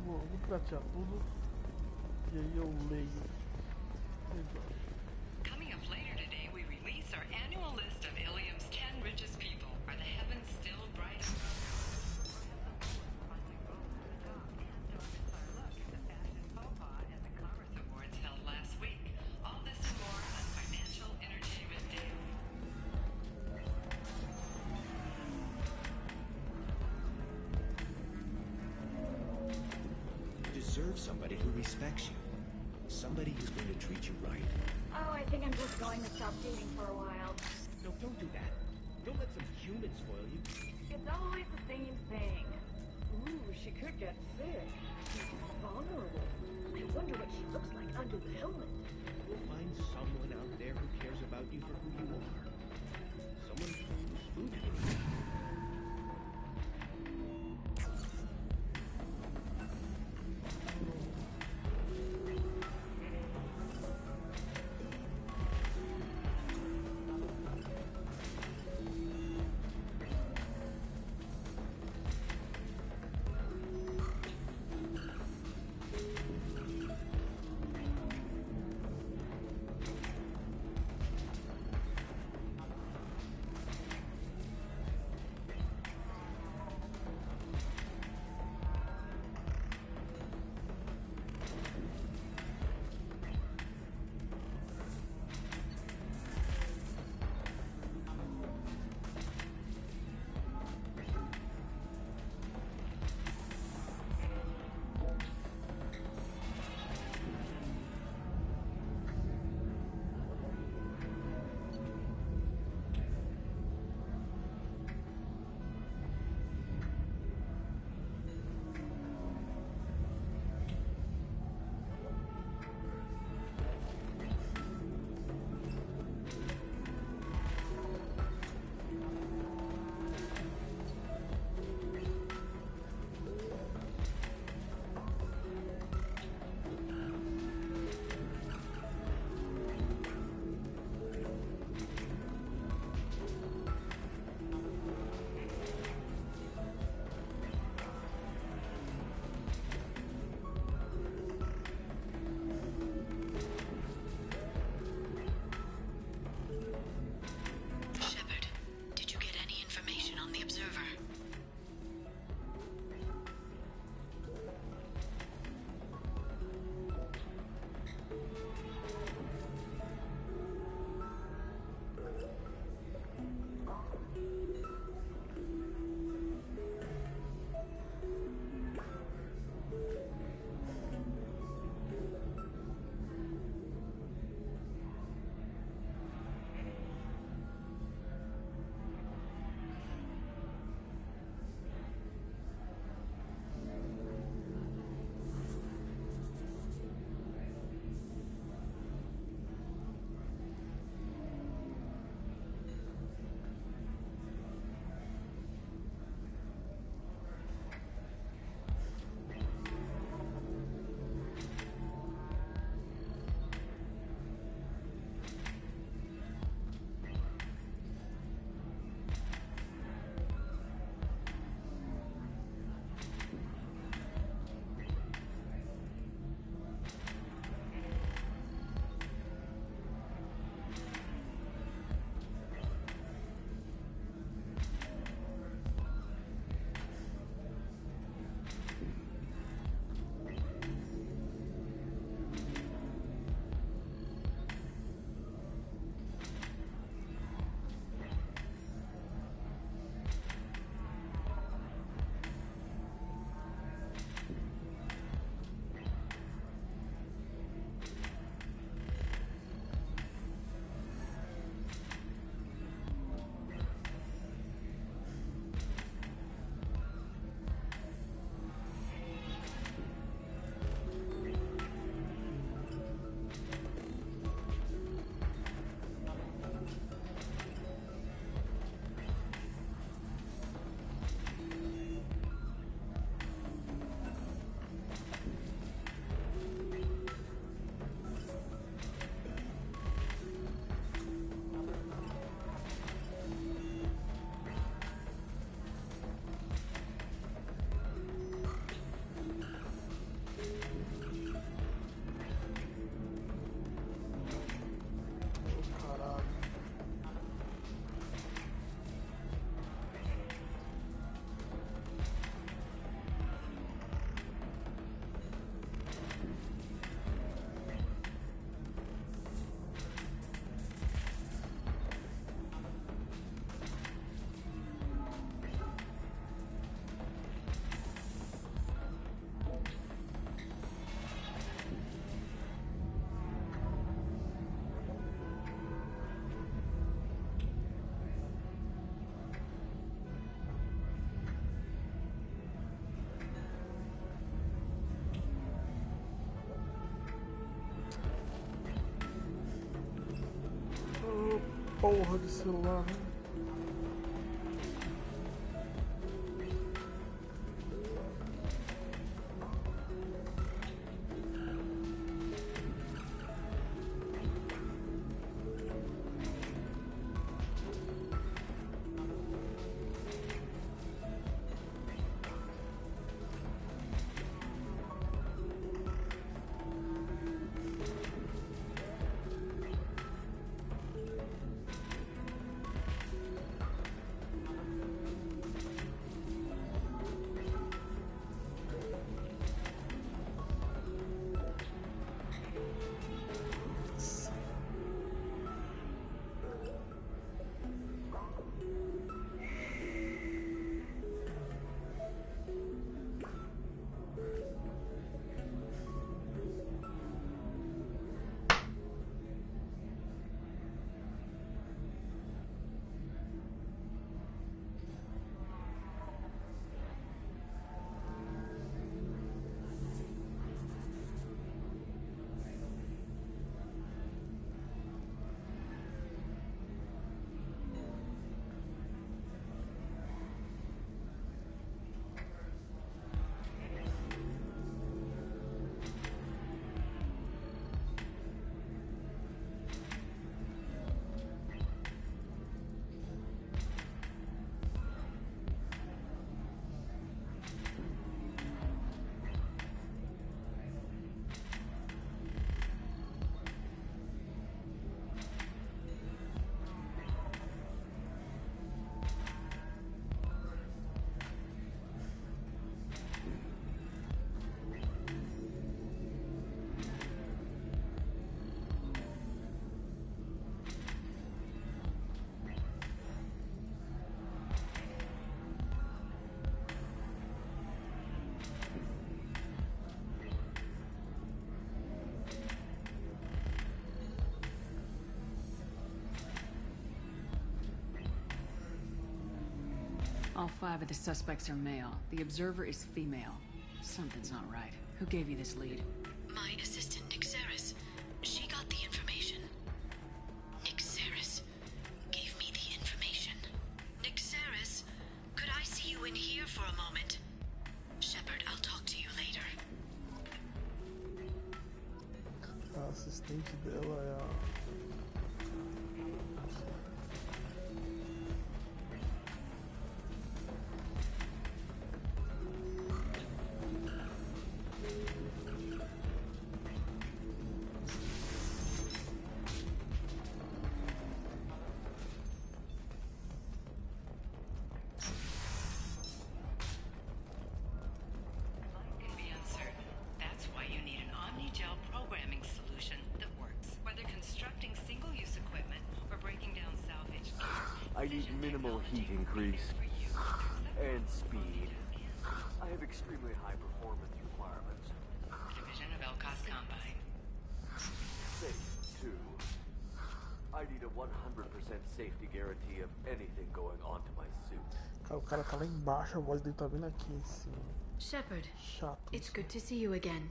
Vou pratear tudo e aí eu leio. Coming up later today, we release our annual list of Ilium's 10 richest people. Are the heavens still bright? Awards held last week. All this and more on Financial Entertainment Daily. You deserve somebody who respects you. Somebody who's going to treat you right. Oh, I think I'm just going to stop dating for a while. No, don't do that. Don't let some human spoil you. It's always the same thing. Ooh, she could get sick. She's vulnerable. I wonder what she looks like under the helmet. You'll find someone out there who cares about you for who you are. Someone who's food for you. porra de celular, né? All 5 of the suspects are male. The observer is female. Something's not right. Who gave you this lead? My assistant, Nixeris. She got the information. Nixeris gave me the information. Nixeris, could I see you in here for a moment? Shepard, I'll talk to you later. A assistente dela é a... I need minimal heat increase and speed. I have extremely high performance requirements. Division of Elcos Combine. Safe, too. I need a 100% safety guarantee of anything going onto my suit. O cara tá lá embaixo, a voz dele tá vindo aqui em cima. Shepard, Chato. it's good to see you again.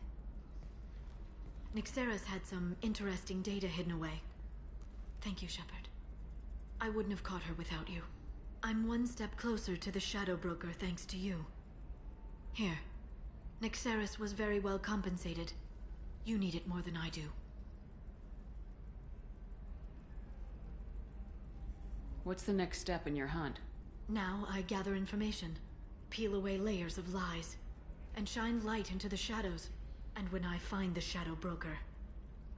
Nixeris had some interesting data hidden away. Thank you, Shepard. I wouldn't have caught her without you. I'm one step closer to the Shadow Broker thanks to you. Here. Nixeris was very well compensated. You need it more than I do. What's the next step in your hunt? Now I gather information, peel away layers of lies, and shine light into the shadows. And when I find the Shadow Broker,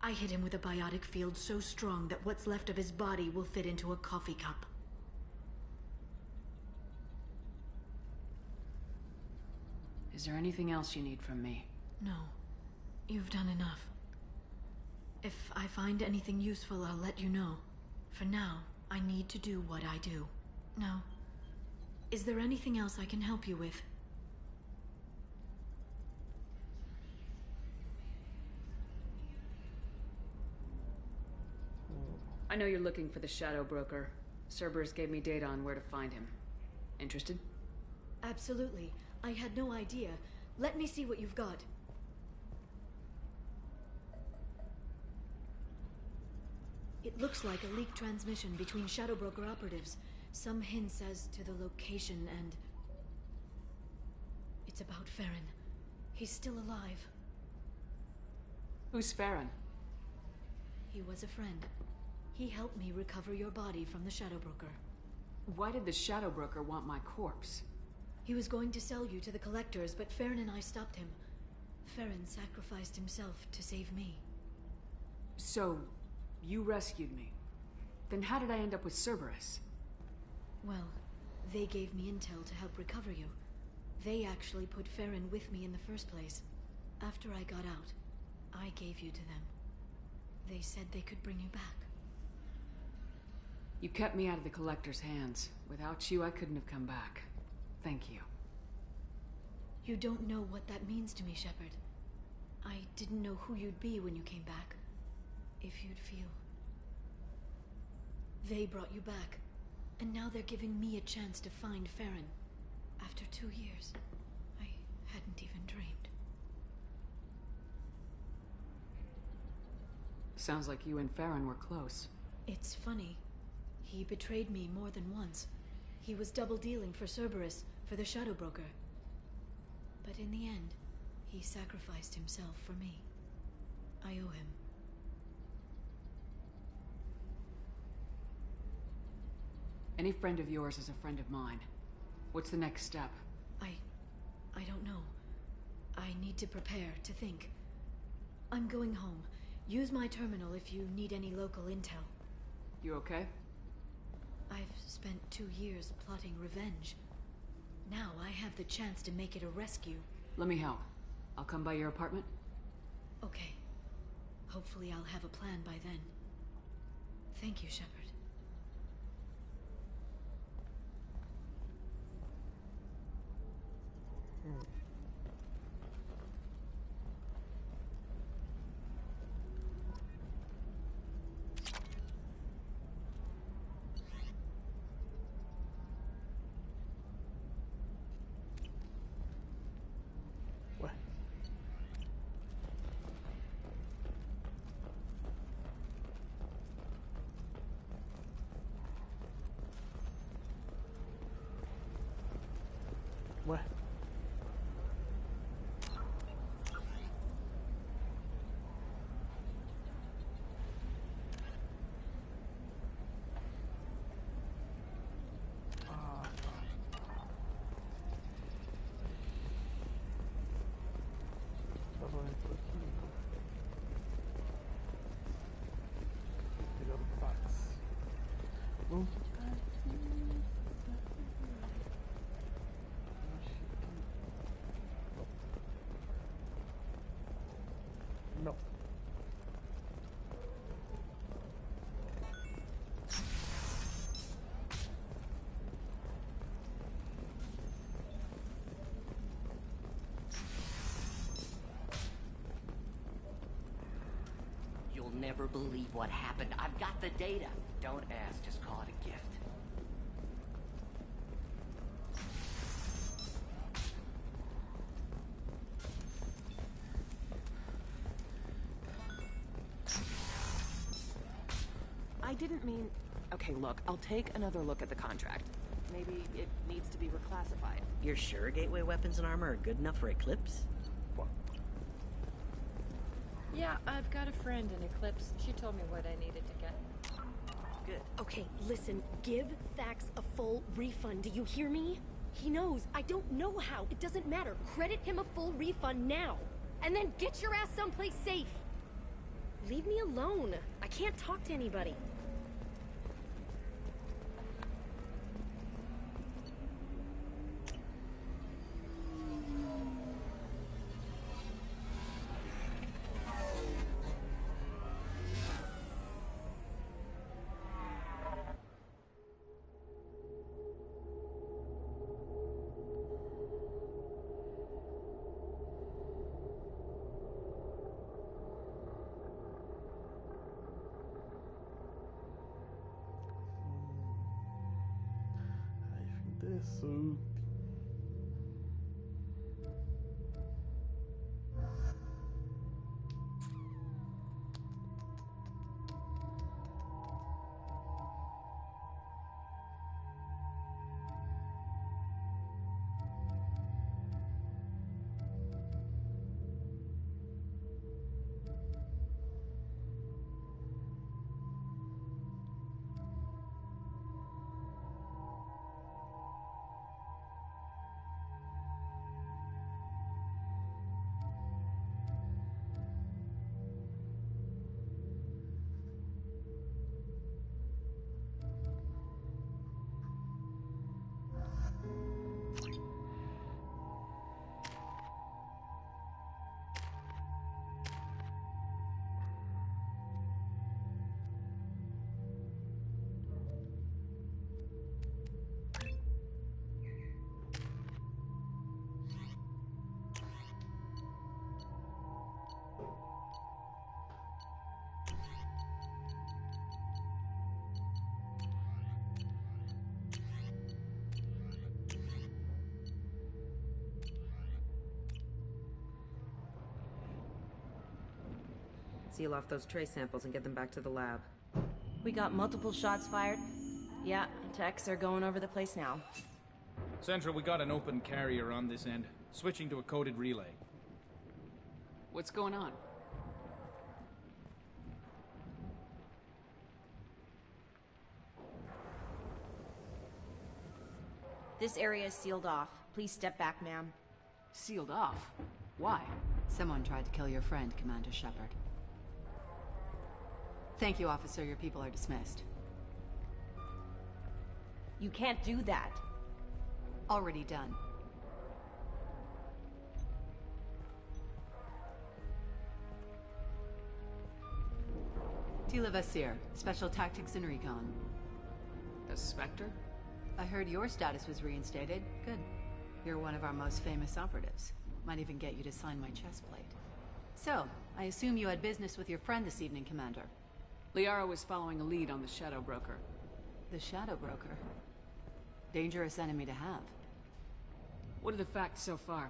I hit him with a biotic field so strong that what's left of his body will fit into a coffee cup. Is there anything else you need from me? No. You've done enough. If I find anything useful, I'll let you know. For now, I need to do what I do. Now, is there anything else I can help you with? I know you're looking for the Shadow Broker. Cerberus gave me data on where to find him. Interested? Absolutely. I had no idea. Let me see what you've got. It looks like a leaked transmission between Shadow Broker operatives. Some hints as to the location and... It's about Farron. He's still alive. Who's Farron? He was a friend. He helped me recover your body from the Shadow Broker. Why did the Shadow Broker want my corpse? He was going to sell you to the collectors, but Farron and I stopped him. Farron sacrificed himself to save me. So, you rescued me. Then how did I end up with Cerberus? Well, they gave me intel to help recover you. They actually put Farron with me in the first place. After I got out, I gave you to them. They said they could bring you back. You kept me out of the Collector's hands. Without you, I couldn't have come back. Thank you. You don't know what that means to me, Shepard. I didn't know who you'd be when you came back. If you'd feel. They brought you back, and now they're giving me a chance to find Farron. After 2 years, I hadn't even dreamed. Sounds like you and Farron were close. It's funny. He betrayed me more than once. He was double-dealing for Cerberus, for the Shadow Broker. But in the end, he sacrificed himself for me. I owe him. Any friend of yours is a friend of mine. What's the next step? I don't know. I need to prepare, to think. I'm going home. Use my terminal if you need any local intel. You okay? I've spent 2 years plotting revenge. Now I have the chance to make it a rescue. Let me help. I'll come by your apartment. Okay. Hopefully I'll have a plan by then. Thank you, Shepard. Ouais. Ouais. No. You'll never believe what happened. I've got the data. Don't ask, just call it a gift. I didn't mean... Okay, look, I'll take another look at the contract. Maybe it needs to be reclassified. You're sure gateway weapons and armor are good enough for Eclipse? Yeah, I've got a friend in Eclipse. She told me what I needed to get. Good. Okay, listen, give Thax a full refund. Do you hear me? He knows. I don't know how. It doesn't matter. Credit him a full refund now. And then get your ass someplace safe. Leave me alone. I can't talk to anybody. Interessante. seal off those trace samples and get them back to the lab. We got multiple shots fired. Yeah, techs are going over the place now. Central, we got an open carrier on this end. Switching to a coded relay. What's going on? This area is sealed off. Please step back, ma'am. Sealed off? Why? Someone tried to kill your friend, Commander Shepard. Thank you, officer. Your people are dismissed. You can't do that. Already done. Tila Vasir, Special Tactics and Recon. The Spectre? I heard your status was reinstated. Good. You're one of our most famous operatives. Might even get you to sign my chest plate. So, I assume you had business with your friend this evening, Commander. Liara was following a lead on the Shadow Broker. The Shadow Broker? Dangerous enemy to have. What are the facts so far?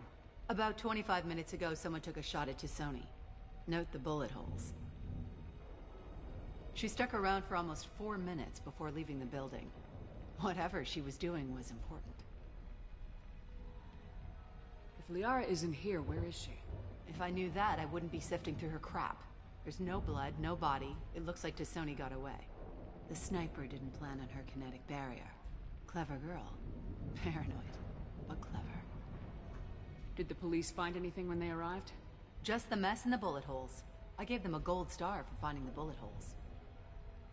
About 25 minutes ago, someone took a shot at Tisoni. Note the bullet holes. She stuck around for almost 4 minutes before leaving the building. Whatever she was doing was important. If Liara isn't here, where is she? If I knew that, I wouldn't be sifting through her crap. There's no blood, no body. It looks like Tisoni got away. The sniper didn't plan on her kinetic barrier. Clever girl. Paranoid, but clever. Did the police find anything when they arrived? Just the mess and the bullet holes. I gave them a gold star for finding the bullet holes.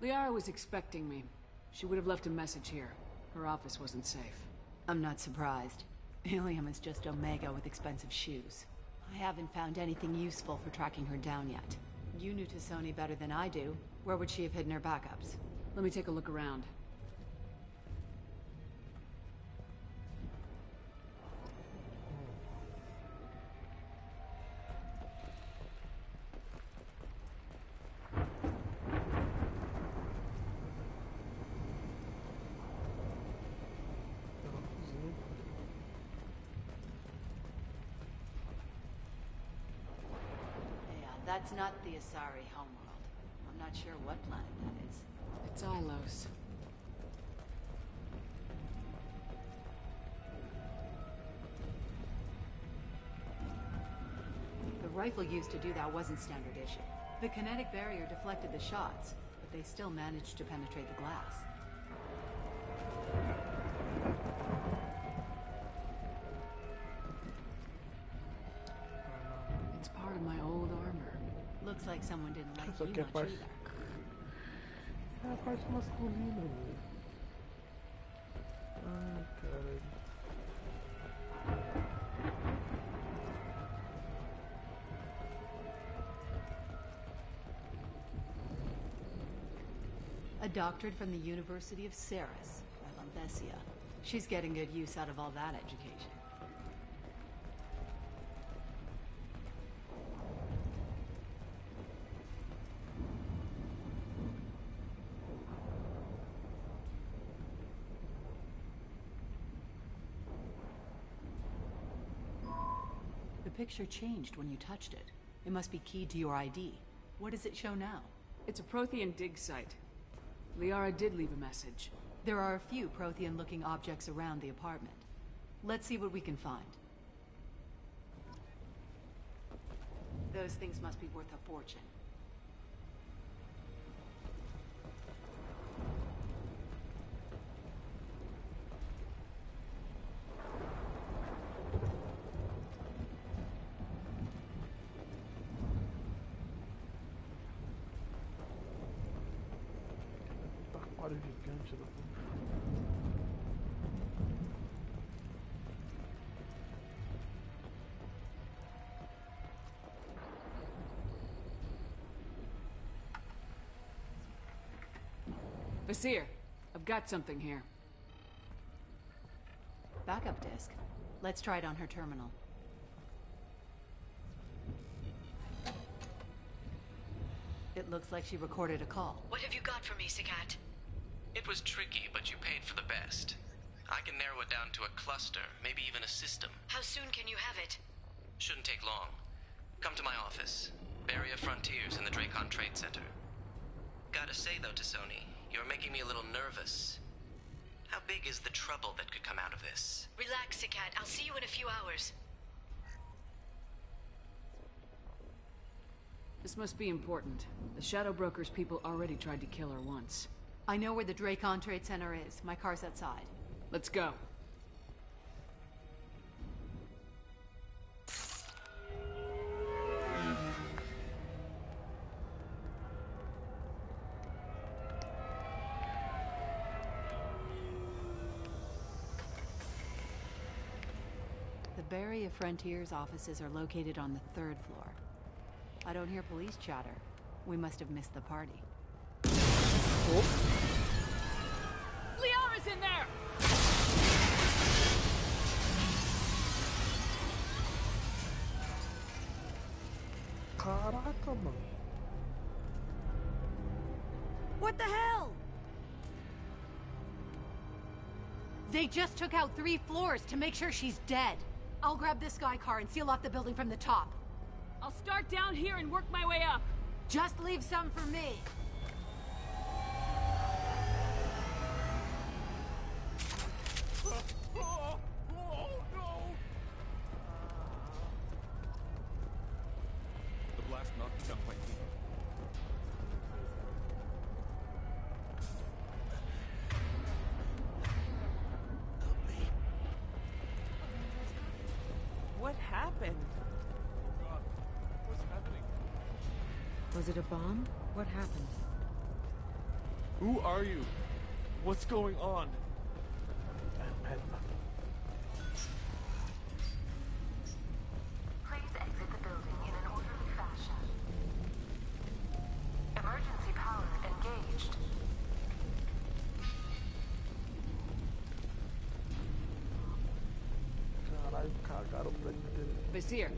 Liara was expecting me. She would have left a message here. Her office wasn't safe. I'm not surprised. Ilium is just Omega with expensive shoes. I haven't found anything useful for tracking her down yet. You knew Tisoni better than I do. Where would she have hidden her backups? Let me take a look around. That's not the Asari homeworld. I'm not sure what planet that is. It's Ilos. The rifle used to do that wasn't standard issue. The kinetic barrier deflected the shots, but they still managed to penetrate the glass. It's part of my old armor. Looks like someone didn't like Isso you aqui é a much parte... either. É a parte masculina, velho. Ai, caralho. A doctorate from the University of Ceres, Lambesia. She's getting good use out of all that education. The picture changed when you touched it. It must be keyed to your ID. What does it show now? It's a Prothean dig site. Liara did leave a message. There are a few Prothean-looking objects around the apartment. Let's see what we can find. Those things must be worth a fortune. Aquário gigante da Vasir, I've got something here. Backup disk. Let's try it on her terminal. It looks like she recorded a call. What have you got for me, Sagat? It was tricky, but you paid for the best. I can narrow it down to a cluster, maybe even a system. How soon can you have it? Shouldn't take long. Come to my office. Barrier Frontiers in the Dracon Trade Center. Gotta say though, Tassoni, you're making me a little nervous. How big is the trouble that could come out of this? Relax, Sikat. I'll see you in a few hours. This must be important. The Shadow Broker's people already tried to kill her once. I know where the Dracon Trade Center is. My car's outside. Let's go. The Barrier Frontiers offices are located on the 3rd floor. I don't hear police chatter. We must have missed the party. Liara's in there! Caraca, mano. What the hell? They just took out 3 floors to make sure she's dead. I'll grab this Sky car and seal off the building from the top. I'll start down here and work my way up. Just leave some for me. The blast knocked me down my feet. What happened? God, what's happening? Was it a bomb? What happened? Who are you? What's going on? Please exit the building in an orderly fashion. Emergency power engaged. Caralho, cagaram pra inteiro. Vizier,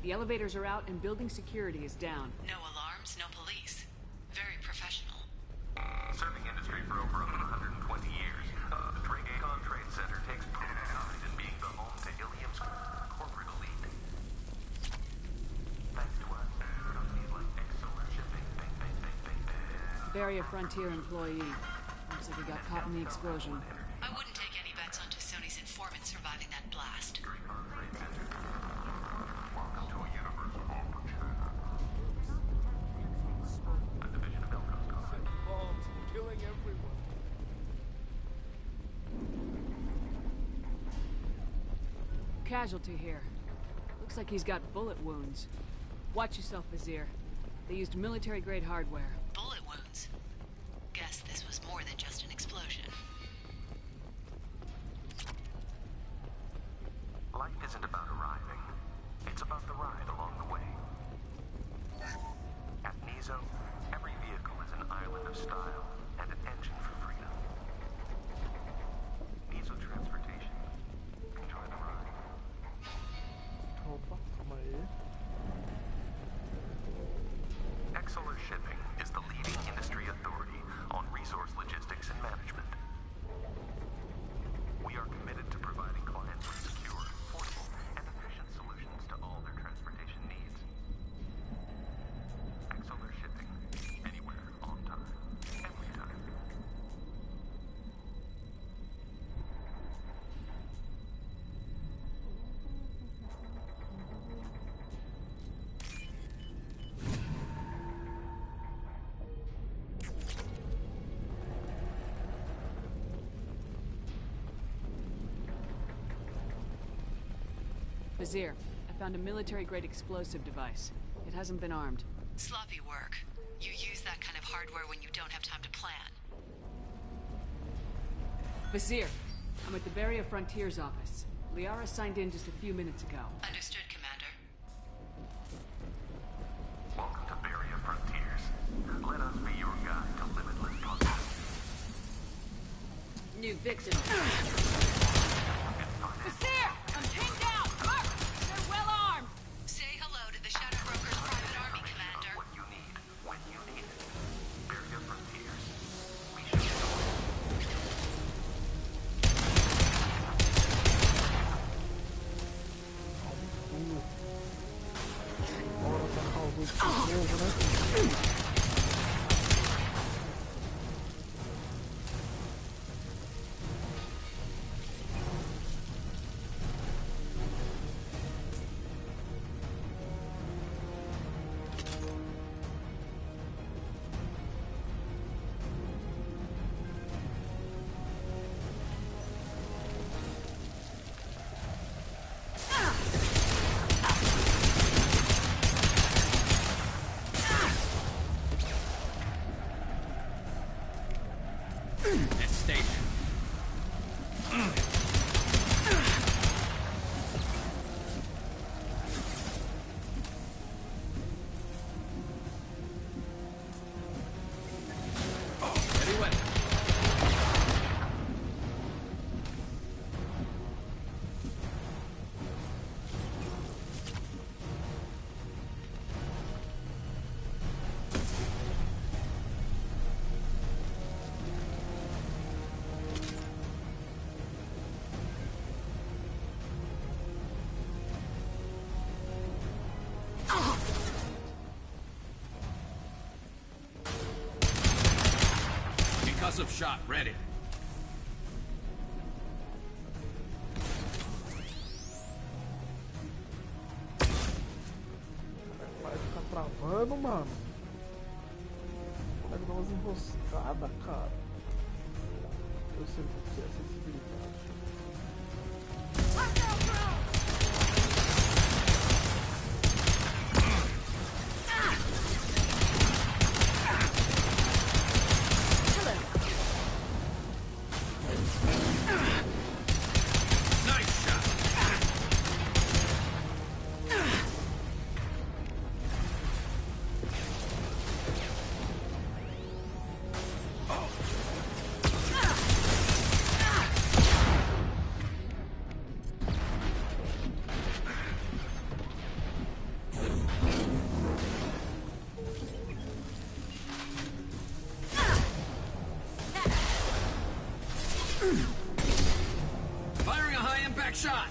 the elevators are out and building security is down. No alarms, no police. Very professional. Serving industry for over 120 years, the Dracon Trade Center takes pride in being the home to Ilium's corporate elite. Thanks to us, companies like Exolar Shipping, Barrier Frontier employee. Looks like he got caught in the explosion. I wouldn't take any bets on Tassoni's informant surviving that blast. Welcome to a universe of opportunity. A division of Elkos. Bombs killing everyone. Casualty here. Looks like he's got bullet wounds. Watch yourself, Vizier. They used military-grade hardware. Bullet wounds. Guess this was more than just an explosion. Life isn't about arriving. It's about the ride along the way. At Nizo, every vehicle is an island of style and an engine for freedom. Nizo Transportation. Enjoy the ride. Opa, calma aí. Exolar Shipping is the leading industry authority on resource logistics and management. We are committed to providing clients with secure, affordable, and efficient solutions to all their transportation needs. Exolar Shipping. Anywhere, on time, every time. Vizier, I found a military-grade explosive device. It hasn't been armed. Sloppy work. You use that kind of hardware when you don't have time to plan. Vizier, I'm at the Barrier Frontiers office. Liara signed in just a few minutes ago. Understood, Commander. Welcome to Barrier Frontiers. Let us be your guide to limitless possibilities. New victim. Vizier! I'm pinned down! Mark! They're well armed! Say hello to the Shadow Broker's private army, Commander. What you need, when you need it. Barrier Frontiers. We should Bora tacar os outros. novo, né? Concussive shot ready. Vai ficar travando, mano. Vai dar umas enroscadas, cara. Eu sei o que é acessibilidade. Firing a high-impact shot.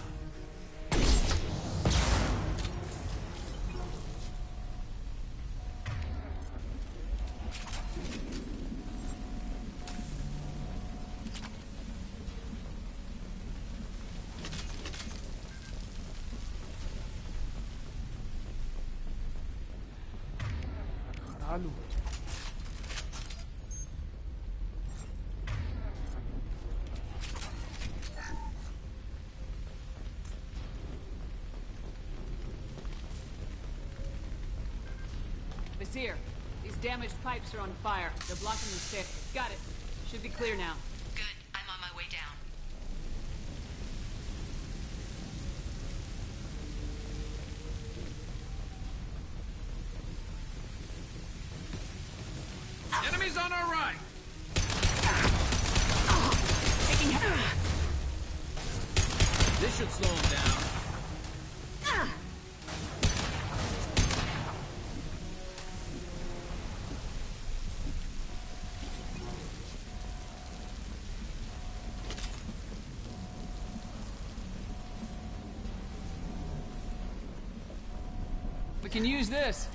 Caralho. Vizier, these damaged pipes are on fire. They're blocking the stick. Got it. Should be clear now. Good. I'm on my way down. Enemies on our right. This should slow them down. We can use this.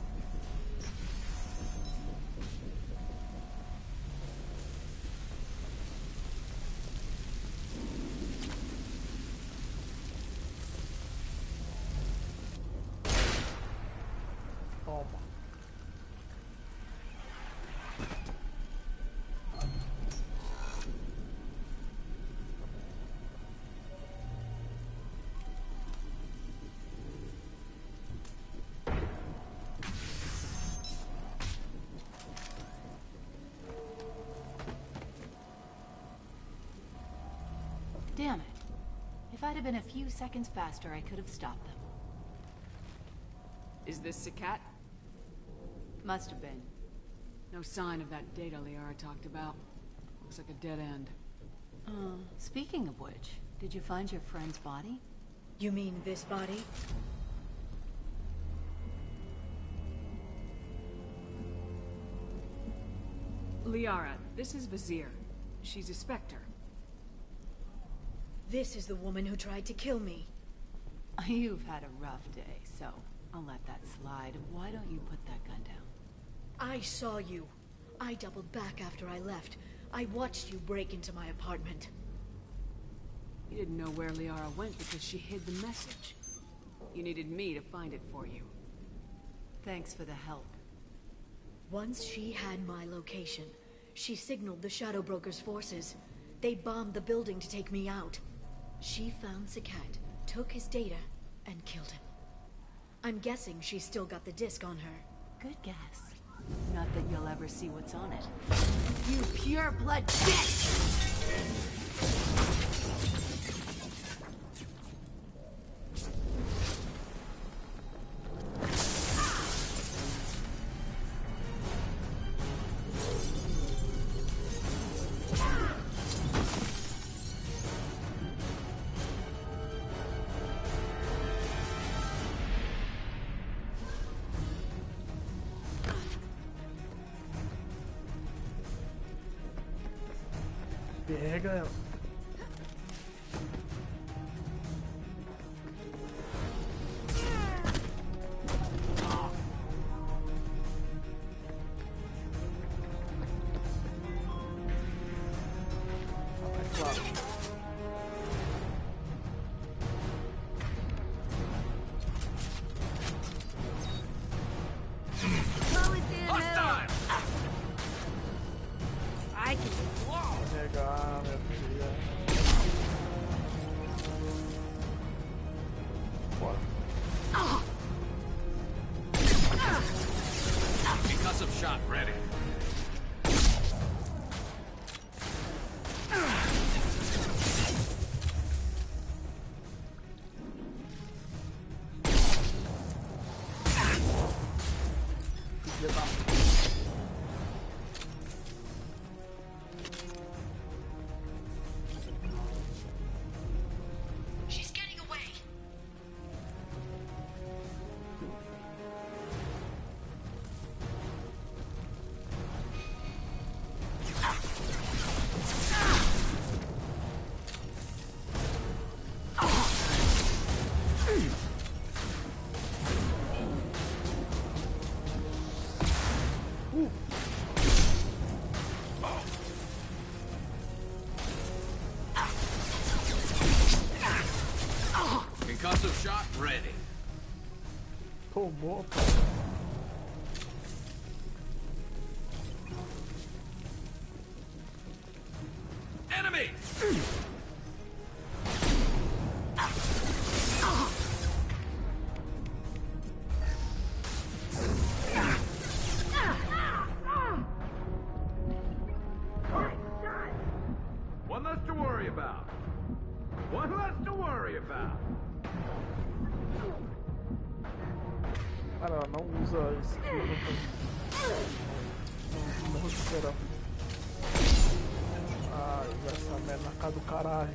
Toma. Damn it. If I'd have been a few seconds faster, I could have stopped them. Is this Sakat? Must have been. No sign of that data Liara talked about. Looks like a dead end. Speaking of which, did you find your friend's body? You mean this body? Liara, this is Vizier. She's a Spectre. This is the woman who tried to kill me. You've had a rough day, so I'll let that slide. Why don't you put that gun down? I saw you. I doubled back after I left. I watched you break into my apartment. You didn't know where Liara went because she hid the message. You needed me to find it for you. Thanks for the help. Once she had my location, she signaled the Shadow Broker's forces. They bombed the building to take me out. She found Sakat, took his data, and killed him. I'm guessing she's still got the disc on her. Good guess. Not that you'll ever see what's on it. You pure blood bitch! Pega ela. Concussive shot ready. She's getting away. Concussive shot ready. Tomou. Enemy! One less to worry about. One less to worry about. Cara, ela não usa skill não recupera. Ai, essa merda na cara do caralho.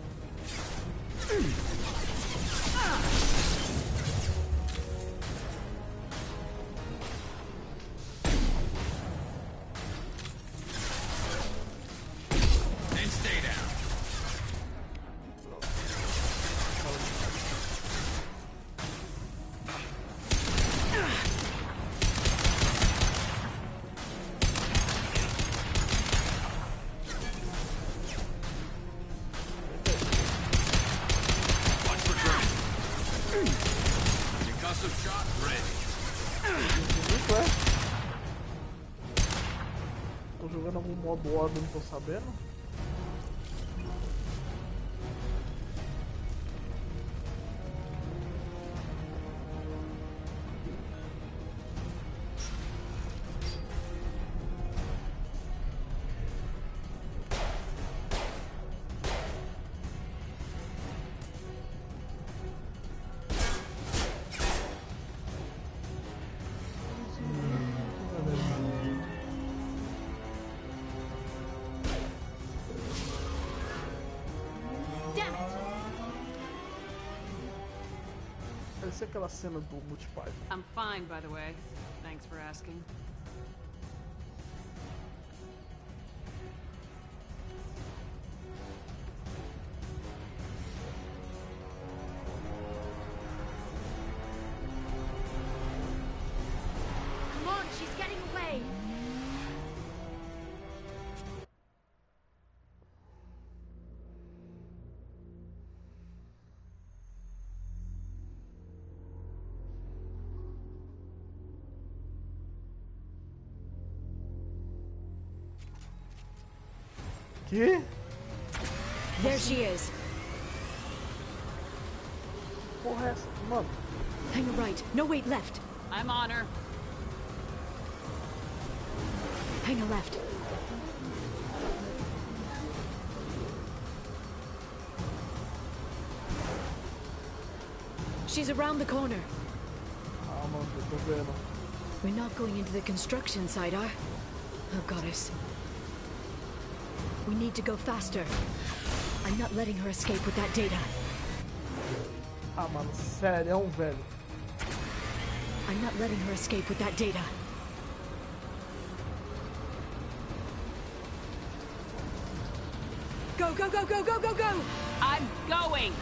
And stay down. Concussive shot ready. Tô jogando algum modo ordem, não tô sabendo. Essa é aquela cena do multiplayer. I'm fine, by the way. Thanks for asking. Que? There she is. Porra, é essa? Mano. Hang a right. No, wait, left. I'm on her. Hang a left. She's around the corner. Ah, mano, eu tô vendo. We're not going into the construction site, are? Oh, goddess. We need to go faster. I'm not letting her escape with that data. Ah, mano, sério, velho. I'm not letting her escape with that data. Go, go, go, go, go, go, go! I'm going!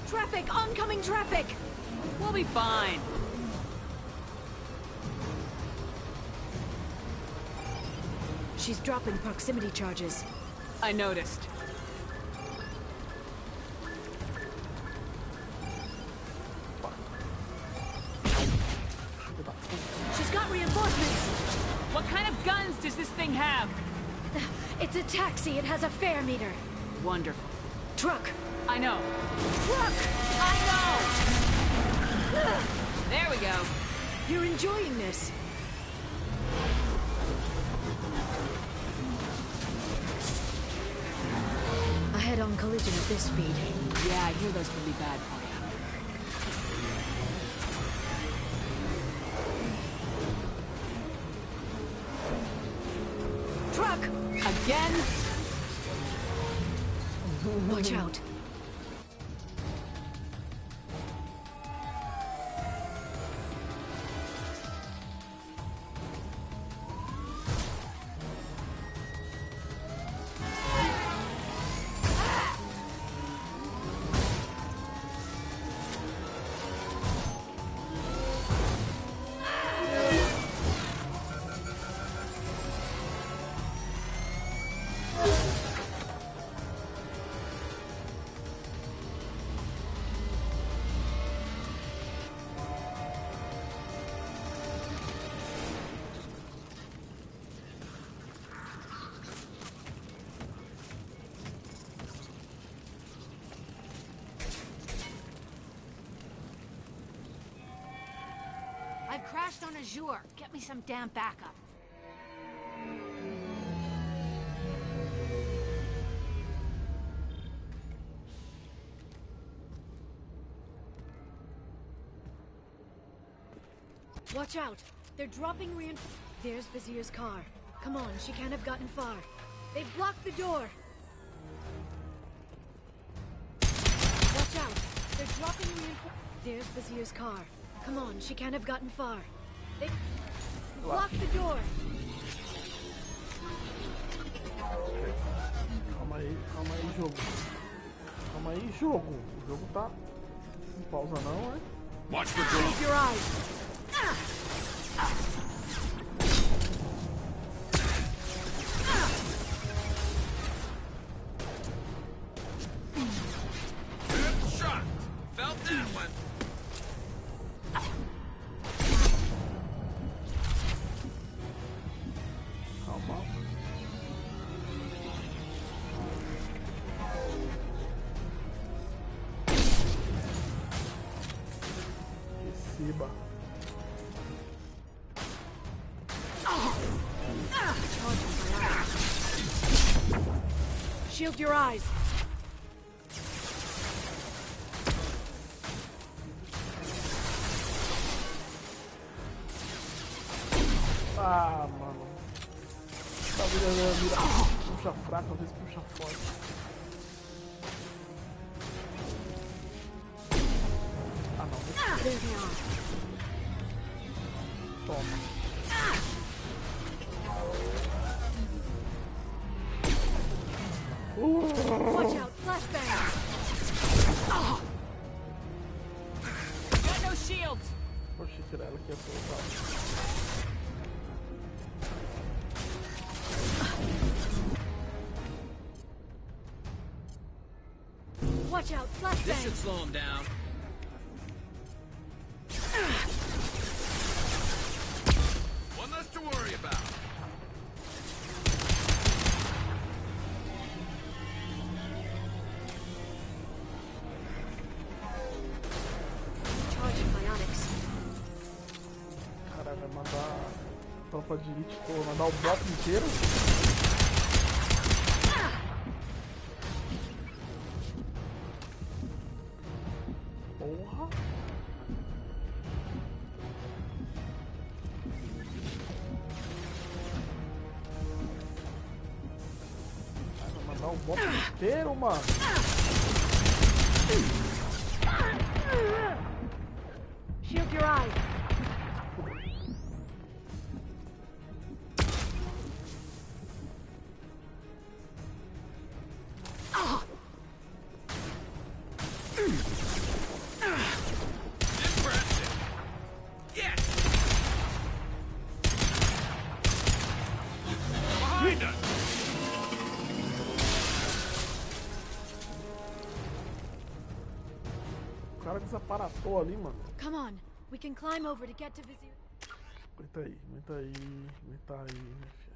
Traffic! Oncoming traffic! We'll be fine. She's dropping proximity charges. I noticed. She's got reinforcements! What kind of guns does this thing have? It's a taxi. It has a fare meter. Wonderful. Truck! I know. Truck! I know! There we go. You're enjoying this. A head-on collision at this speed. Yeah, I hear those can be bad for you. Truck! Again? Watch out. I've crashed on Azure. Get me some damn backup. Watch out. They're dropping There's Vizier's car. Come on, she can't have gotten far. They've blocked the door. Watch out. They're dropping There's Vizier's car. Come on, she can't have gotten far. They blocked the door. Calma aí, jogo. Calma aí, jogo. O jogo tá... Não pausa não, é? Watch the drone. Keep your eyes. Good shot. Felt that one. Calma. Receba. Shield your eyes. Ah, mano. Talvez ela vira puxa fraca, talvez puxa forte. Ah, não. Toma. Watch out, flashbang. Got no shields. Poxa, tirar ela aqui é soltar. Watch out, flashbang. This should slow him down. One less to worry about. tropa de elite, pô, mandar o bloco inteiro. Porra. Vai mandar o bloco inteiro, mano. Shield your eyes. O cara desaparatou ali, mano. Come on, we can climb over to get to Vizier. Aguenta aí, aguenta aí, aguenta aí, minha filha.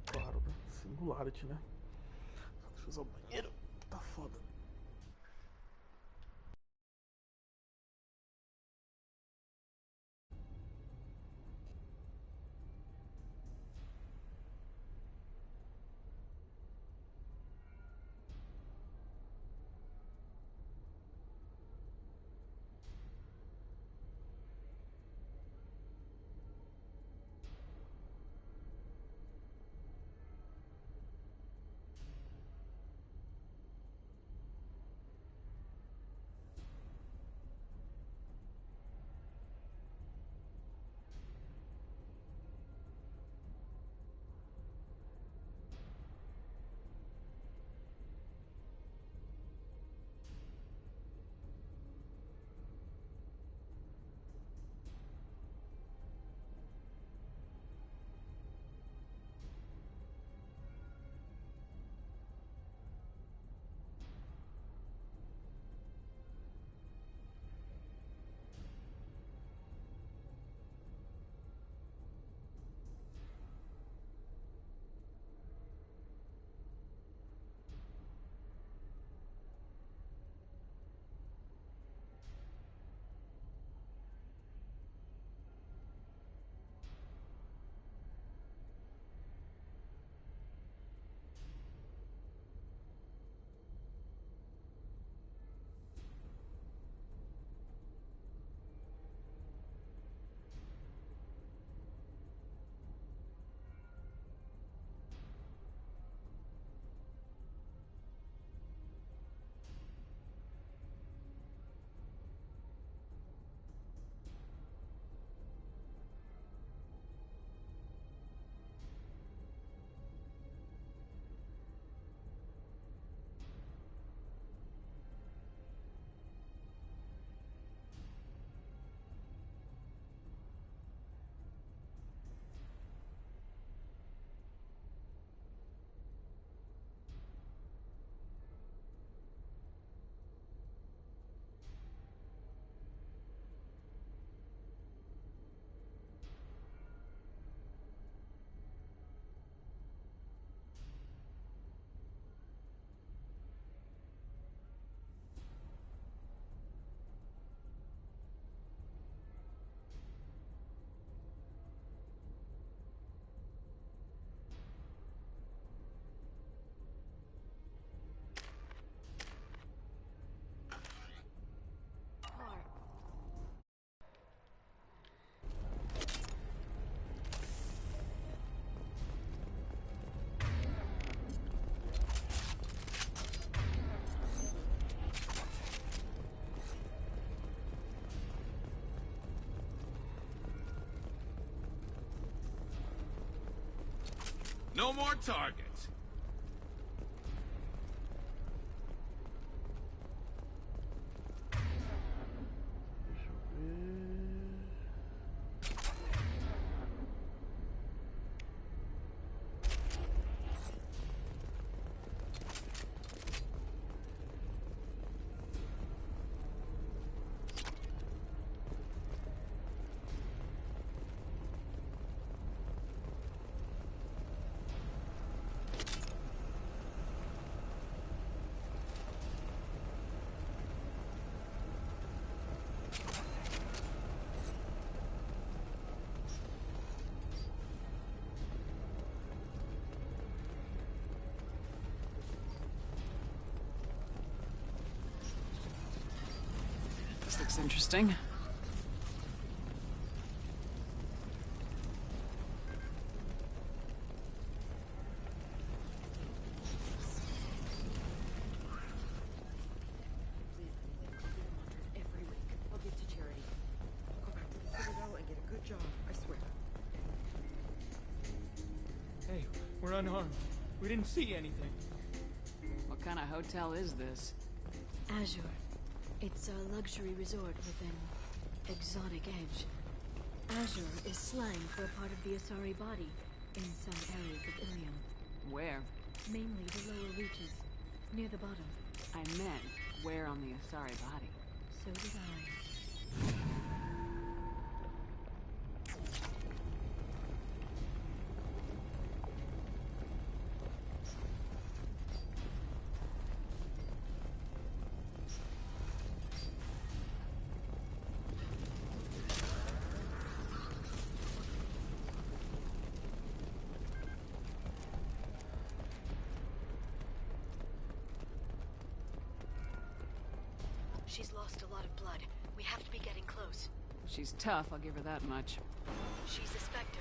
Claro, né? Singularity, né? Deixa eu usar o banheiro. Tá foda. No more targets. This looks interesting. Every week. I'll give to charity. I'll go back to the Citadel and get a good job, I swear. Hey, we're unharmed. We didn't see anything. What kind of hotel is this? Azure. It's a luxury resort with an exotic edge. Azure is slang for a part of the Asari body in some areas of Ilium. Where? Mainly the lower reaches, near the bottom. I meant, where on the Asari body? So did I. She's lost a lot of blood. We have to be getting close. She's tough, I'll give her that much. She's a Spectre.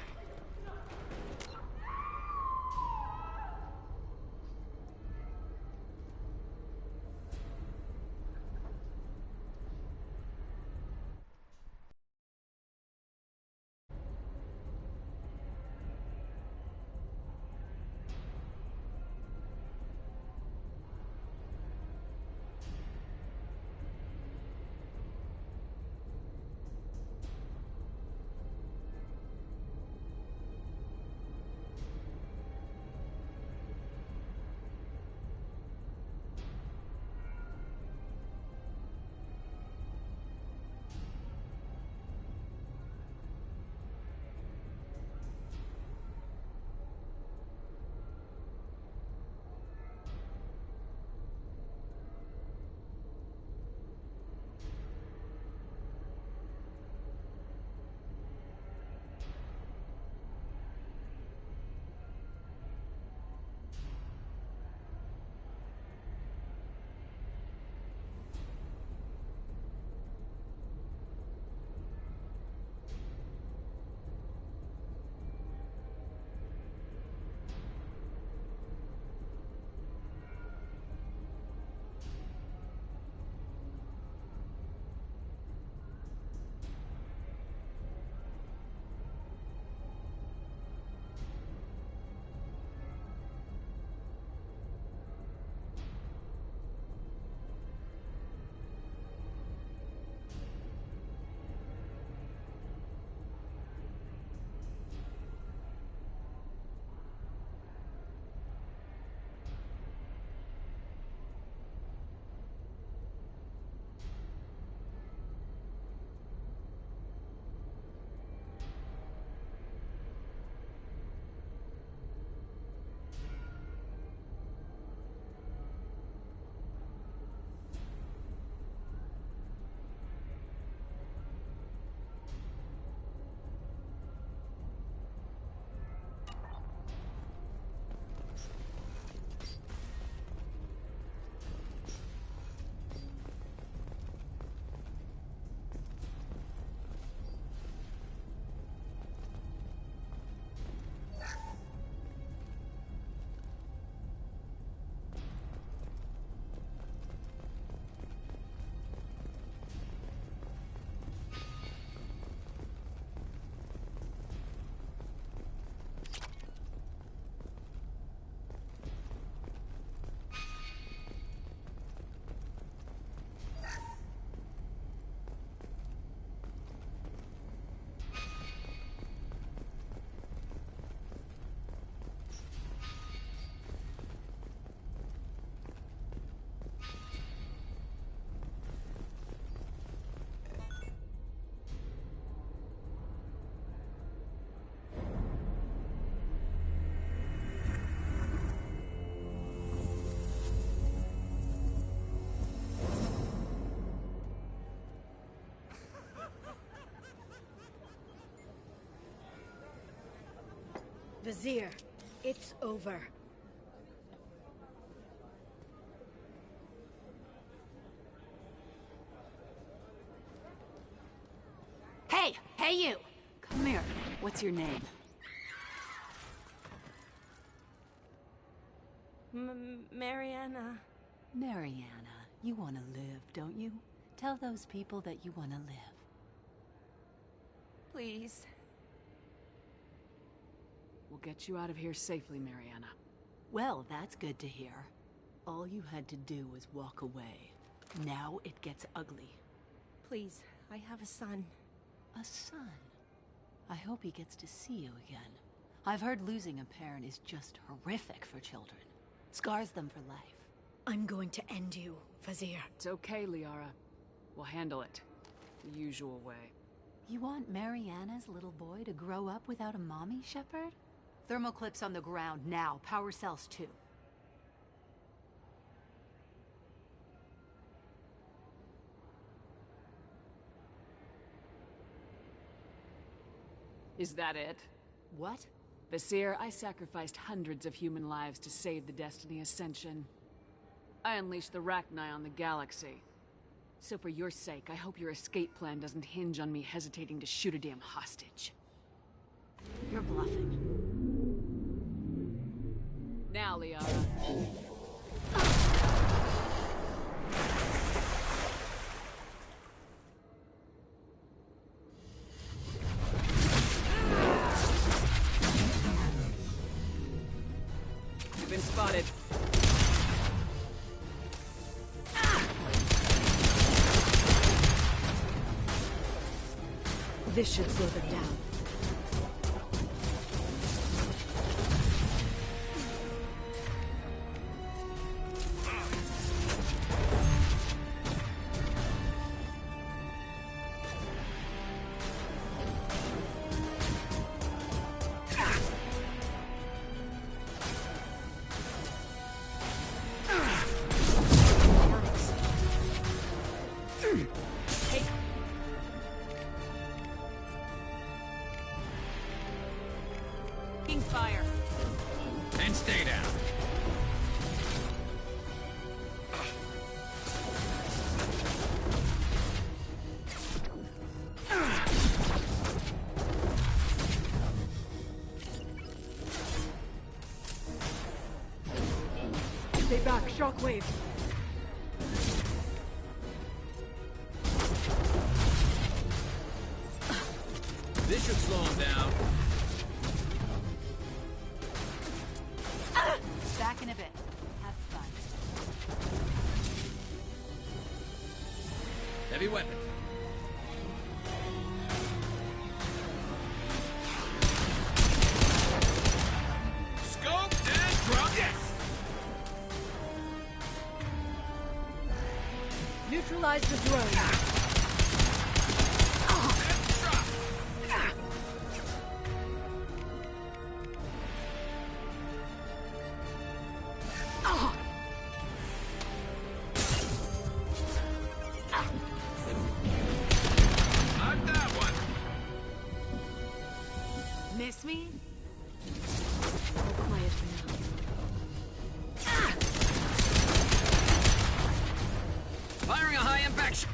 Vizier, it's over. Hey! Hey, you! Come here. What's your name? Mariana. Mariana, you want to live, don't you? Tell those people that you want to live. Please. We'll get you out of here safely, Mariana. Well, that's good to hear. All you had to do was walk away. Now it gets ugly. Please, I have a son. A son? I hope he gets to see you again. I've heard losing a parent is just horrific for children. Scars them for life. I'm going to end you, Fazir. It's okay, Liara. We'll handle it. The usual way. You want Mariana's little boy to grow up without a mommy, Shepard? Thermal clips on the ground now. Power cells too. Is that it? What? Vasir, I sacrificed hundreds of human lives to save the Destiny Ascension. I unleashed the Rachni on the galaxy. So for your sake, I hope your escape plan doesn't hinge on me hesitating to shoot a damn hostage. You're bluffing. Now, Liara. You've been spotted. This should slow them down. Fire. And stay down. Stay back, shockwave. This should slow him down. Back in a bit. Have fun. Heavy weapon. Scope and drop. Yes! Neutralize the drone. Miss me? All quiet for now. Firing a high-impact shot.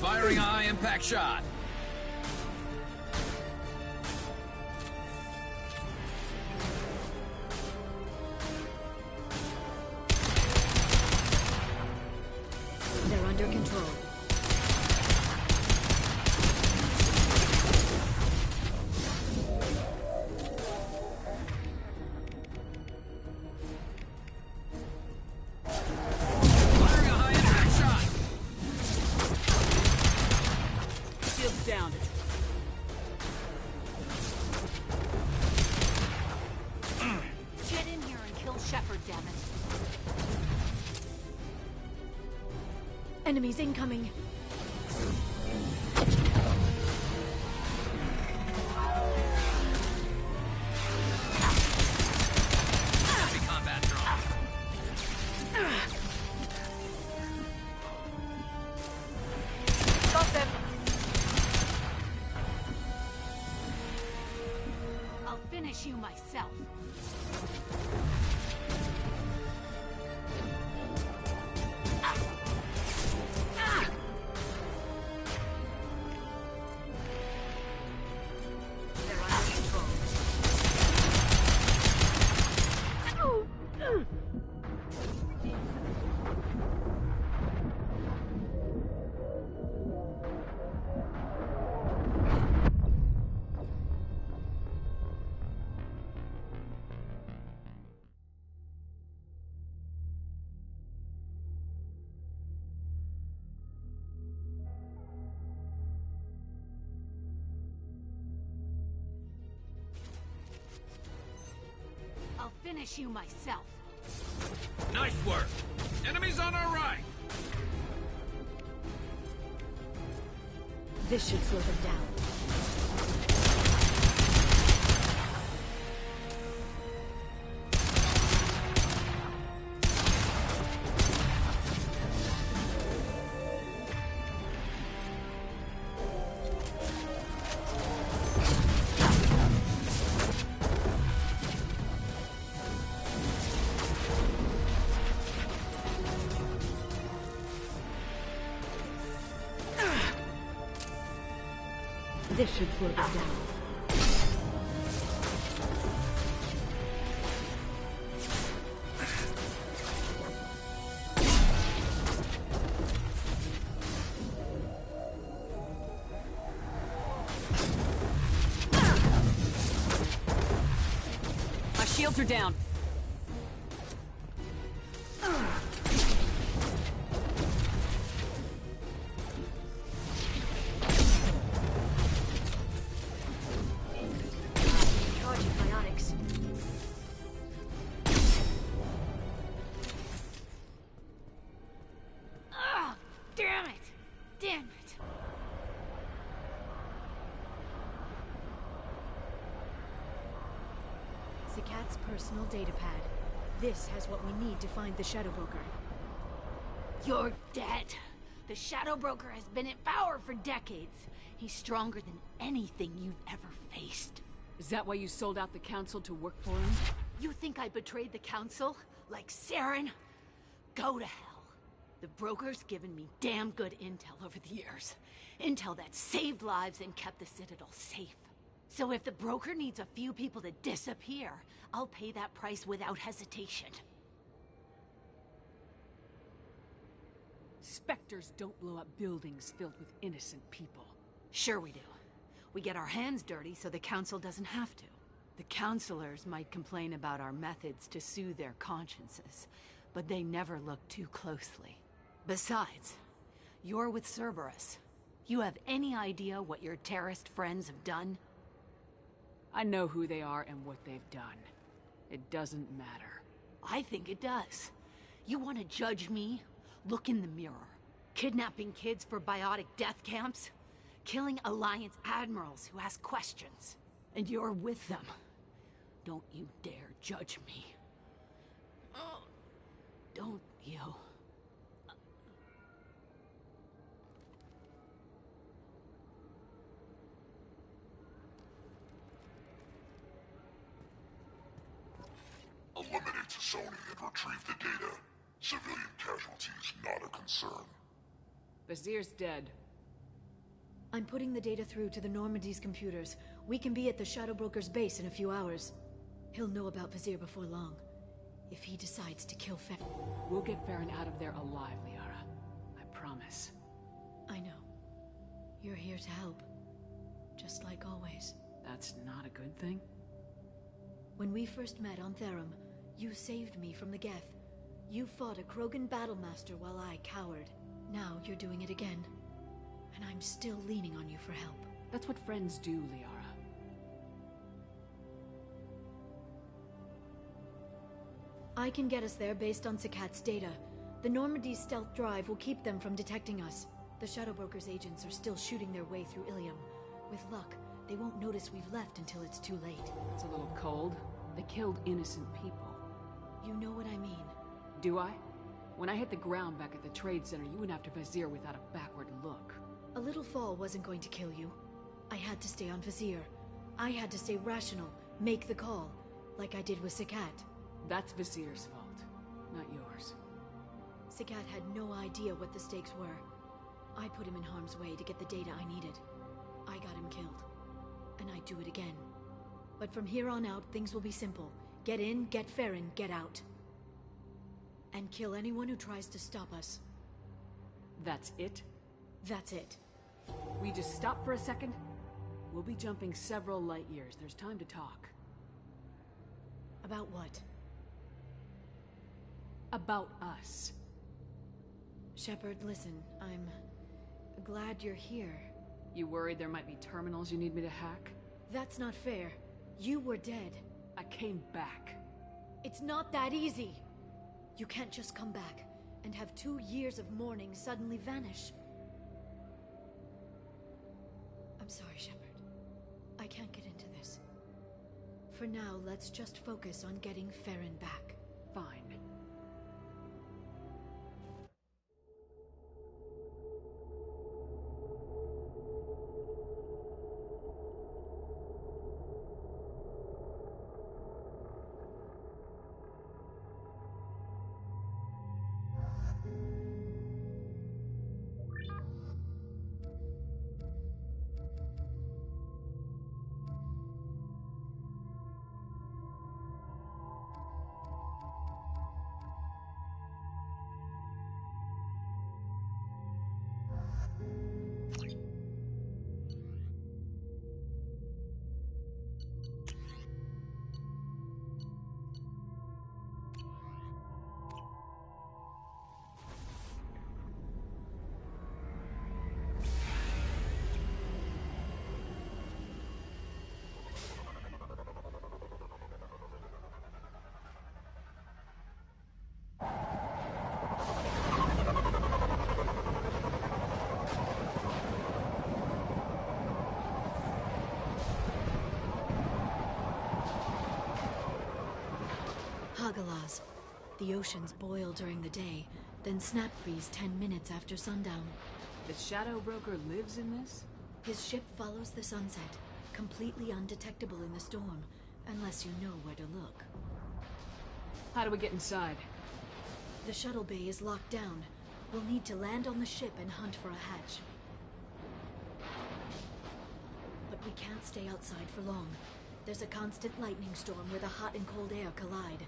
Firing a high-impact shot. They're under control. Firing a high-impact shot. Shields down. Enemies incoming. Combat drone. Got them. I'll finish you myself. I'll finish you myself. Nice work. Enemies on our right. This should slow them down. This should slow them down. My shields are down. Charging biotics. Ugh! Damn it! Damn it! Zakat's personal data pad. This has what we need to find the Shadow Broker. You're dead. The Shadow Broker has been in power for decades. He's stronger than anything you've ever faced. Is that why you sold out the Council to work for him? You think I betrayed the Council? Like Saren? Go to hell. The Broker's given me damn good intel over the years. Intel that saved lives and kept the Citadel safe. So if the Broker needs a few people to disappear, I'll pay that price without hesitation. Spectres don't blow up buildings filled with innocent people. Sure we do. We get our hands dirty so the Council doesn't have to. The Councilors might complain about our methods to soothe their consciences, but they never look too closely. Besides, you're with Cerberus. You have any idea what your terrorist friends have done? I know who they are and what they've done. It doesn't matter. I think it does. You want to judge me? Look in the mirror. Kidnapping kids for biotic death camps? Killing Alliance admirals who ask questions. And you're with them. Don't you dare judge me. Oh, don't you? Eliminate Sony and retrieve the data. Civilian casualties not a concern. Vazir's dead. I'm putting the data through to the Normandy's computers. We can be at the Shadow Broker's base in a few hours. He'll know about Vazir before long. If he decides to kill Farron. We'll get Farron out of there alive, Liara. I promise. I know. You're here to help. Just like always. That's not a good thing? When we first met on Therum, you saved me from the Geth. You fought a Krogan battlemaster while I cowered. Now you're doing it again. And I'm still leaning on you for help. That's what friends do, Liara. I can get us there based on Zakat's data, The Normandy's stealth drive will keep them from detecting us. The Shadow Broker's agents are still shooting their way through Ilium. With luck, they won't notice we've left until it's too late. It's a little cold. They killed innocent people. You know what I mean. Do I? When I hit the ground back at the trade center, you went after Vizier without a backward look. A little fall wasn't going to kill you. I had to stay on Vizier. I had to stay rational, make the call, like I did with Sakat. That's Vizier's fault, not yours. Sakat had no idea what the stakes were. I put him in harm's way to get the data I needed. I got him killed. And I'd do it again. But from here on out, things will be simple. Get in, get Farron, get out. And kill anyone who tries to stop us. That's it? That's it. We just stop for a second? We'll be jumping several light years. There's time to talk. About what? About us. Shepard, listen, I'm glad you're here. You worried there might be terminals you need me to hack? That's not fair. You were dead. I came back. It's not that easy. You can't just come back and have 2 years of mourning suddenly vanish. I'm sorry, Shepard. I can't get into this. For now, let's just focus on getting Farron back. Fine. Hagalas. The oceans boil during the day, then snap freeze 10 minutes after sundown. The Shadow Broker lives in this? His ship follows the sunset, completely undetectable in the storm, unless you know where to look. How do we get inside? The shuttle bay is locked down. We'll need to land on the ship and hunt for a hatch. But we can't stay outside for long. There's a constant lightning storm where the hot and cold air collide.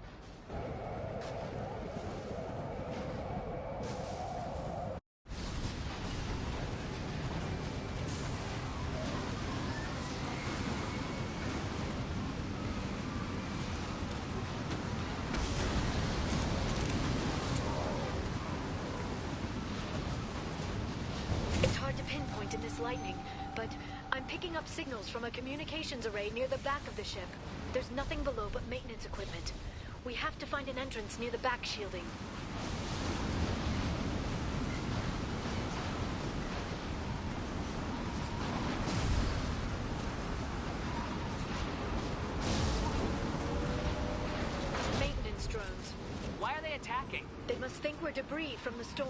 It's hard to pinpoint in this lightning, but I'm picking up signals from a communications array near the back of the ship. There's nothing below but maintenance equipment. We have to find an entrance near the back shielding. Maintenance drones. Why are they attacking? They must think we're debris from the storm.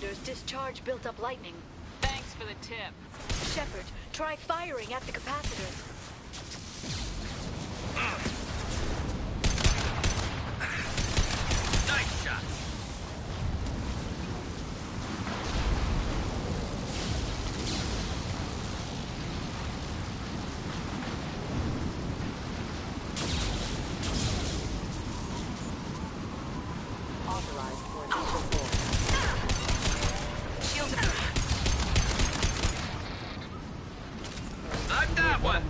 capacitors discharge built-up lightning. Thanks for the tip. Shepard, try firing at the capacitors. Nice shot! Authorized for initial pull. Shields I'm that one!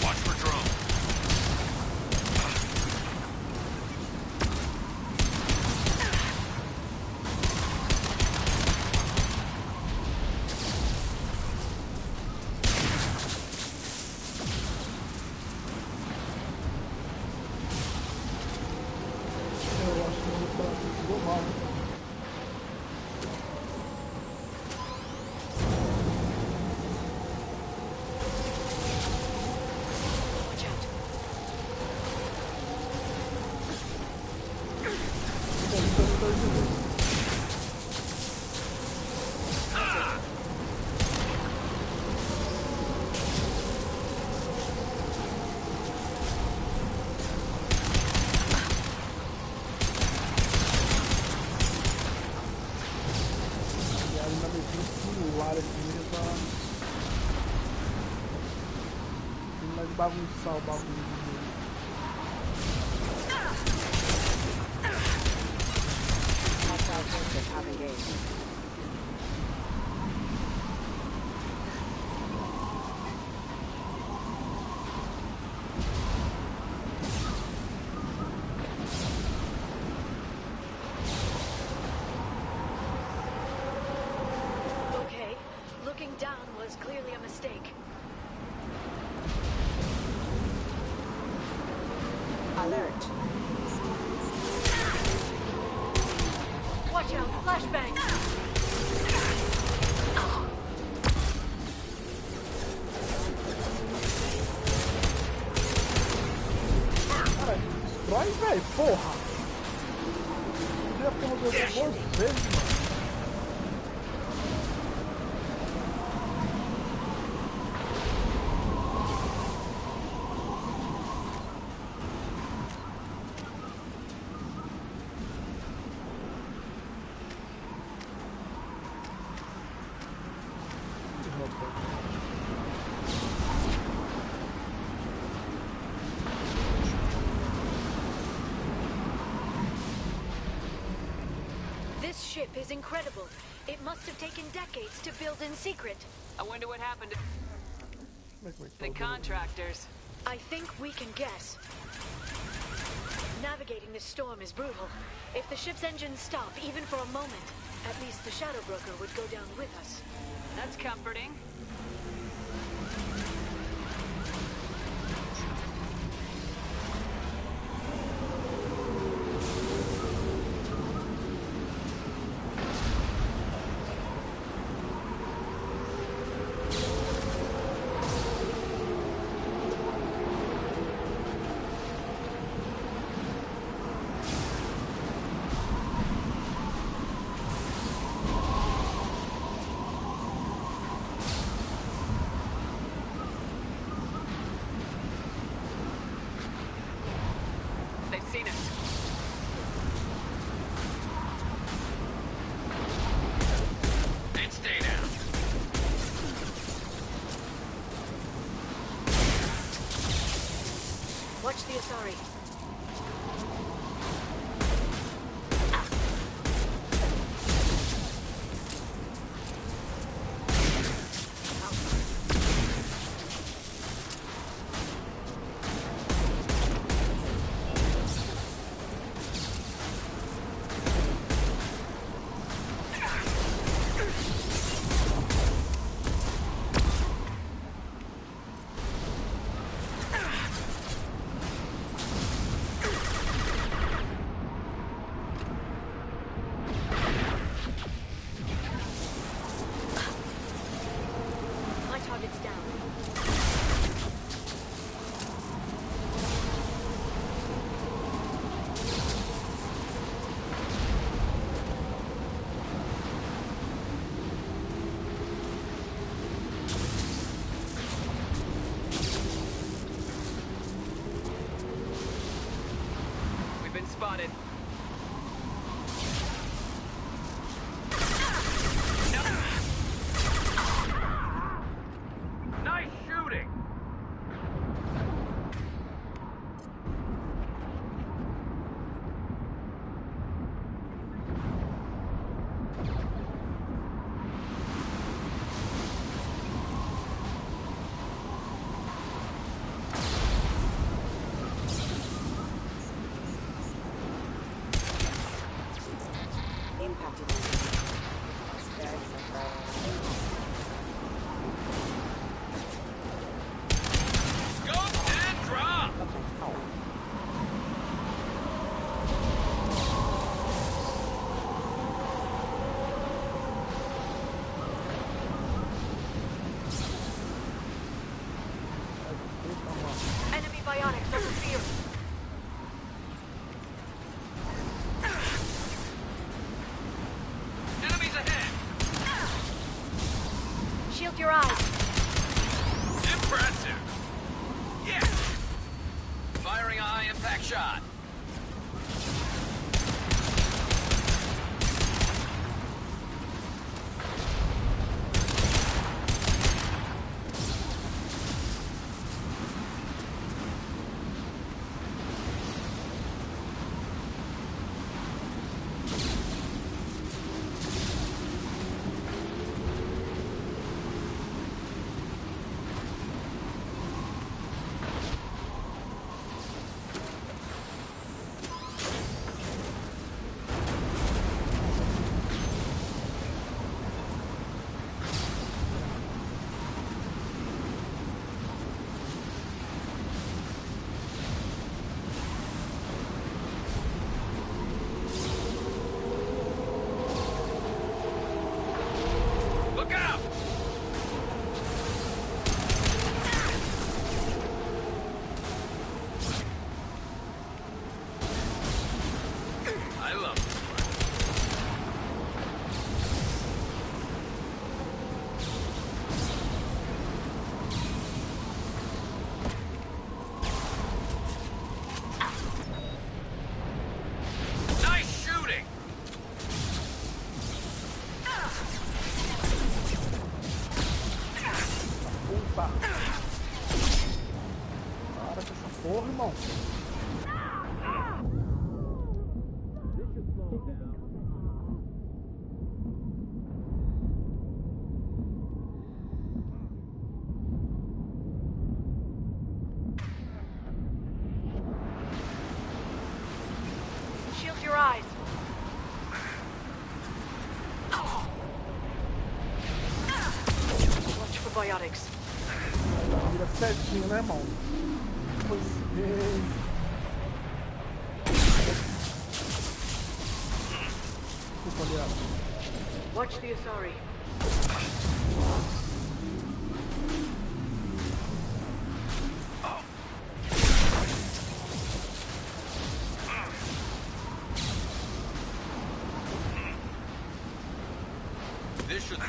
Watch for drone. Eu acho que eu vou falar isso global. E aí na medida simular aqui mesmo pra terminar de bagunçar o bagulho do jogo. Hostile forces have engaged. Okay, looking down was clearly a mistake. Alert. Watch out, flashbang! Cara, destrói, velho, porra! Já como eu duas vezes, mano. This ship is incredible. It must have taken decades to build in secret. I wonder what happened to Como é que the contractors. I think we can guess. Navigating this storm is brutal. If the ship's engines stop, even for a moment, at least the Shadow Broker would go down with us. That's comforting. They've seen us. And stay down. Watch the Asari. spotted. Nice shooting! Impacted. Scope and drop! Enemy bionics over field. Enemies ahead! Shield your eyes. Impressive! Yeah! Firing a high-impact shot. Look out! I love this part. Nice shooting! Opa! Para com essa porra, irmão. Shield your eyes. Watch for biotics. Vira certinho, né, irmão? Pois é. Desculpa, aliado. Watch the Asari. This should...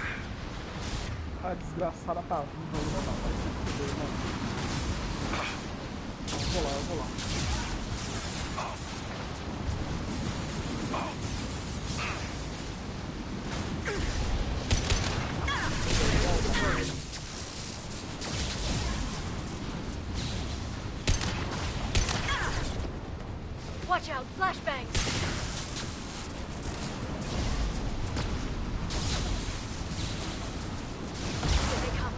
A desgraçada tá vindo ainda não. Vai ser fuder, irmão. Eu vou lá. Watch out, flashbangs. Here they come.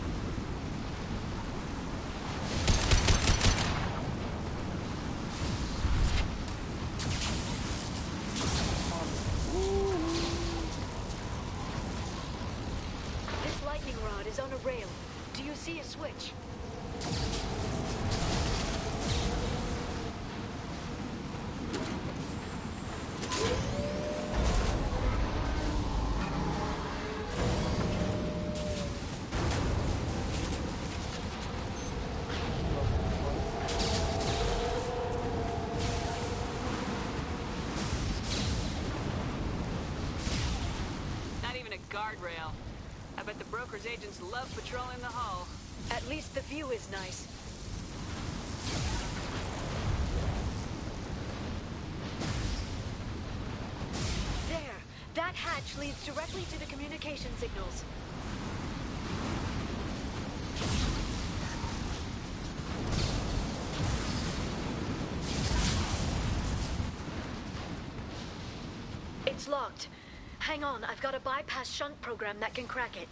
This lightning rod is on a rail. Do you see a switch? Not even a guardrail. I bet the broker's agents love patrolling the hull. At least the view is nice. That hatch leads directly to the communication signals. It's locked. Hang on, I've got a bypass shunt program that can crack it.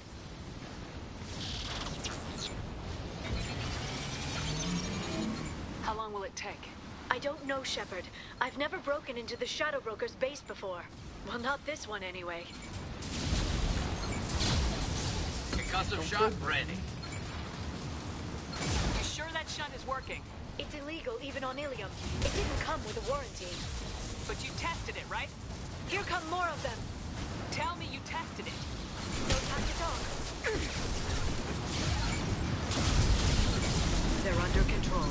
How long will it take? I don't know, Shepard. I've never broken into the Shadow Broker's base before. Well, not this one anyway. Concussive shot ready. You sure that shunt is working? It's illegal even on Ilium. It didn't come with a warranty. But you tested it, right? Here come more of them. Tell me you tested it. No time to talk. They're under control.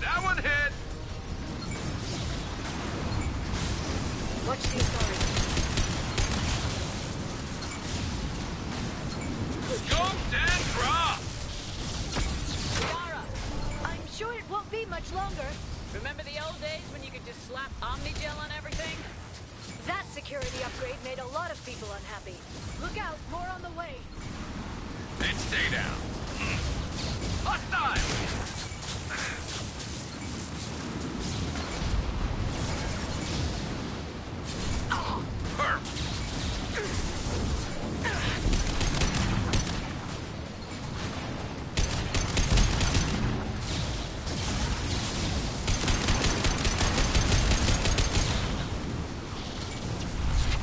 That one hit! Watch the authority. Scoped and drop! Yara! I'm sure it won't be much longer. Remember the old days when you could just slap Omnigel on everything? That security upgrade made a lot of people unhappy. Look out, more on the way. And stay down. Hostile!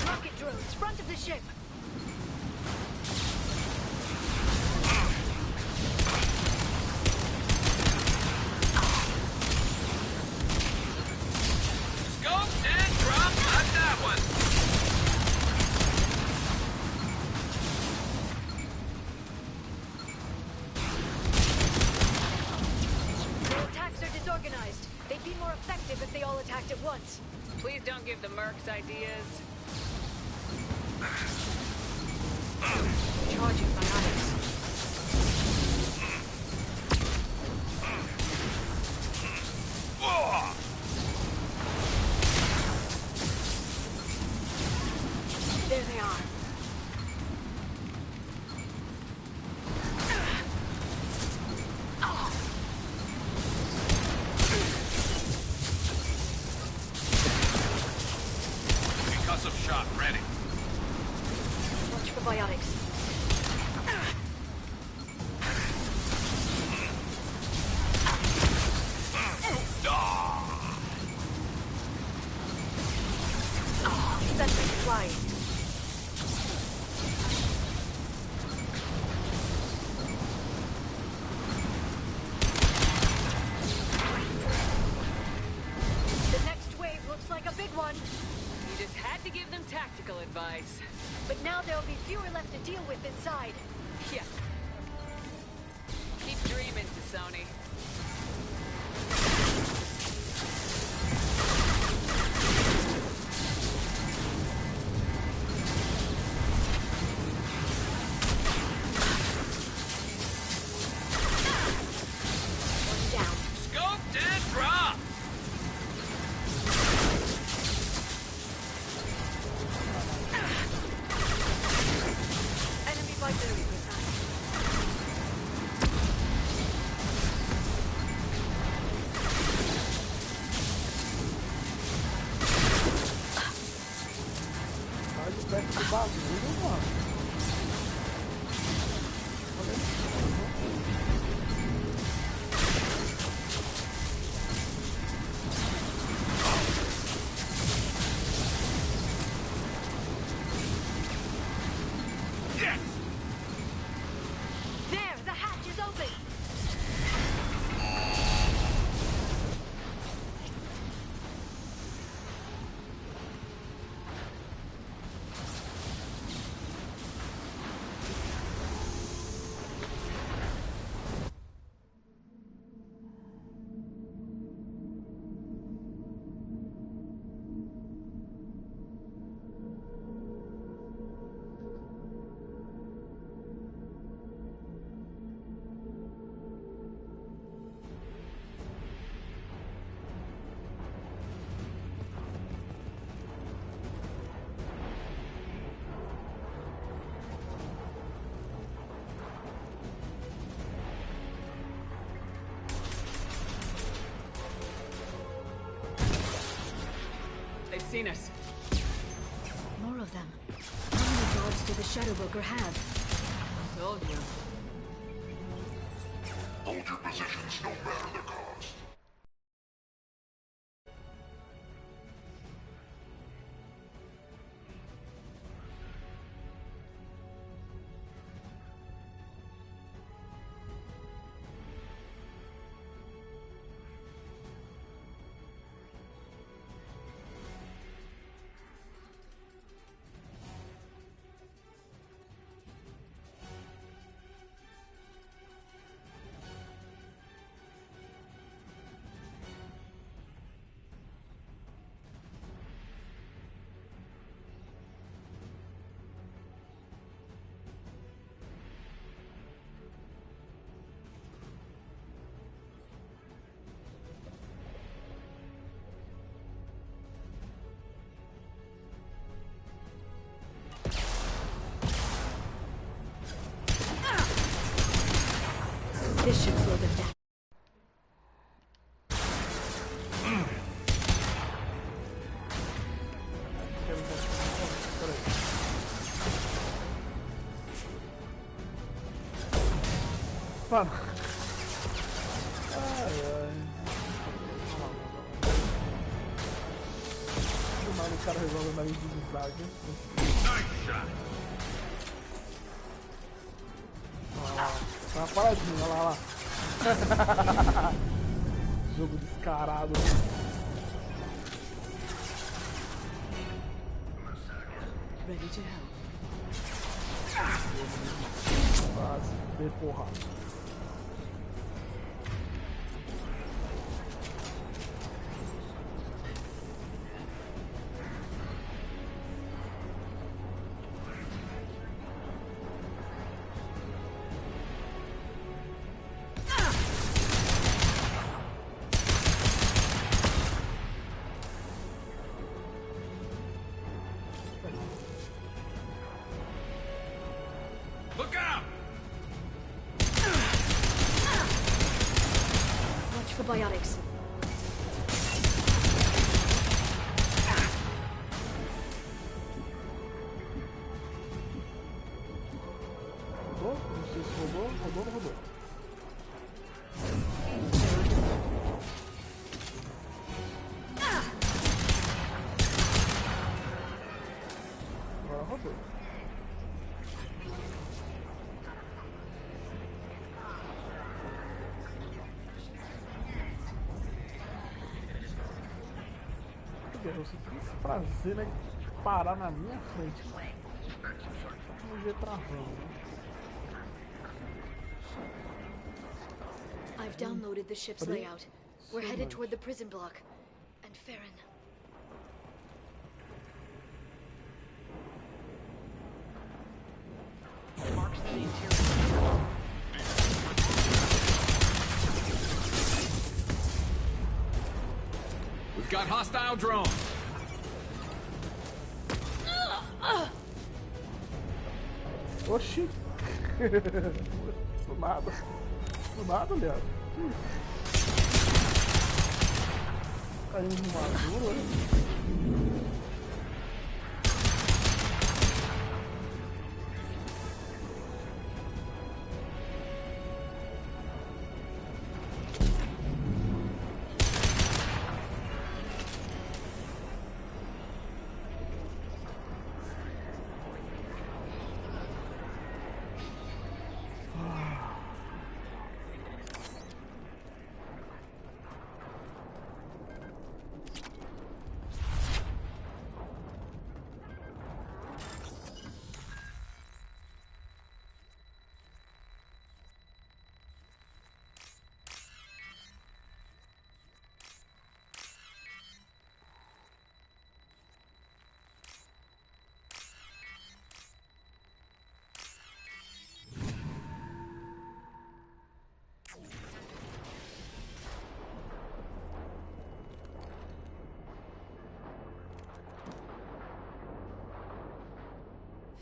Rocket drones, front of the ship. Scoped and drop on that one! The attacks are disorganized. They'd be more effective if they all attacked at once. Please don't give the mercs ideas. Charging biotics. There they are. Concussive shot ready. Watch for biotics. That's like flying. The next wave looks like a big one. You just had to give them tactical advice. But now there'll be fewer left to deal with inside. Yeah. Keep dreaming, Sony. One down. Scoped and drop! Enemy artillery precise. Faz perto do bagulho, mano. Yes! There, the hatch is open. seen us. More of them. How many guards did the Shadow Broker have? Told you. Hold your positions no matter the cost. This should slow them down. Mano. Ai, ai. Do nada o cara resolve andar em zigue-zague. Olha lá, tá uma paradinha, olha lá, olha lá. Jogo descarado. Ready to help. Quase, dei porra. Look out! Watch for biotics. Rodou? Não sei se rodou, rodou ou não rodou. Agora rodou. Você tem esse prazer, né, de parar na minha frente. Vamos ver travando. I've downloaded the ship's layout. We're headed toward the prison block. And Farron. Marks the interior. We've got hostile drones. Oxi! Do nada. Do nada, Leandro. Caímos no maduro, né?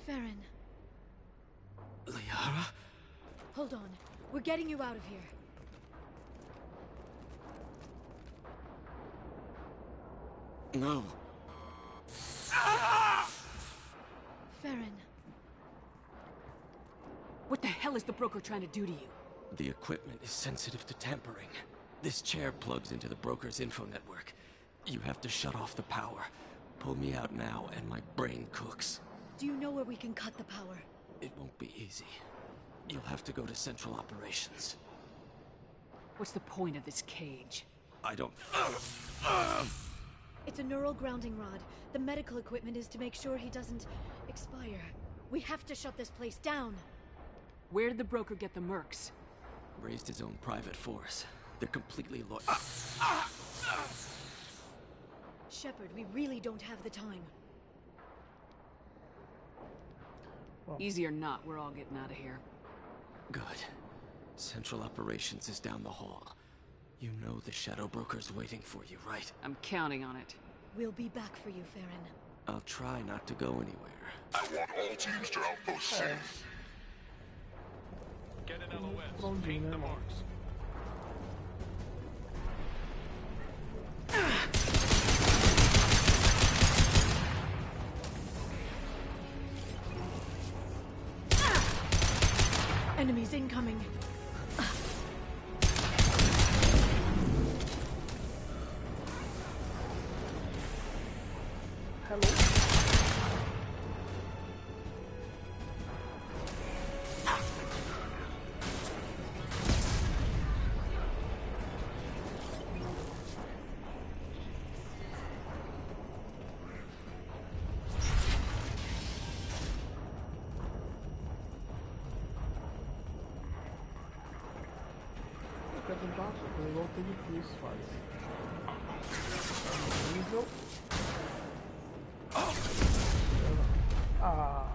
Farron. Liara? Hold on. We're getting you out of here. No. hell is the broker trying to do to you? The equipment is sensitive to tampering. This chair plugs into the broker's info network. You have to shut off the power. Pull me out now, and my brain cooks. Do you know where we can cut the power? It won't be easy. You'll have to go to Central Operations. What's the point of this cage? I don't... It's a neural grounding rod. The medical equipment is to make sure he doesn't expire. We have to shut this place down. Where did the broker get the mercs? Raised his own private force. They're completely Shepard, we really don't have the time. Easy or not, we're all getting out of here. Good. Central Operations is down the hall. You know the Shadow Broker's waiting for you, right? I'm counting on it. We'll be back for you, Farron. I'll try not to go anywhere. I want all teams to outpost safe. Get an LOS. Paint the marks. Enemies incoming. Hello? Quer tentar? Igual tudo que isso faz. Nível. Ah,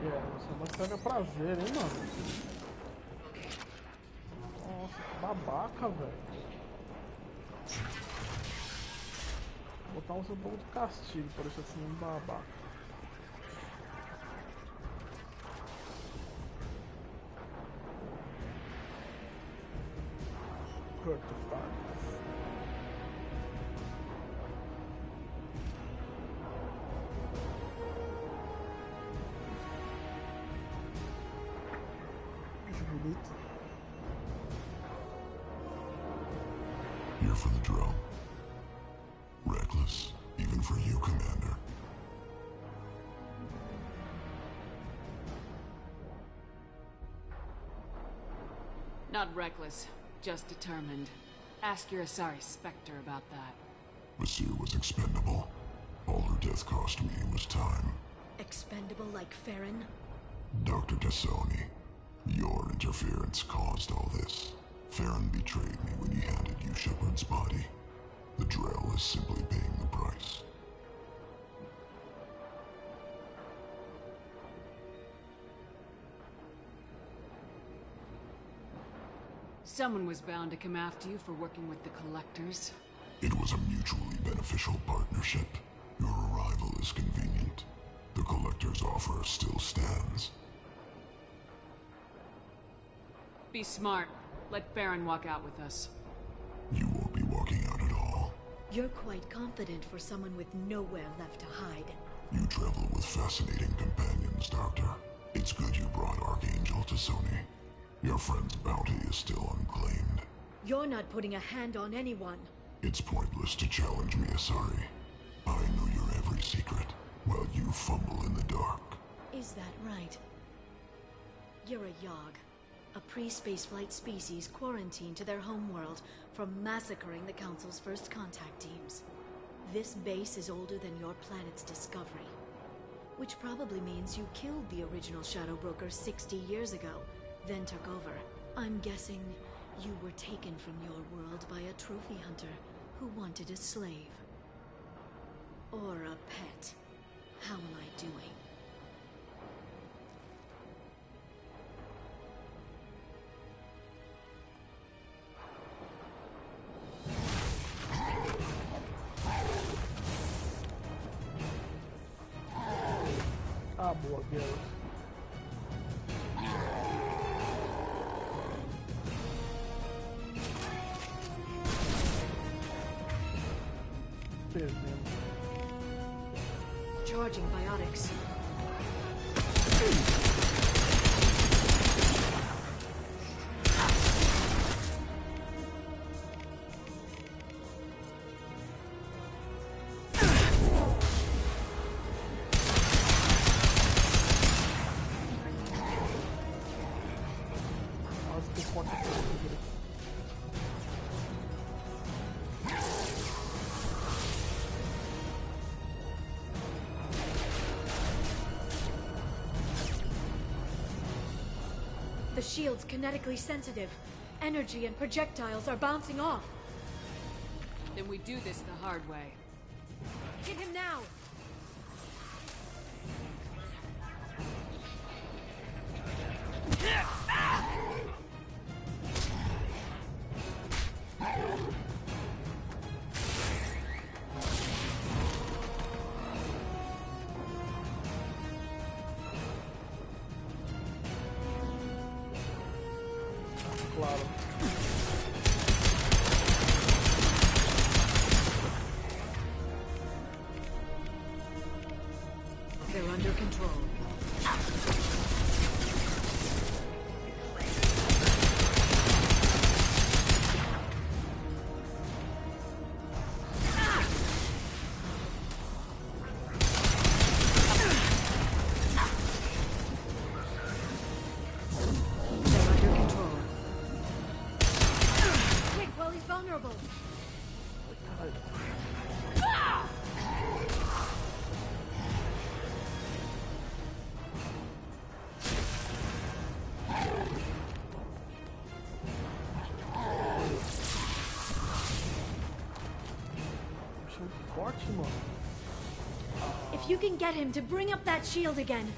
isso é uma cena prazer, hein, mano? Nossa, que babaca, velho. Vou botar um pouco de castigo para deixar assim um babaca. Hurt of darkness. Bonito. Here for the drill. Reckless, even for you, Commander. Not reckless, just determined. Ask your Asari Spectre about that. Monsieur was expendable. All her death cost me was time. Expendable like Farron? Dr. Tassoni, your interference caused all this. Farron betrayed me when he handed you Shepard's body. The Drell is simply paying the price. Someone was bound to come after you for working with the Collectors. It was a mutually beneficial partnership. Your arrival is convenient. The Collector's offer still stands. Be smart. Let Farron walk out with us. You won't be walking out at all. You're quite confident for someone with nowhere left to hide. You travel with fascinating companions, Doctor. It's good you brought Archangel to Sony. Your friend's bounty is still unclaimed. You're not putting a hand on anyone. It's pointless to challenge me, Asari. I know your every secret, while you fumble in the dark. Is that right? You're a Yogg. A pre-spaceflight species quarantined to their homeworld from massacring the Council's first contact teams. This base is older than your planet's discovery. Which probably means you killed the original Shadow Broker 60 years ago, then took over. I'm guessing you were taken from your world by a trophy hunter who wanted a slave. Or a pet. How am I doing? Ah, boa, Deus. Charging biotics. The shield's kinetically sensitive. Energy and projectiles are bouncing off. Then we do this the hard way. Hit him now! Claro. They're under control. Quick, while he's vulnerable! Forte, mano. If you can get him to bring up that shield again,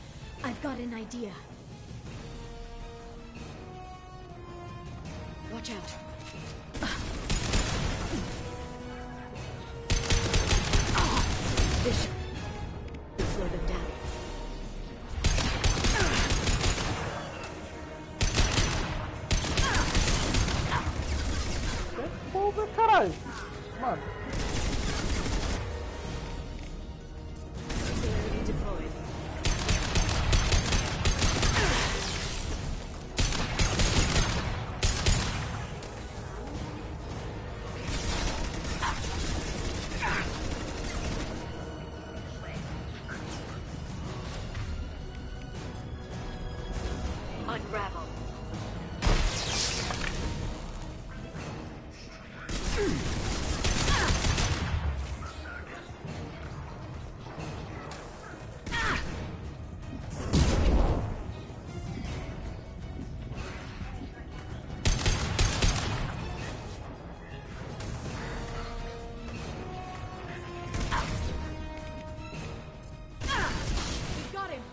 I've got an idea. Watch out. This should slow them down. Porra, caralho. Mano. Deployed. Unravel. We've got him.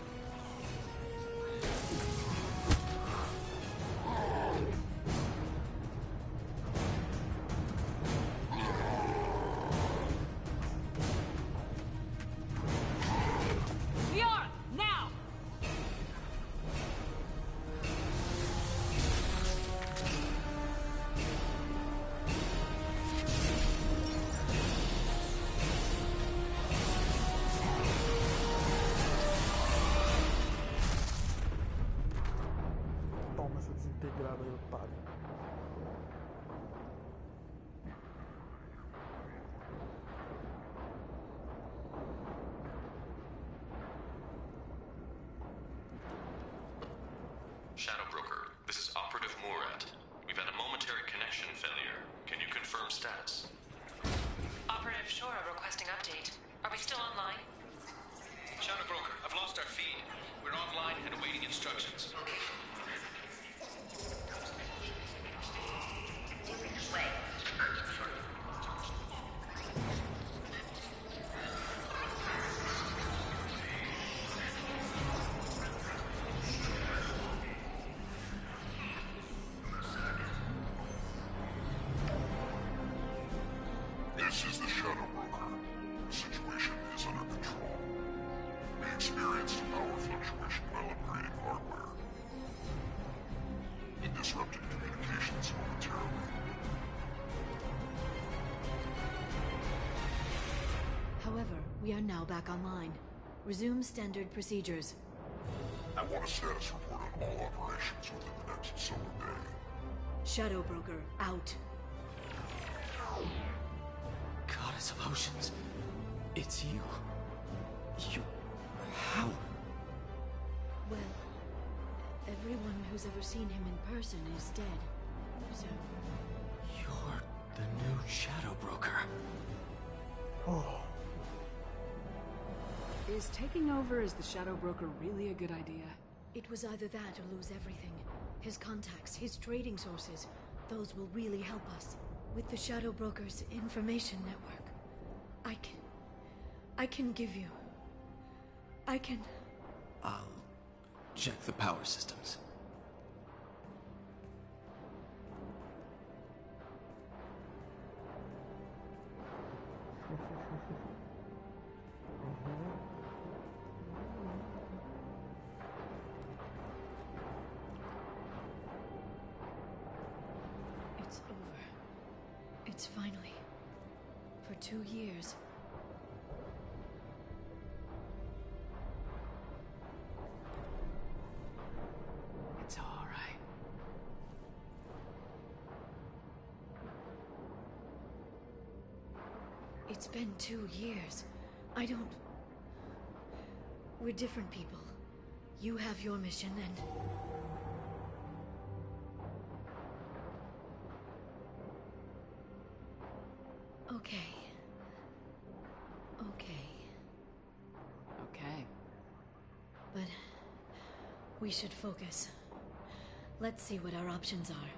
Liara, now! Toma essa desintegrada aí, otário. Shadow Broker, this is Operative Murat. We've had a momentary connection failure. Can you confirm status? Operative Shora requesting update. Are we still online? Shadow Broker, I've lost our feed. We're online and awaiting instructions. This is the Shadow Broker. The situation is under control. We experienced a power fluctuation while upgrading hardware. It disrupted communications momentarily. However, we are now back online. Resume standard procedures. I want a status report on all operations within the next solar day. Shadow Broker, out. Goddess of Oceans, it's you. You... how? Well, everyone who's ever seen him in person is dead. So... You're the new Shadow Broker. Oh. Is taking over as the Shadow Broker really a good idea? It was either that or lose everything. His contacts, his trading sources, those will really help us. With the Shadow Broker's information network, I can give you... I'll check the power systems. It's over. It's finally. For 2 years. It's all right. It's been 2 years. I don't... We're different people. You have your mission and... Okay. Okay. But... we should focus. Let's see what our options are.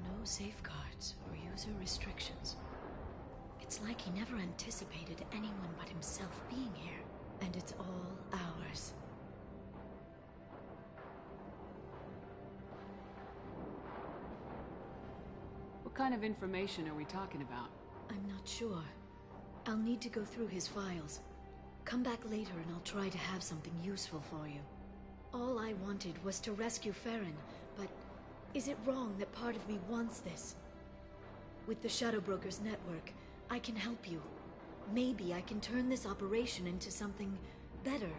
No safeguards or user restrictions. It's like he never anticipated anyone but himself being here. And it's all ours. What kind of information are we talking about? I'm not sure. I'll need to go through his files. Come back later and I'll try to have something useful for you. All I wanted was to rescue Farron, but is it wrong that part of me wants this? With the Shadow Broker's network, I can help you. Maybe I can turn this operation into something better.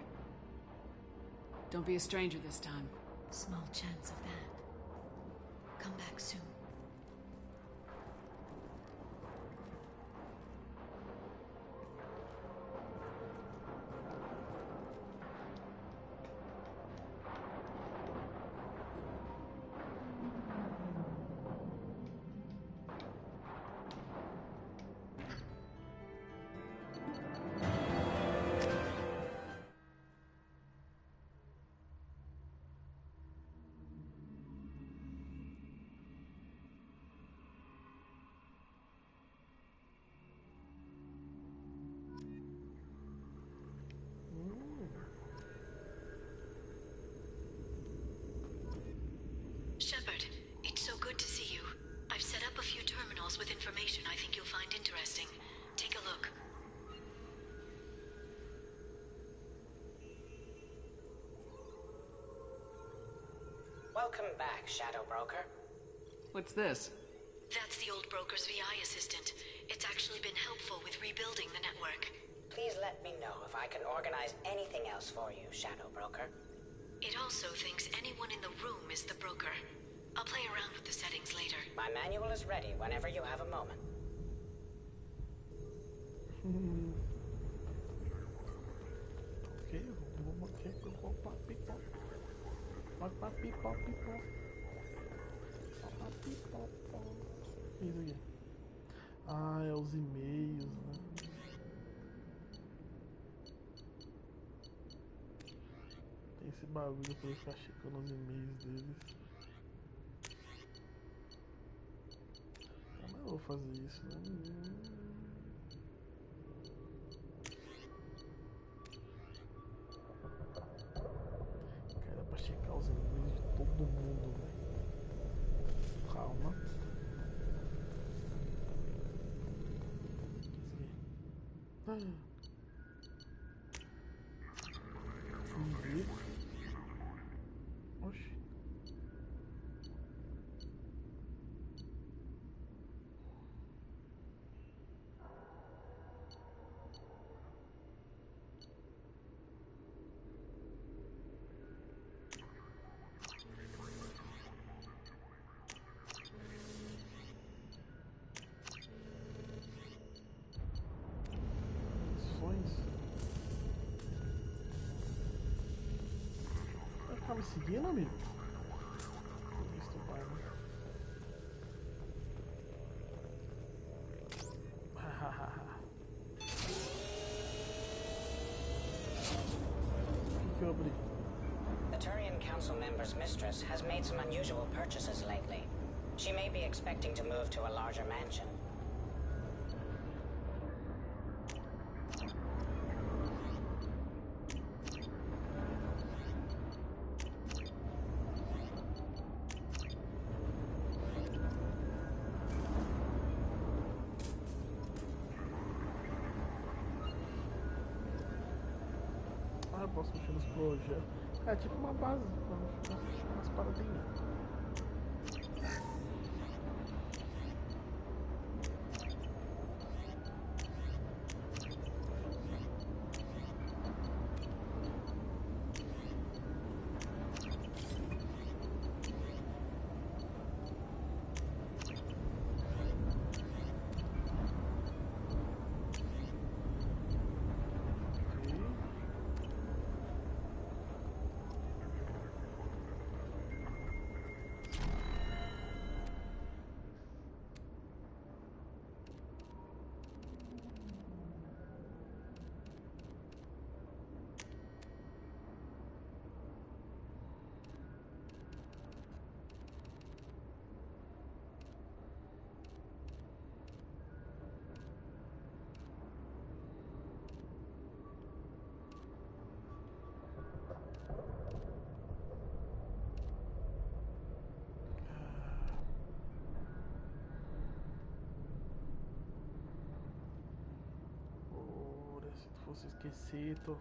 Don't be a stranger this time. Small chance of that. Come back soon. Shepard, it's so good to see you. I've set up a few terminals with information I think you'll find interesting. Take a look. Welcome back, Shadow Broker. What's this? That's the old broker's VI assistant. It's actually been helpful with rebuilding the network. Please let me know if I can organize anything else for you, Shadow Broker. It also thinks anyone in the room is the broker. I'll play around with the settings later. My manual is ready whenever you have a moment. Ok, vamos aqui. Opa, pipoca. Opa, pipoca. Opa, pipoca. Isso aqui. Ah, é os e-mails, né? Tem esse bagulho pra eu ficar checando os e-mails deles. Mas eu vou fazer isso, né? Cara, é pra checar os e-mails de todo mundo, velho. Calma. Oxi. Tá me seguindo, amigo? Visto vai, né? O que eu abri? mistress has made some unusual purchases lately. She may be expecting to move to a larger mansion. Ah, eu posso mexer nos projetos. É tipo uma base, umas paradinhas. Se fosse esquecido.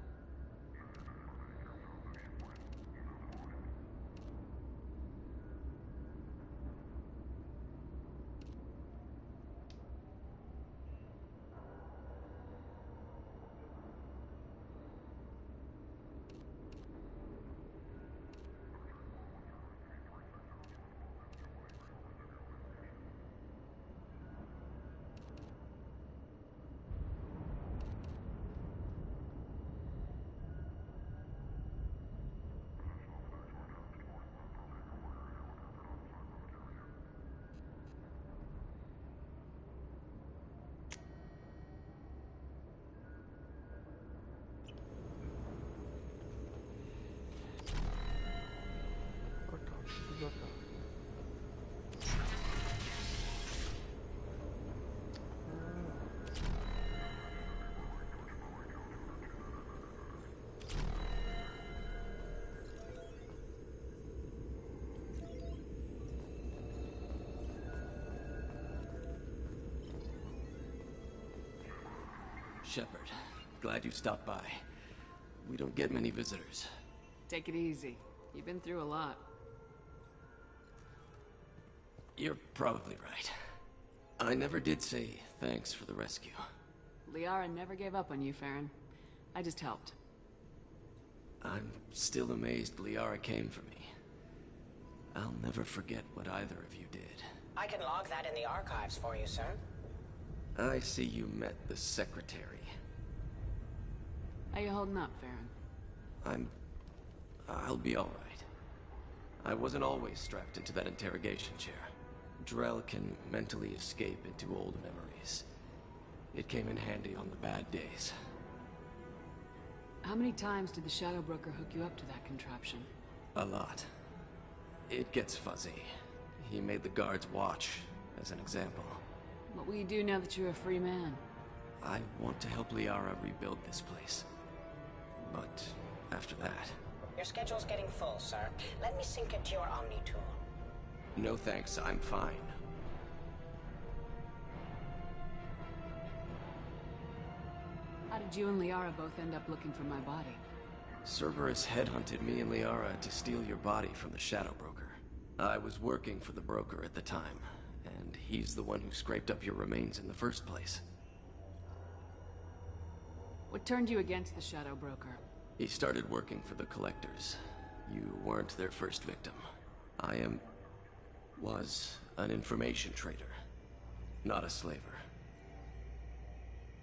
Shepard, glad you stopped by. We don't get many visitors. Take it easy. You've been through a lot. You're probably right. I never did say thanks for the rescue. Liara never gave up on you, Farron. I just helped. I'm still amazed Liara came for me. I'll never forget what either of you did. I can log that in the archives for you, sir. I see you met the secretary. How you holding up, Farron? I'll be all right. I wasn't always strapped into that interrogation chair. Drell can mentally escape into old memories. It came in handy on the bad days. How many times did the Shadow Broker hook you up to that contraption? A lot. It gets fuzzy. He made the guards watch, as an example. What will you do now that you're a free man? I want to help Liara rebuild this place. But after that... Your schedule's getting full, sir. Let me sync it to your Omni tool. No thanks, I'm fine. How did you and Liara both end up looking for my body? Cerberus headhunted me and Liara to steal your body from the Shadow Broker. I was working for the broker at the time, and he's the one who scraped up your remains in the first place. What turned you against the Shadow Broker? He started working for the Collectors. You weren't their first victim. Was an information trader, not a slaver.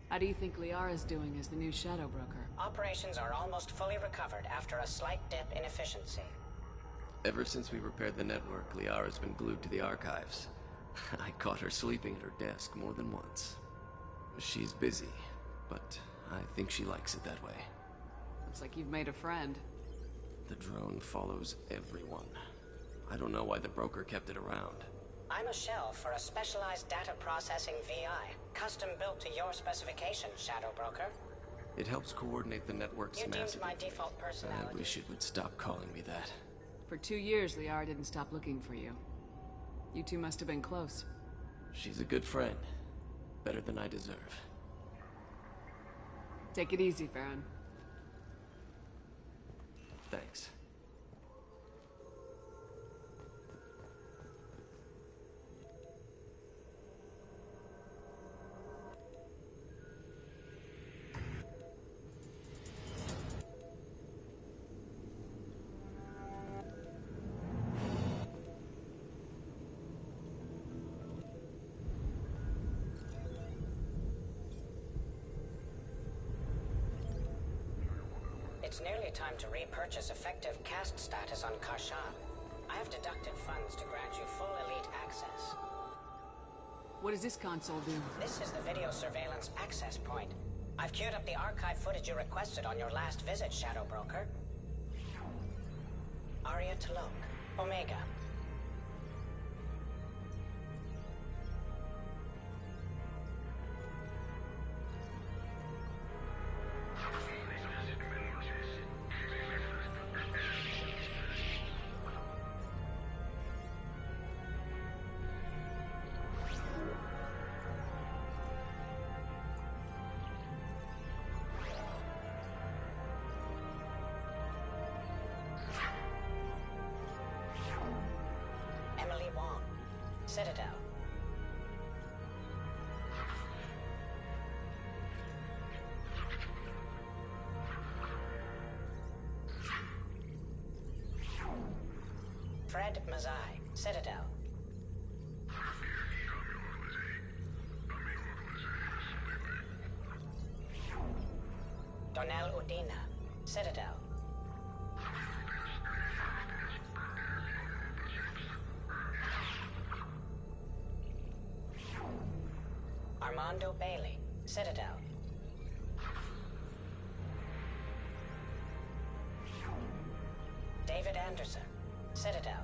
How do you think Liara's doing as the new Shadow Broker? Operations are almost fully recovered after a slight dip in efficiency. Ever since we repaired the network, Liara's been glued to the archives. I caught her sleeping at her desk more than once. She's busy, but I think she likes it that way. Looks like you've made a friend. The drone follows everyone. I don't know why the broker kept it around. I'm a shell for a specialized data processing VI, custom built to your specifications, Shadow Broker. It helps coordinate the network's You deemed massive my information. default personality. I wish it would stop calling me that. For 2 years, Liara didn't stop looking for you. You two must have been close. She's a good friend. Better than I deserve. Take it easy, Farron. Thanks. It's nearly time to repurchase effective caste status on Karshan. I have deducted funds to grant you full elite access. What does this console do? This is the video surveillance access point. I've queued up the archive footage you requested on your last visit, Shadow Broker. Arya Talok, Omega. Citadel. Fred Mazai, Citadel. Donnell Udina, Citadel. Armando Bailey, Citadel. David Anderson, Citadel.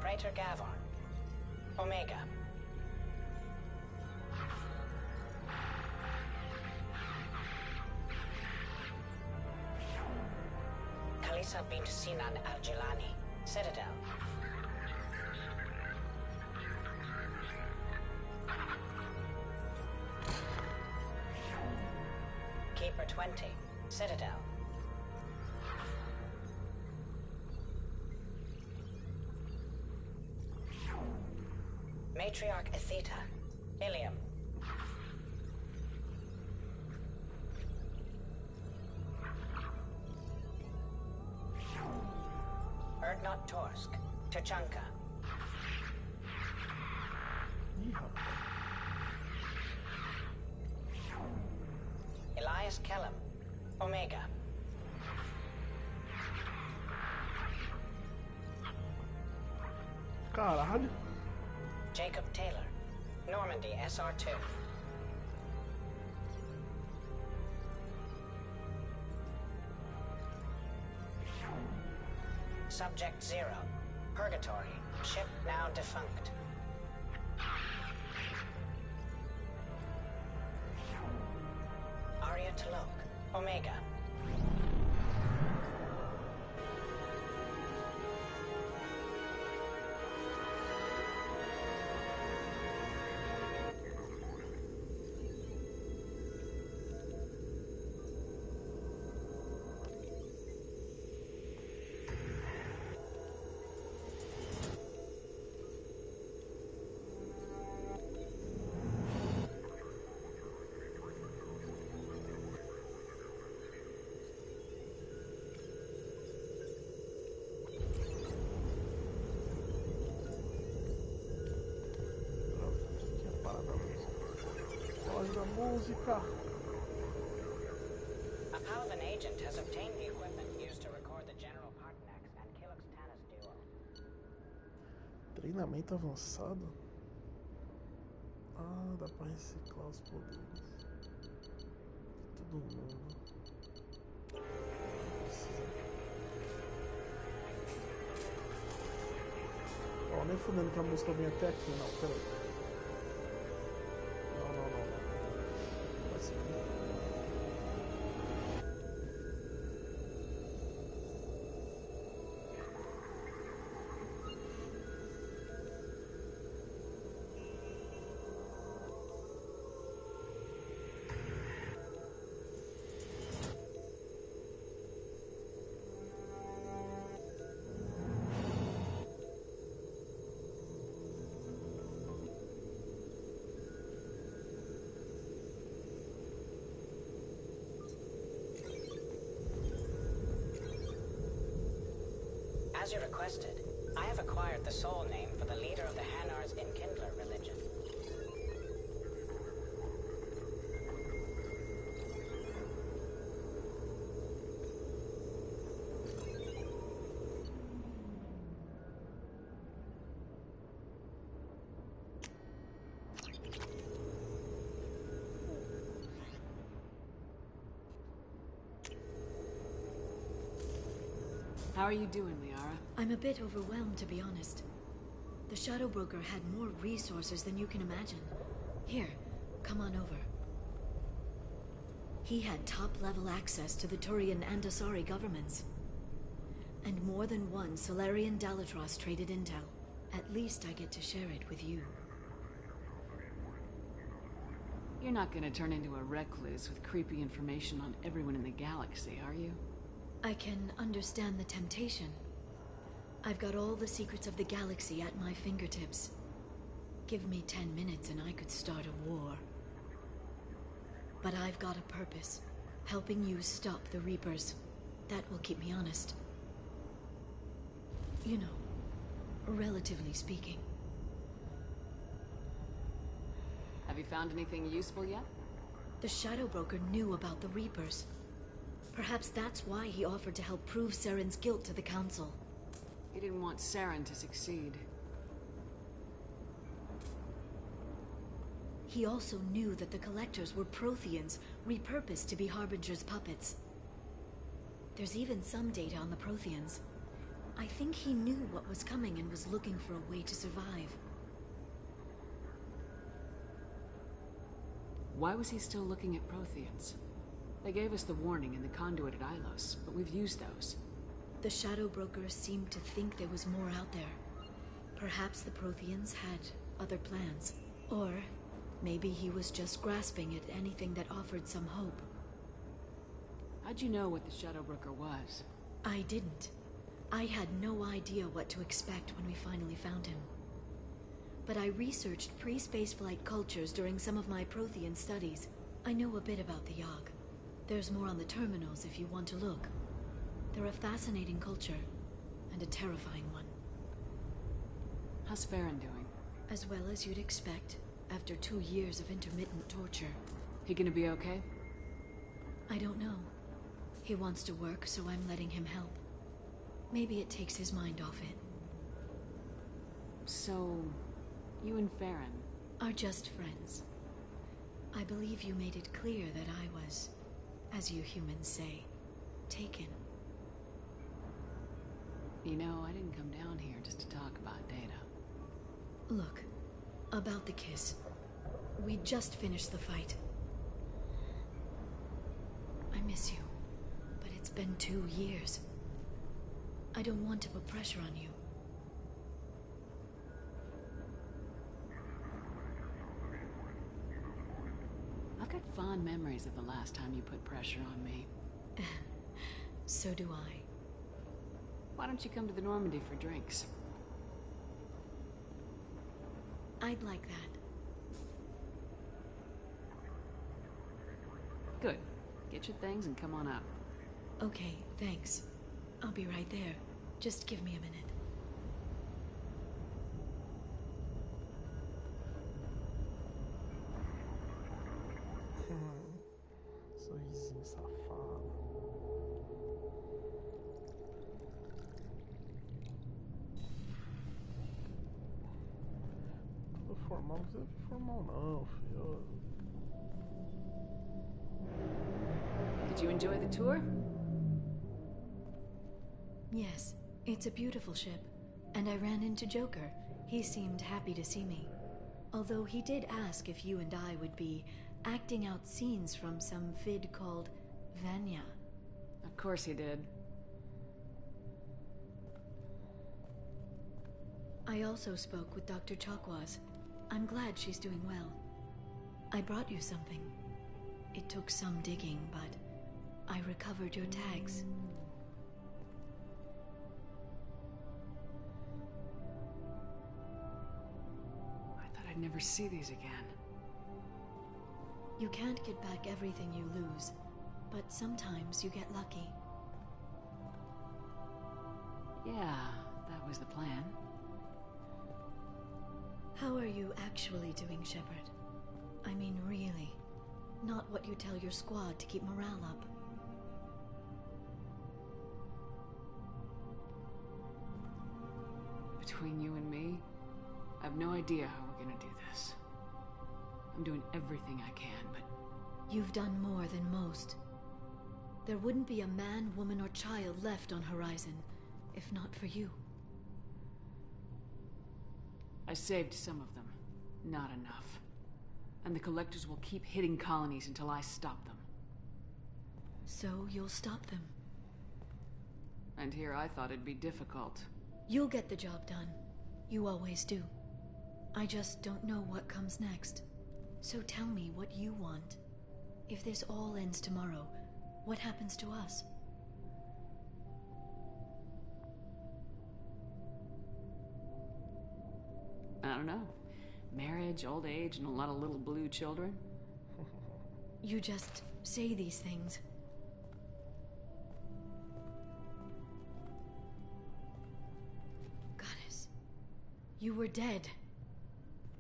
Praetor Gavon, Omega. Kalisa bint Sinan al-Jilani, Citadel. Keeper 20, Citadel. Matriarch Atheta, Ilium. Erdnot Torsk, Tuchanka. Elias Kellum, Omega. Caralho. Jacob Taylor, Normandy SR2. Subject 0, Purgatory, ship now defunct. Arya Talok, Omega. Música. A Paladin agent has obtained the equipment used to record the General Partnex and Kilix Tanis duo. Treinamento avançado? Ah, dá pra reciclar os poderes de todo mundo. Ó, nem fudendo que a música vem até aqui, não, peraí. Não. Vai ser. As you requested, I have acquired the soul name for the leader of the Hanar's Enkindler religion. How are you doing, Liara? I'm a bit overwhelmed, to be honest. The Shadow Broker had more resources than you can imagine. Here, come on over. He had top-level access to the Turian and Asari governments. And more than one Solarian Dalatros traded intel. At least I get to share it with you. You're not gonna turn into a recluse with creepy information on everyone in the galaxy, are you? I can understand the temptation. I've got all the secrets of the galaxy at my fingertips. Give me 10 minutes and I could start a war. But I've got a purpose. Helping you stop the Reapers. That will keep me honest. You know, relatively speaking. Have you found anything useful yet? The Shadow Broker knew about the Reapers. Perhaps that's why he offered to help prove Saren's guilt to the Council. He didn't want Saren to succeed. He also knew that the Collectors were Protheans, repurposed to be Harbinger's puppets. There's even some data on the Protheans. I think he knew what was coming and was looking for a way to survive. Why was he still looking at Protheans? They gave us the warning in the conduit at Ilos, but we've used those. The Shadow Broker seemed to think there was more out there. Perhaps the Protheans had other plans. Or maybe he was just grasping at anything that offered some hope. How'd you know what the Shadow Broker was? I didn't. I had no idea what to expect when we finally found him. But I researched pre-spaceflight cultures during some of my Prothean studies. I know a bit about the Yogg. There's more on the terminals if you want to look. They're a fascinating culture, and a terrifying one. How's Farron doing? As well as you'd expect, after 2 years of intermittent torture. He gonna be okay? I don't know. He wants to work, so I'm letting him help. Maybe it takes his mind off it. So, you and Farron are just friends. I believe you made it clear that I was, as you humans say, taken. You know, I didn't come down here just to talk about data. Look, about the kiss. We just finished the fight. I miss you, but it's been 2 years. I don't want to put pressure on you. I've got fond memories of the last time you put pressure on me. So do I. Why don't you come to the Normandy for drinks? I'd like that. Good. Get your things and come on up. Okay, thanks. I'll be right there. Just give me a minute. Sorrisinho safado. Tudo formar, não precisa vir formal não, filho. Did you enjoy the tour? Yes, it's a beautiful ship. And I ran into Joker. He seemed happy to see me. Although he did ask if you and I would be acting out scenes from some vid called Vanya. Of course he did. I also spoke with Dr. Chakwas. I'm glad she's doing well. I brought you something. It took some digging, but I recovered your tags. I thought I'd never see these again. You can't get back everything you lose, but sometimes you get lucky. Yeah, that was the plan. How are you actually doing, Shepard? I mean, really. Not what you tell your squad to keep morale up. Between you and me, I have no idea how we're gonna do this. I'm doing everything I can, but... You've done more than most. There wouldn't be a man, woman, or child left on Horizon, if not for you. I saved some of them. Not enough. And the Collectors will keep hitting colonies until I stop them. So you'll stop them? And here I thought it'd be difficult. You'll get the job done. You always do. I just don't know what comes next. So tell me what you want. If this all ends tomorrow, what happens to us? I don't know. Marriage, old age, and a lot of little blue children? You just say these things. Goddess, you were dead.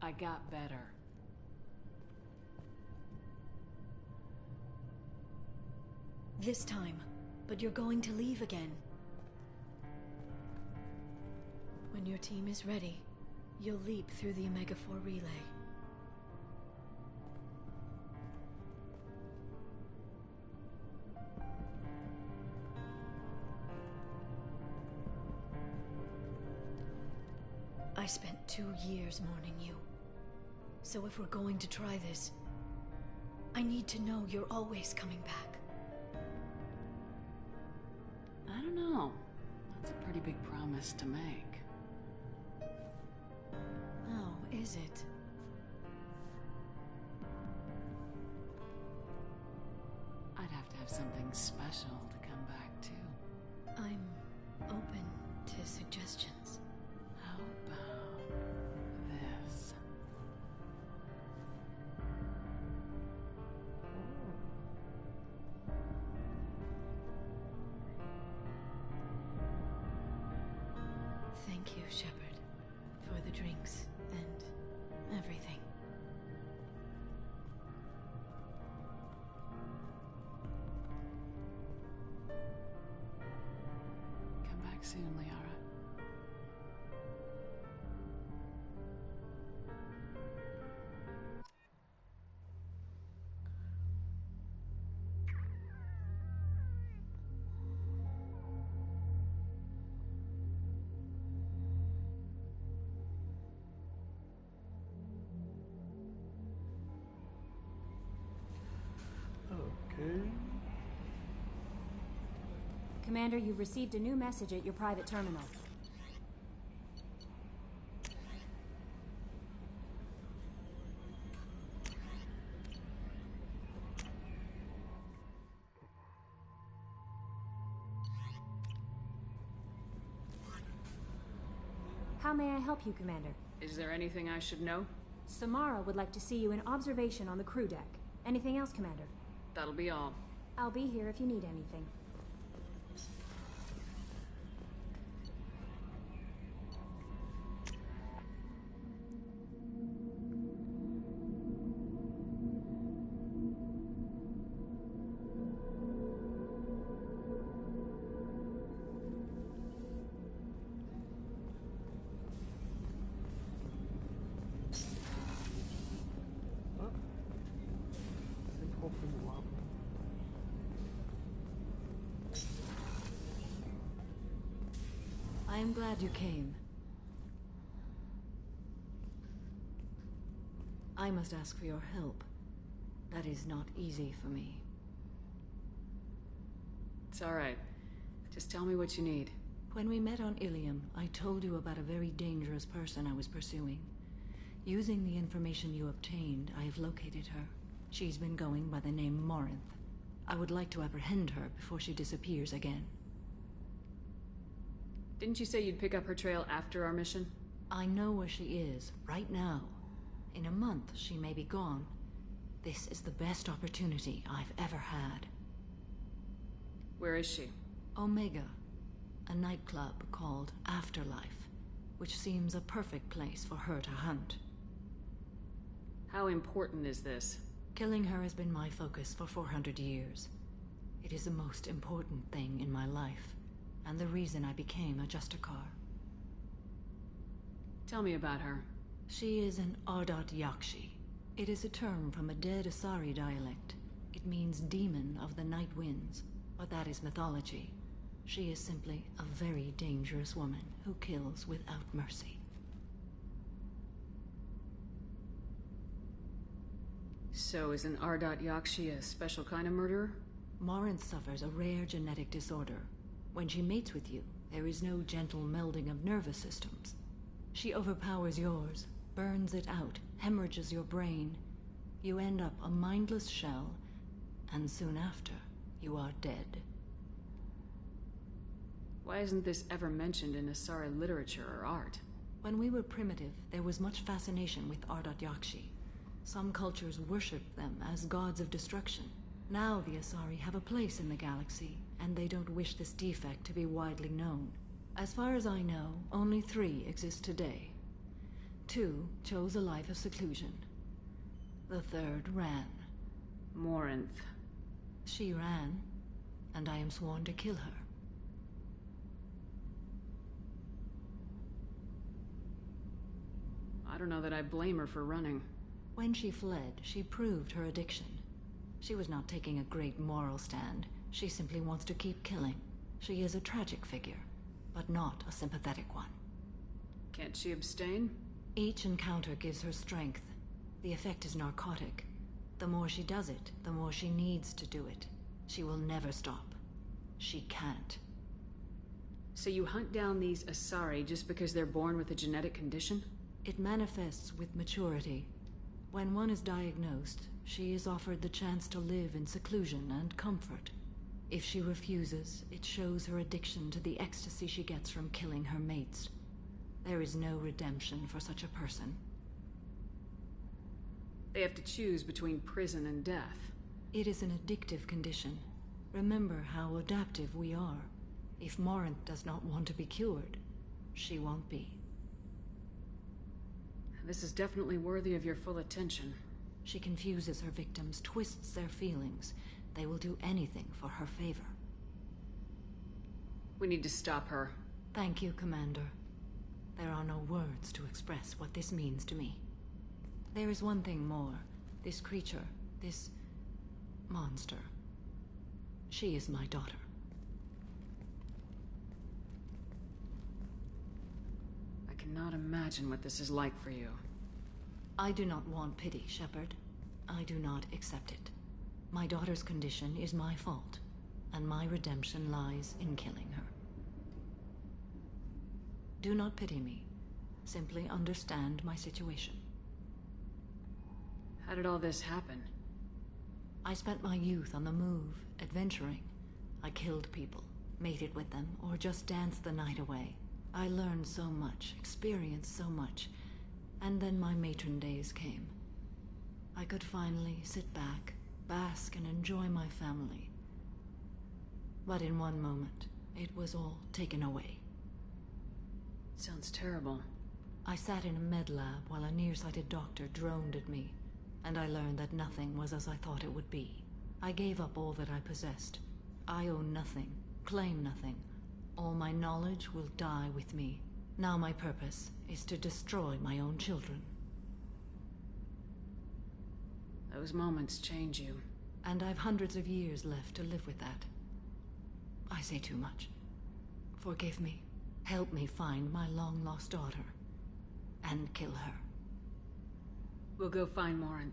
I got better. This time, but you're going to leave again. When your team is ready, you'll leap through the Omega-4 relay. I spent 2 years mourning you. So if we're going to try this, I need to know you're always coming back. I don't know. That's a pretty big promise to make. Oh, is it? I'd have to have something special to come back to. I'm open to suggestions. How about this? Thank you, Shepard, for the drinks and everything. Come back soon, Liara. Okay. Commander, you've received a new message at your private terminal. How may I help you, Commander? Is there anything I should know? Samara would like to see you in observation on the crew deck. Anything else, Commander? That'll be all. I'll be here if you need anything. I am glad you came. I must ask for your help. That is not easy for me. It's alright. Just tell me what you need. When we met on Ilium, I told you about a very dangerous person I was pursuing. Using the information you obtained, I have located her. She's been going by the name Morinth. I would like to apprehend her before she disappears again. Didn't you say you'd pick up her trail after our mission? I know where she is, right now. In a month, she may be gone. This is the best opportunity I've ever had. Where is she? Omega, a nightclub called Afterlife, which seems a perfect place for her to hunt. How important is this? Killing her has been my focus for 400 years. It is the most important thing in my life, and the reason I became a Justicar. Tell me about her. She is an Ardat Yakshi. It is a term from a dead Asari dialect. It means demon of the night winds, but that is mythology. She is simply a very dangerous woman who kills without mercy. So is an Ardat Yakshi a special kind of murderer? Morinth suffers a rare genetic disorder. When she mates with you, there is no gentle melding of nervous systems. She overpowers yours, burns it out, hemorrhages your brain. You end up a mindless shell, and soon after, you are dead. Why isn't this ever mentioned in Asari literature or art? When we were primitive, there was much fascination with Ardat Yakshi. Some cultures worshipped them as gods of destruction. Now the Asari have a place in the galaxy, and they don't wish this defect to be widely known. As far as I know, only 3 exist today. 2 chose a life of seclusion. The 3rd ran. Morinth. She ran, and I am sworn to kill her. I don't know that I blame her for running. When she fled, she proved her addiction. She was not taking a great moral stand. She simply wants to keep killing. She is a tragic figure, but not a sympathetic one. Can't she abstain? Each encounter gives her strength. The effect is narcotic. The more she does it, the more she needs to do it. She will never stop. She can't. So you hunt down these Asari just because they're born with a genetic condition? It manifests with maturity. When one is diagnosed, she is offered the chance to live in seclusion and comfort. If she refuses, it shows her addiction to the ecstasy she gets from killing her mates. There is no redemption for such a person. They have to choose between prison and death. It is an addictive condition. Remember how adaptive we are. If Morinth does not want to be cured, she won't be. This is definitely worthy of your full attention. She confuses her victims, twists their feelings. They will do anything for her favor. We need to stop her. Thank you, Commander. There are no words to express what this means to me. There is one thing more. This creature, this monster. She is my daughter. I cannot imagine what this is like for you. I do not want pity, Shepard. I do not accept it. My daughter's condition is my fault, and my redemption lies in killing her. Do not pity me. Simply understand my situation. How did all this happen? I spent my youth on the move, adventuring. I killed people, mated with them, or just danced the night away. I learned so much, experienced so much, and then my matron days came. I could finally sit back, bask and enjoy my family. But in one moment, it was all taken away. Sounds terrible. I sat in a med lab while a nearsighted doctor droned at me, and I learned that nothing was as I thought it would be. I gave up all that I possessed. I own nothing, claim nothing. All my knowledge will die with me. Now my purpose is to destroy my own children. Those moments change you. And I've hundreds of years left to live with that. I say too much. Forgive me. Help me find my long-lost daughter. And kill her. We'll go find Morinth.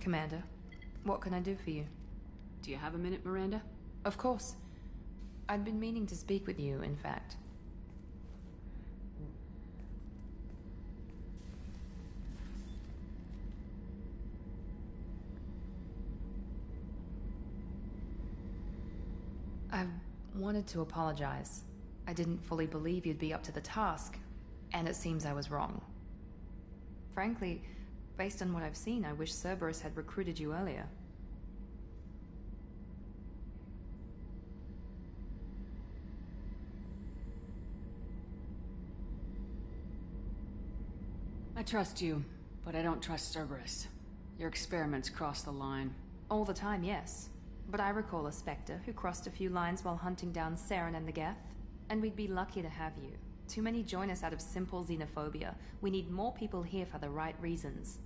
Commander, what can I do for you? Do you have a minute, Miranda? Of course. I'd been meaning to speak with you, in fact. I wanted to apologize. I didn't fully believe you'd be up to the task, and it seems I was wrong. Frankly, based on what I've seen, I wish Cerberus had recruited you earlier. I trust you, but I don't trust Cerberus. Your experiments cross the line. All the time, yes. But I recall a Spectre who crossed a few lines while hunting down Saren and the Geth. And we'd be lucky to have you. Too many join us out of simple xenophobia. We need more people here for the right reasons.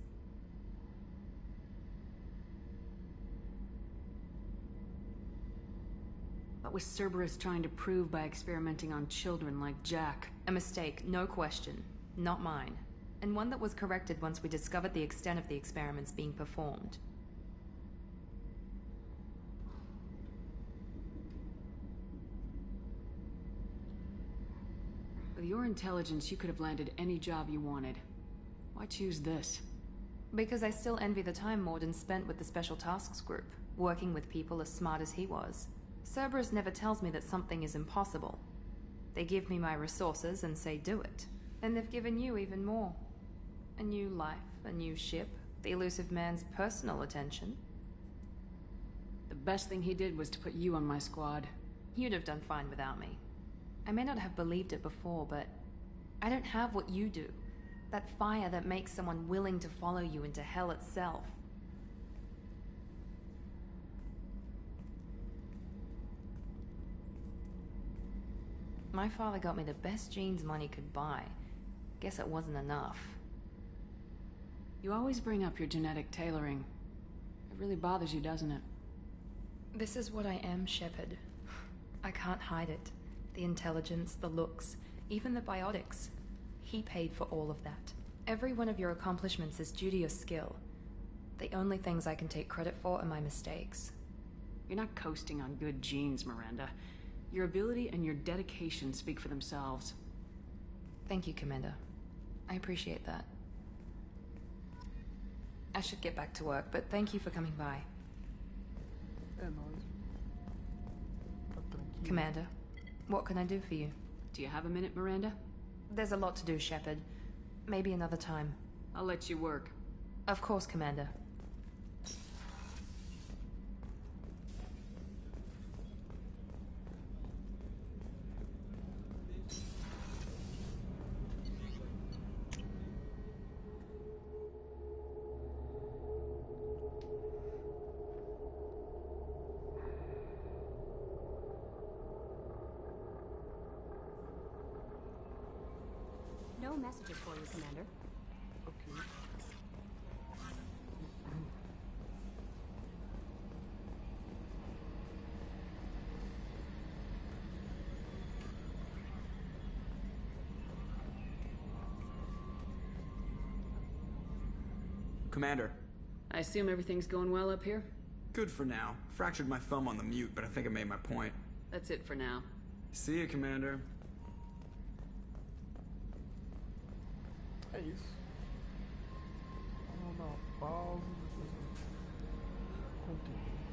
What was Cerberus trying to prove by experimenting on children like Jack? A mistake, no question. Not mine. And one that was corrected once we discovered the extent of the experiments being performed. With your intelligence, you could have landed any job you wanted. Why choose this? Because I still envy the time Morden spent with the Special Tasks Group, working with people as smart as he was. Cerberus never tells me that something is impossible. They give me my resources and say do it. And they've given you even more. A new life, a new ship, the elusive man's personal attention. The best thing he did was to put you on my squad. You'd have done fine without me. I may not have believed it before, but I don't have what you do. That fire that makes someone willing to follow you into hell itself. My father got me the best jeans money could buy. Guess it wasn't enough. You always bring up your genetic tailoring. It really bothers you, doesn't it? This is what I am, Shepard. I can't hide it. The intelligence, the looks, even the biotics. He paid for all of that. Every one of your accomplishments is due to your skill. The only things I can take credit for are my mistakes. You're not coasting on good genes, Miranda. Your ability and your dedication speak for themselves. Thank you, Commander. I appreciate that. I should get back to work, but thank you for coming by. É nóis. Tá tranquilo. Commander, what can I do for you? Do you have a minute, Miranda? There's a lot to do, Shepard. Maybe another time. I'll let you work. Of course, Commander. No messages for you, Commander. Ok. Commander. I assume everything's going well up here? Good for now. Fractured my thumb on the mute, but I think I made my point. That's it for now. See you, Commander. É isso. Vamos dar uma pausa, depois eu continuo.